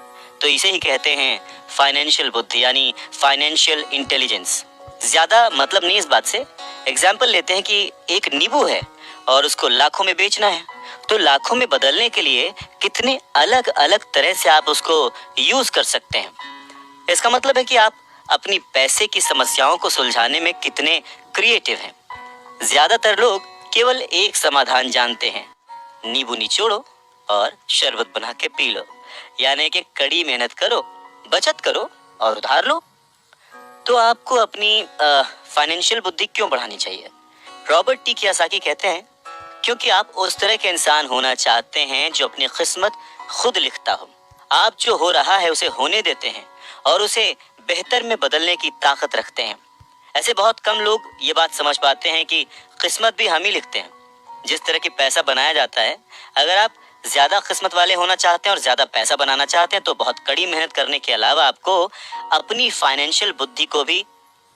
तो इसे ही कहते हैं फाइनेंशियल बुद्धि, यानी फाइनेंशियल इंटेलिजेंस। ज्यादा मतलब नहीं इस बात से। एग्जाम्पल लेते हैं कि एक नींबू है और उसको लाखों में बेचना है, तो लाखों में बदलने के लिए कितने अलग अलग तरह से आप उसको यूज कर सकते हैं। इसका मतलब है कि आप अपनी पैसे की समस्याओं को सुलझाने में कितने क्रिएटिव हैं। ज्यादातर लोग केवल एक समाधान जानते हैं, नींबू निचोड़ो और शरबत बना के पी लो, यानी कि कड़ी मेहनत करो, बचत करो और उधार लो। तो आपको अपनी फाइनेंशियल बुद्धि क्यों बढ़ानी चाहिए। रॉबर्ट टी कियोसाकी कहते हैं, क्योंकि आप उस तरह के इंसान होना चाहते हैं जो अपनी किस्मत खुद लिखता हो। आप जो हो रहा है उसे होने देते हैं और उसे बेहतर में बदलने की ताकत रखते हैं। ऐसे बहुत कम लोग ये बात समझ पाते हैं कि किस्मत भी हम ही लिखते हैं। जिस तरह की पैसा बनाया जाता है, अगर आप ज्यादा किस्मत वाले होना चाहते हैं और ज्यादा पैसा बनाना चाहते हैं तो बहुत कड़ी मेहनत करने के अलावा आपको अपनी फाइनेंशियल बुद्धि को भी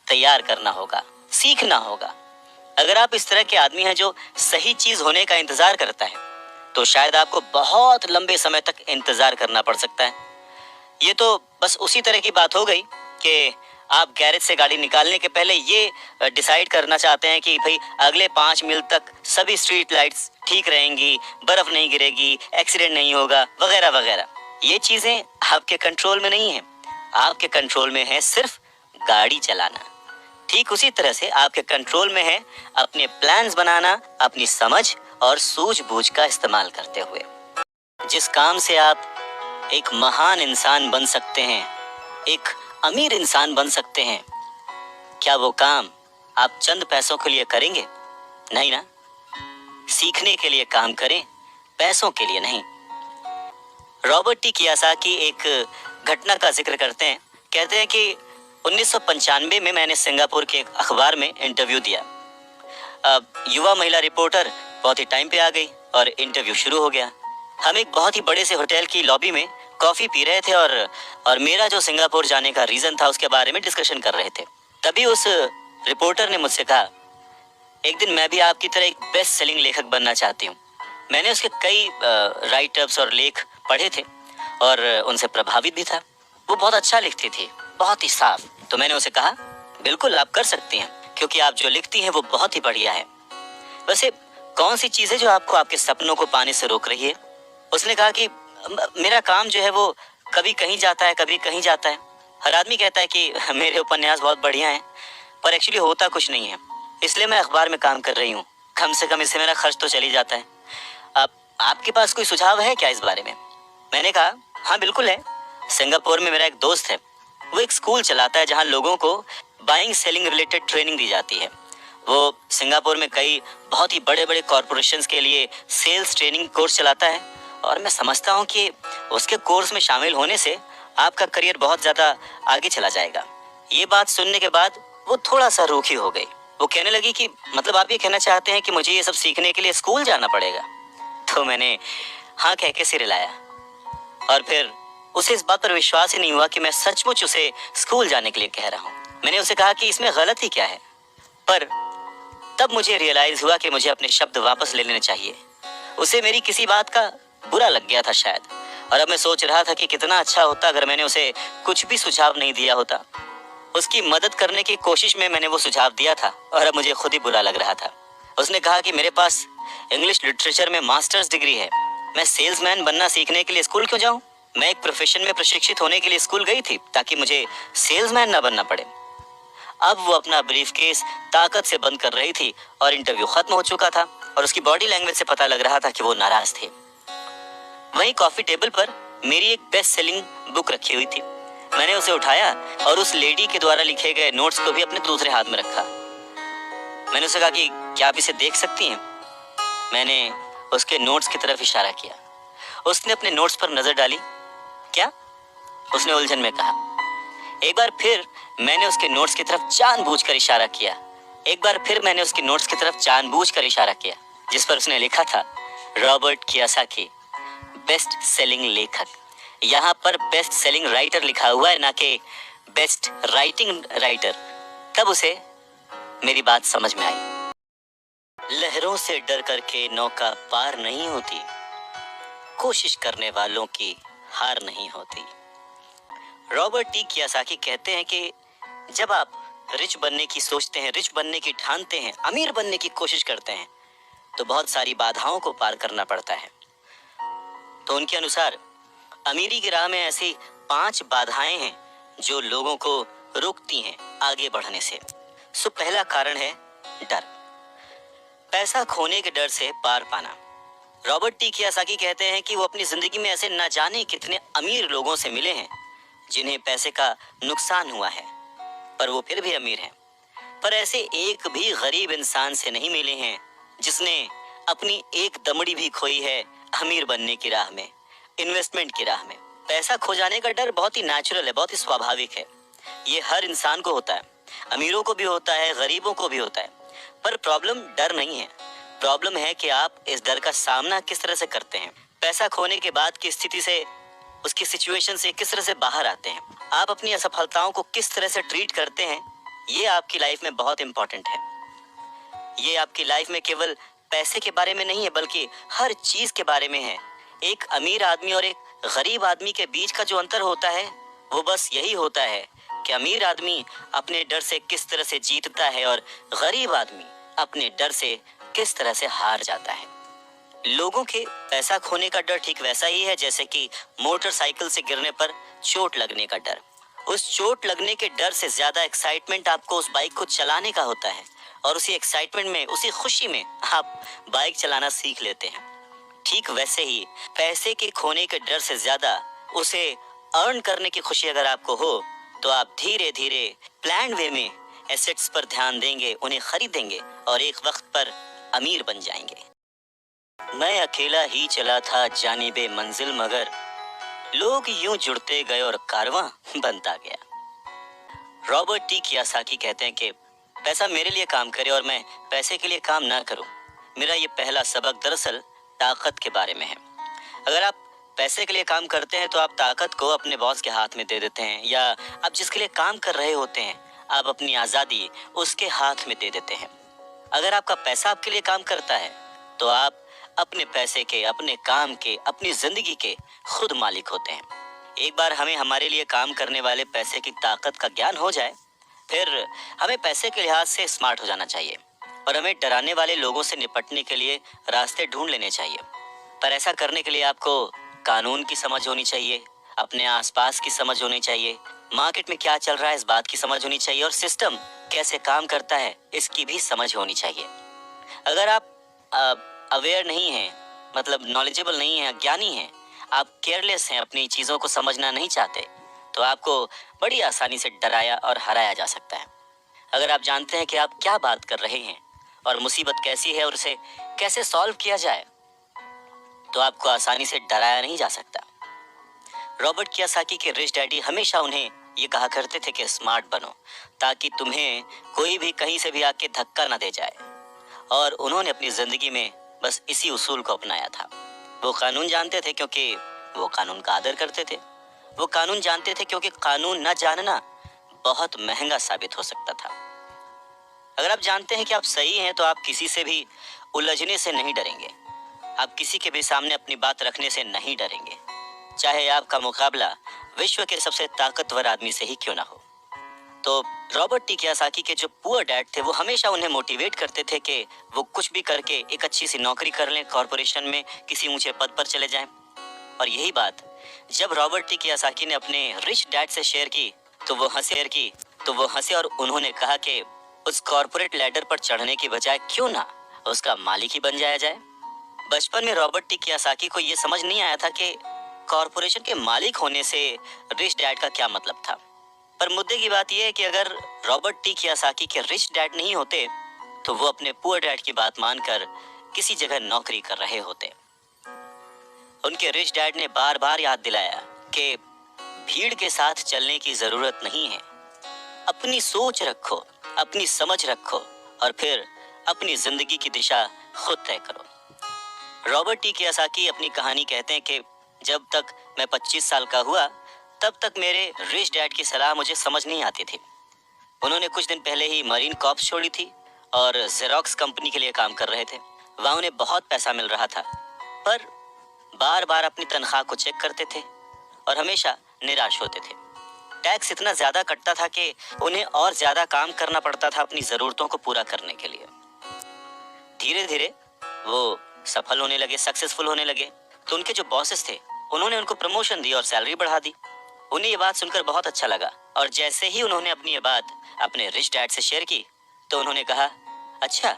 तैयार करना होगा, सीखना होगा। अगर आप इस तरह के आदमी हैं जो सही चीज होने का इंतजार करता है, तो शायद आपको बहुत लंबे समय तक इंतजार करना पड़ सकता है। ये तो बस उसी तरह की बात हो गई कि आप गैरेज से गाड़ी निकालने के पहले ये डिसाइड करना चाहते हैं कि भाई अगले 5 मील तक सभी स्ट्रीट लाइट्स ठीक रहेंगी, बर्फ नहीं गिरेगी, एक्सीडेंट नहीं होगा, वगैरह वगैरह। ये चीजें आपके कंट्रोल में नहीं है। आपके कंट्रोल में है सिर्फ गाड़ी चलाना। ठीक उसी तरह से आपके कंट्रोल में है अपने प्लान्स बनाना, अपनी समझ और सूझबूझ का इस्तेमाल करते हुए। जिस काम से आप एक महान इंसान बन सकते हैं, एक अमीर इंसान बन सकते हैं, क्या वो काम आप चंद पैसों के लिए करेंगे? नहीं ना। सीखने के लिए काम करें, पैसों के लिए नहीं। रॉबर्ट टी कियोसाकी एक घटना का जिक्र करते हैं। कहते हैं कि 1995 में मैंने सिंगापुर के एक अखबार में इंटरव्यू दिया। युवा महिला रिपोर्टर बहुत ही टाइम पे आ गई और इंटरव्यू शुरू हो गया। हम एक बहुत ही बड़े से होटल की लॉबी में कॉफी पी रहे थे और मेरा जो सिंगापुर जाने का रीजन था उसके बारे में डिस्कशन कर रहे थे। तभी उस रिपोर्टर ने मुझसे कहा, एक दिन मैं भी आपकी तरह एक बेस्ट सेलिंग लेखक बनना चाहती हूँ। मैंने उसके कई राइटअप्स और लेख पढ़े थे और उनसे प्रभावित भी था। वो बहुत अच्छा लिखती थी, बहुत ही साफ। तो मैंने उसे कहा, बिल्कुल आप कर सकती हैं, क्योंकि आप जो लिखती हैं वो बहुत ही बढ़िया है। वैसे कौन सी चीज़ है जो आपको आपके सपनों को पाने से रोक रही है? उसने कहा कि मेरा काम जो है वो कभी कहीं जाता है, कभी कहीं जाता है। हर आदमी कहता है कि मेरे उपन्यास बहुत बढ़िया हैं, पर एक्चुअली होता कुछ नहीं है। इसलिए मैं अखबार में काम कर रही हूँ, कम से कम इससे मेरा खर्च तो चल ही जाता है। अब आपके पास कोई सुझाव है क्या इस बारे में? मैंने कहा, हाँ बिल्कुल है। सिंगापुर में मेरा एक दोस्त है, वो एक स्कूल चलाता है जहाँ लोगों को बाइंग सेलिंग रिलेटेड ट्रेनिंग दी जाती है। वो सिंगापुर में कई बहुत ही बड़े बड़े कॉरपोरेशंस के लिए सेल्स ट्रेनिंग कोर्स चलाता है, और मैं समझता हूँ कि उसके कोर्स में शामिल होने से आपका करियर बहुत ज़्यादा आगे चला जाएगा। ये बात सुनने के बाद वो थोड़ा सा रूखी हो गई। वो कहने लगी कि मतलब आप ये कहना चाहते हैं कि मुझे ये सब सीखने के लिए स्कूल जाना पड़ेगा? तो मैंने हाँ कह के सिर हिलाया, और फिर उसे इस बात पर विश्वास ही नहीं हुआ कि मैं सचमुच उसे स्कूल जाने के लिए कह रहा हूँ। मैंने उसे कहा कि इसमें गलत ही क्या है, पर तब मुझे रियलाइज हुआ कि मुझे अपने शब्द वापस ले लेने चाहिए। उसे मेरी किसी बात का बुरा लग गया था शायद, और अब मैं सोच रहा था कि कितना अच्छा होता अगर मैंने उसे कुछ भी सुझाव नहीं दिया होता। उसकी मदद करने की कोशिश में मैंने वो सुझाव दिया था, और अब मुझे खुद ही बुरा लग रहा था। उसने कहा कि मेरे पास इंग्लिश लिटरेचर में मास्टर्स डिग्री है, मैं सेल्समैन बनना सीखने के लिए स्कूल क्यों जाऊं? मैं एक प्रोफेशन में प्रशिक्षित होने के लिए स्कूल गई थी ताकि मुझे सेल्समैन ना बनना पड़े। अब वो अपना ब्रीफकेस ताकत से बंद कर रही थी, और इंटरव्यू खत्म हो चुका था, और उसकी बॉडी लैंग्वेज से पता लग रहा था कि वो नाराज थे। वहीं कॉफी टेबल पर मेरी एक बेस्ट सेलिंग बुक रखी हुई थी। मैंने उसे उठाया और उस लेडी के द्वारा लिखे गए नोट्स को भी अपने दूसरे हाथ में रखा। मैंने उसे कहा कि क्या आप इसे देख सकती हैं? मैंने उसके नोट्स की तरफ इशारा किया। उसने अपने नोट्स पर नजर डाली। क्या? उसने उलझन में कहा। एक बार फिर मैंने उसके नोट्स की तरफ जानबूझकर इशारा किया। एक बार फिर मैंने उसके नोट्स की तरफ जानबूझकर इशारा किया, जिस पर उसने लिखा था रॉबर्ट कियोसाकी, बेस्ट सेलिंग लेखक। यहाँ पर बेस्ट सेलिंग राइटर लिखा हुआ है, ना कि बेस्ट राइटिंग राइटर। तब उसे मेरी बात समझ में आई। लहरों से डर करके नौका पार नहीं होती, कोशिश करने वालों की हार नहीं होती। रॉबर्ट टी कियोसाकी कहते हैं कि जब आप रिच बनने की सोचते हैं, रिच बनने की ठानते हैं, अमीर बनने की कोशिश करते हैं, तो बहुत सारी बाधाओं को पार करना पड़ता है। तो उनके अनुसार अमीरी की राह में ऐसी 5 बाधाएं हैं जो लोगों को रोकती हैं आगे बढ़ने से। सो पहला कारण है डर, पैसा खोने के डर से पार पाना। रॉबर्ट टी कियोसाकी कहते हैं कि वो अपनी जिंदगी में ऐसे न जाने कितने अमीर लोगों से मिले हैं जिन्हें पैसे का नुकसान हुआ है, पर वो फिर भी अमीर हैं। पर ऐसे एक भी गरीब इंसान से नहीं मिले हैं जिसने अपनी एक दमड़ी भी खोई है अमीर बनने की राह में, इन्वेस्टमेंट की राह में। पैसा खो जाने का डर बहुत ही नेचुरल है, बहुत ही स्वाभाविक है। ये हर इंसान को होता है, अमीरों को भी होता है, गरीबों को भी होता है। पर प्रॉब्लम डर नहीं है, प्रॉब्लम है कि आप इस डर का सामना किस तरह से करते हैं। पैसा खोने के बाद की स्थिति से, उसकी सिचुएशन से किस तरह से बाहर आते हैं, आप अपनी असफलताओं को किस तरह से ट्रीट करते हैं, ये आपकी लाइफ में बहुत इंपॉर्टेंट है। ये आपकी लाइफ में केवल पैसे के बारे में नहीं है, बल्कि हर चीज के बारे में है। एक अमीर आदमी और एक गरीब आदमी के बीच का जो अंतर होता है वो बस यही होता है कि अमीर आदमी अपने डर से किस तरह से जीतता है और गरीब आदमी अपने डर से किस तरह से हार जाता है। लोगों के पैसा खोने का डर ठीक वैसा ही है जैसे कि मोटरसाइकिल से गिरने पर चोट लगने का डर। उस चोट लगने के डर से ज्यादा एक्साइटमेंट आपको उस बाइक को चलाने का होता है, और उसी एक्साइटमेंट में, उसी खुशी में आप बाइक चलाना सीख लेते हैं। ठीक वैसे ही पैसे के खोने के डर से ज्यादा उसे अर्न करने की खुशी अगर आपको हो, तो आप धीरे धीरे प्लान्ड वे में एसेट्स पर ध्यान देंगे, उन्हें खरीदेंगे और एक वक्त पर अमीर बन जाएंगे। मैं अकेला ही चला था जानिबे मंजिल, मगर लोग यूं जुड़ते गए और कारवां बनता गया। रॉबर्ट टी कियोसाकी कहते हैं कि पैसा मेरे लिए काम करे और मैं पैसे के लिए काम ना करूं। मेरा ये पहला सबक दरअसल ताकत के बारे में है। अगर आप पैसे के लिए काम करते हैं तो आप ताकत को अपने बॉस के हाथ में दे देते हैं, या आप जिसके लिए काम कर रहे होते हैं आप अपनी आज़ादी उसके हाथ में दे देते हैं। अगर आपका पैसा आपके लिए काम करता है तो आप अपने पैसे के, अपने काम के, अपनी जिंदगी के खुद मालिक होते हैं। एक बार हमें हमारे लिए काम करने वाले पैसे की ताकत का ज्ञान हो जाए, फिर हमें पैसे के लिहाज से स्मार्ट हो जाना चाहिए, और हमें डराने वाले लोगों से निपटने के लिए रास्ते ढूंढ लेने चाहिए। पर ऐसा करने के लिए आपको कानून की समझ होनी चाहिए, अपने आसपास की समझ होनी चाहिए, मार्केट में क्या चल रहा है इस बात की समझ होनी चाहिए, और सिस्टम कैसे काम करता है इसकी भी समझ होनी चाहिए। अगर आप अवेयर नहीं हैं, मतलब नॉलेजेबल नहीं हैं, अज्ञानी हैं, आप केयरलेस हैं, अपनी चीज़ों को समझना नहीं चाहते, तो आपको बड़ी आसानी से डराया और हराया जा सकता है। अगर आप जानते हैं कि आप क्या बात कर रहे हैं और मुसीबत कैसी है और उसे कैसे सॉल्व किया जाए, तो आपको आसानी से डराया नहीं जा सकता। रॉबर्ट कियोसाकी के रिच डैडी हमेशा उन्हें ये कहा करते थे कि स्मार्ट बनो, ताकि तुम्हें कोई भी कहीं से भी आके धक्का ना दे जाए। और उन्होंने अपनी जिंदगी में बस इसी उसूल को अपनाया था। वो कानून जानते थे क्योंकि वो कानून का आदर करते थे। वो कानून जानते थे क्योंकि कानून न जानना बहुत महंगा साबित हो सकता था। अगर आप जानते हैं कि आप सही हैं, तो आप किसी से भी उलझने से नहीं डरेंगे। आप किसी के भी सामने अपनी बात रखने से नहीं डरेंगे, चाहे आपका मुकाबला विश्व के सबसे ताकतवर आदमी से ही क्यों ना हो। तो रॉबर्ट टी कियोसाकी के जो पुअर डैड थे, वो हमेशा उन्हें मोटिवेट करते थे कि वो कुछ भी करके एक अच्छी सी नौकरी कर लें, कॉरपोरेशन में किसी ऊंचे पद पर चले जाएं। और यही बात जब रॉबर्ट टी कियोसाकी ने अपने रिच डैड से शेयर की, तो वो हंसे और उन्होंने कहा कि उस कॉरपोरेट लैडर पर चढ़ने की बजाय क्यों ना उसका मालिक ही बन जाया जाए। बचपन में रॉबर्ट टी कियोसाकी को यह समझ नहीं आया था कि कॉरपोरेशन के मालिक होने से रिच डैड का क्या मतलब था। पर मुद्दे की बात यह है कि अगर रॉबर्ट टी कियोसाकी के रिच डैड नहीं होते, तो वो अपने पुअर डैड की बात मानकर किसी जगह नौकरी कर रहे होते। उनके रिच डैड ने बार बार याद दिलाया कि भीड़ के साथ चलने की जरूरत नहीं है। अपनी सोच रखो, अपनी समझ रखो और फिर अपनी जिंदगी की दिशा खुद तय करो। रॉबर्ट टी कियोसाकी अपनी कहानी कहते हैं कि जब तक मैं 25 साल का हुआ, तब तक मेरे रिच डैड की सलाह मुझे समझ नहीं आती थी। उन्होंने कुछ दिन पहले ही मरीन कॉर्प्स छोड़ी थी और जेरोक्स कंपनी के लिए काम कर रहे थे। वहाँ उन्हें बहुत पैसा मिल रहा था, पर बार बार अपनी तनख्वाह को चेक करते थे और हमेशा निराश होते थे। टैक्स इतना ज्यादा कटता था कि उन्हें और ज्यादा काम करना पड़ता था अपनी जरूरतों को पूरा करने के लिए। धीरे धीरे वो सफल होने लगे, सक्सेसफुल होने लगे। तो उनके जो बॉसेस थे, उन्होंने उनको प्रमोशन दी और सैलरी बढ़ा दी। उन्हें ये बात सुनकर बहुत अच्छा लगा और जैसे ही उन्होंने अपनी ये बात अपने रिच डैड से शेयर की, तो उन्होंने कहा, अच्छा,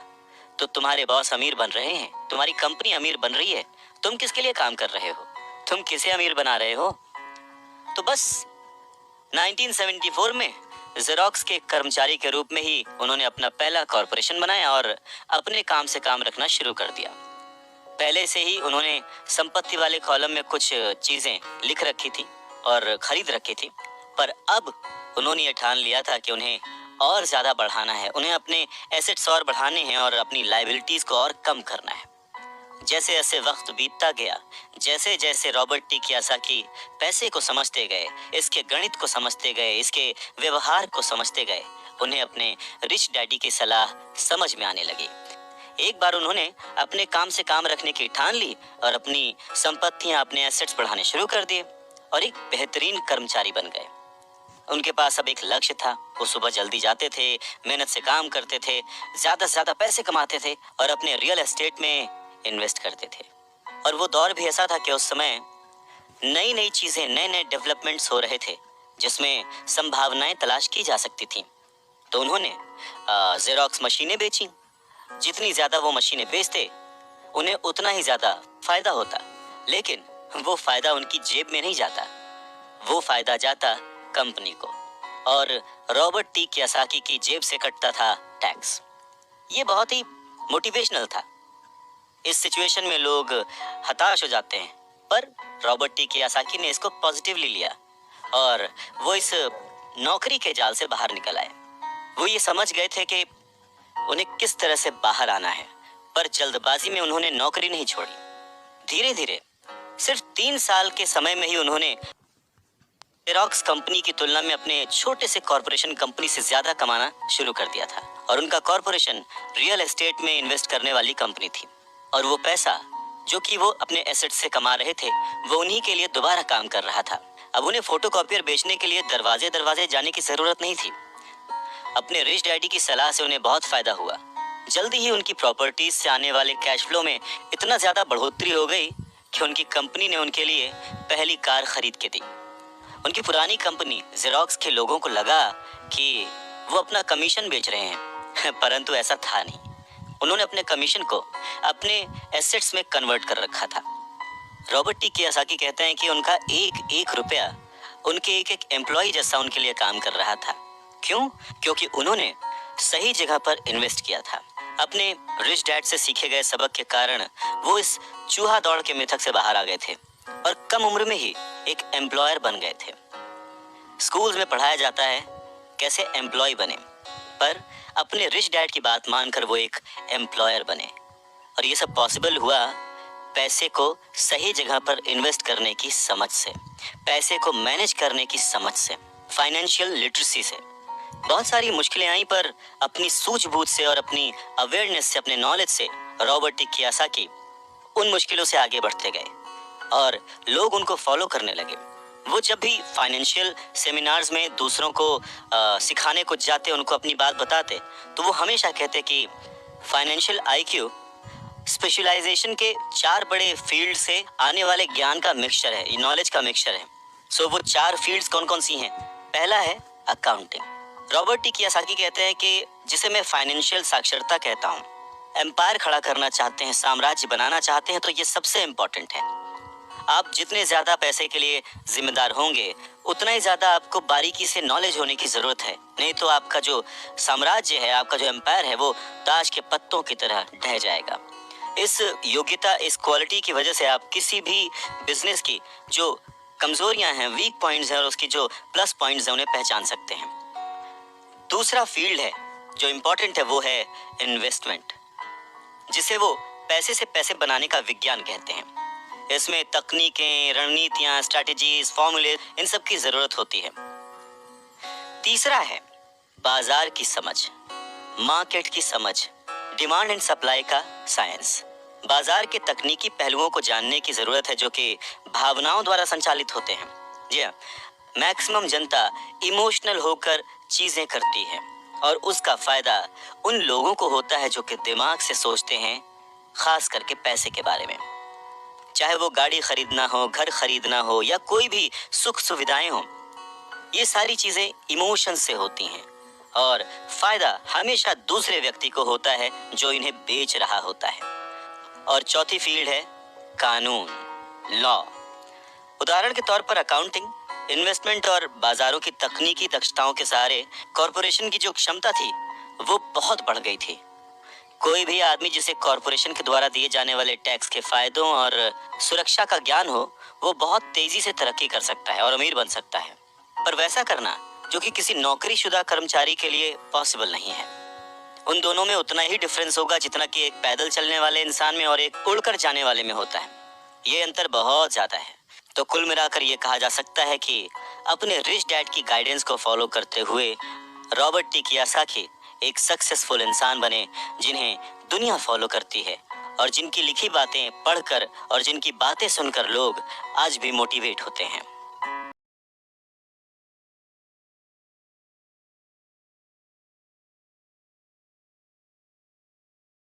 तो तुम्हारे बॉस अमीर बन रहे हैं, तुम्हारी कंपनी अमीर बन रही है, तुम किसके लिए काम कर रहे हो, तुम किसे अमीर बना रहे हो। तो बस 1974 में जेरोक्स के कर्मचारी के रूप में ही उन्होंने अपना पहला कॉरपोरेशन बनाया और अपने काम से काम रखना शुरू कर दिया। पहले से ही उन्होंने संपत्ति वाले कॉलम में कुछ चीजें लिख रखी थी और खरीद रखी थी, पर अब उन्होंने ये ठान लिया था कि उन्हें और ज्यादा बढ़ाना है, उन्हें अपने एसेट्स और बढ़ाने हैं और अपनी लायबिलिटीज को और कम करना है। जैसे जैसे वक्त बीतता गया, जैसे जैसे रॉबर्ट टी कियोसाकी पैसे को समझते गए, इसके गणित को समझते गए, इसके व्यवहार को समझते गए, उन्हें अपने रिच डैडी की सलाह समझ में आने लगी। एक बार उन्होंने अपने काम से काम रखने की ठान ली और अपनी संपत्तियां, अपने एसेट्स बढ़ाने शुरू कर दिए और एक बेहतरीन कर्मचारी बन गए। उनके पास अब एक लक्ष्य था। वो सुबह जल्दी जाते थे, मेहनत से काम करते थे, ज्यादा से ज्यादा पैसे कमाते थे और अपने रियल एस्टेट में इन्वेस्ट करते थे। और वो दौर भी ऐसा था कि उस समय नई नई चीजें, नए नए डेवलपमेंट्स हो रहे थे जिसमें संभावनाएं तलाश की जा सकती थी। तो उन्होंने जेरोक्स मशीनें बेची। जितनी ज्यादा वो मशीनें बेचते, उन्हें उतना ही ज्यादा फायदा होता, लेकिन वो फायदा उनकी जेब में नहीं जाता, वो फायदा जाता कंपनी को, और रॉबर्ट टी कियोसाकी की जेब से कटता था टैक्स। ये बहुत ही मोटिवेशनल था। इस सिचुएशन में लोग हताश हो जाते हैं, पर रॉबर्ट टी कियोसाकी ने इसको पॉजिटिवली लिया और वो इस नौकरी के जाल से बाहर निकल आए। वो ये समझ गए थे कि उन्हें किस तरह से बाहर आना है, पर जल्दबाजी में उन्होंने नौकरी नहीं छोड़ी। धीरे धीरे सिर्फ 3 साल के समय में ही उन्होंने जेरोक्स कंपनी की तुलना में अपने छोटे से कॉरपोरेशन कंपनी से ज्यादा कमाना शुरू कर दिया था। और उनका कॉरपोरेशन रियल एस्टेट में इन्वेस्ट करने वाली कंपनी थी और वो पैसा जो कि वो अपने एसेट्स से कमा रहे थे, वो उन्हीं के लिए दोबारा काम कर रहा था। अब उन्हें फोटोकॉपियर बेचने के लिए दरवाजे दरवाजे जाने की जरूरत नहीं थी। अपने रिच डैडी की सलाह से उन्हें बहुत फायदा हुआ। जल्दी ही उनकी प्रॉपर्टीज से आने वाले कैश फ्लो में इतना ज्यादा बढ़ोतरी हो गई कि उनकी कंपनी ने उनके लिए पहली कार खरीद के दी। उनकी पुरानी कंपनी जेरोक्स के लोगों को लगा कि वो अपना कमीशन बेच रहे हैं परंतु ऐसा था नहीं। उन्होंने अपने कमीशन को अपने एसेट्स में कन्वर्ट कर रखा था। रॉबर्ट टी कियोसाकी कहते हैं कि उनका एक एक रुपया उनके एक एक एम्प्लॉय जैसा उनके लिए काम कर रहा था। क्यों? क्योंकि उन्होंने सही जगह पर इन्वेस्ट किया था। अपने रिच डैड से सीखे गए सबक के कारण वो इस चूहा दौड़ के मिथक से बाहर आ गए थे और कम उम्र में ही एक एम्प्लॉयर बन गए थे। स्कूल्स में पढ़ाया जाता है कैसे एम्प्लॉय बने, पर अपने रिच डैड की बात मानकर वो एक एम्प्लॉयर बने। और ये सब पॉसिबल हुआ पैसे को सही जगह पर इन्वेस्ट करने की समझ से, पैसे को मैनेज करने की समझ से, फाइनेंशियल लिटरेसी से। बहुत सारी मुश्किलें आई पर अपनी सूझबूझ से और अपनी अवेयरनेस से, अपने नॉलेज से रॉबर्ट टी कियोसाकी उन मुश्किलों से आगे बढ़ते गए और लोग उनको फॉलो करने लगे। वो जब भी फाइनेंशियल सेमिनार्स में दूसरों को सिखाने को जाते, उनको अपनी बात बताते, तो वो हमेशा कहते कि फाइनेंशियल आईक्यू स्पेशलाइजेशन के 4 बड़े फील्ड से आने वाले ज्ञान का मिक्सचर है, नॉलेज का मिक्सचर है। सो वो 4 फील्ड्स कौन कौन सी हैं? पहला है अकाउंटिंग। रॉबर्ट टी कियोसाकी कहते हैं कि जिसे मैं फाइनेंशियल साक्षरता कहता हूँ, एम्पायर खड़ा करना चाहते हैं, साम्राज्य बनाना चाहते हैं, तो ये सबसे इम्पोर्टेंट है। आप जितने ज़्यादा पैसे के लिए जिम्मेदार होंगे, उतना ही ज़्यादा आपको बारीकी से नॉलेज होने की ज़रूरत है, नहीं तो आपका जो साम्राज्य है, आपका जो एम्पायर है, वो ताश के पत्तों की तरह ढह जाएगा। इस योग्यता, इस क्वालिटी की वजह से आप किसी भी बिजनेस की जो कमजोरियां हैं, वीक पॉइंट्स हैं, और उसकी जो प्लस पॉइंट्स हैं, उन्हें पहचान सकते हैं। दूसरा फील्ड है जो इम्पोर्टेंट है, वो है इन्वेस्टमेंट, जिसे वो पैसे से पैसे बनाने का विज्ञान कहते हैं। इसमें तकनीकें, रणनीतियां, स्ट्रैटेजीज, फॉर्मूले, इन सब की जरूरत होती है। तीसरा है बाजार की समझ, मार्केट की समझ, डिमांड एंड सप्लाई का साइंस। बाजार के तकनीकी पहलुओं को जानने की जरूरत है जो कि भावनाओं द्वारा संचालित होते हैं। जी हाँ, मैक्सिमम जनता इमोशनल होकर चीजें करती है और उसका फायदा उन लोगों को होता है जो कि दिमाग से सोचते हैं, खास करके पैसे के बारे में। चाहे वो गाड़ी खरीदना हो, घर खरीदना हो, या कोई भी सुख सुविधाएं हो, ये सारी चीजें इमोशन से होती हैं और फायदा हमेशा दूसरे व्यक्ति को होता है जो इन्हें बेच रहा होता है। और चौथी फील्ड है कानून, लॉ। उदाहरण के तौर पर अकाउंटिंग, इन्वेस्टमेंट और बाजारों की तकनीकी दक्षताओं के सहारे कॉरपोरेशन की जो क्षमता थी वो बहुत बढ़ गई थी। कोई भी आदमी जिसे कॉरपोरेशन के द्वारा दिए जाने वाले टैक्स के फायदों और सुरक्षा का ज्ञान हो, वो बहुत तेजी से तरक्की कर सकता है और अमीर बन सकता है। पर वैसा करना जो कि किसी नौकरीशुदा कर्मचारी के लिए पॉसिबल नहीं है। उन दोनों में उतना ही डिफरेंस होगा जितना कि एक पैदल चलने वाले इंसान में और एक उड़कर जाने वाले में होता है। ये अंतर बहुत ज्यादा है। तो कुल मिलाकर ये कहा जा सकता है कि अपने रिच डैड की गाइडेंस को फॉलो करते हुए रॉबर्ट टी कियोसाकी एक सक्सेसफुल इंसान बने, जिन्हें दुनिया फॉलो करती है और जिनकी लिखी बातें पढ़कर और जिनकी बातें सुनकर लोग आज भी मोटिवेट होते हैं।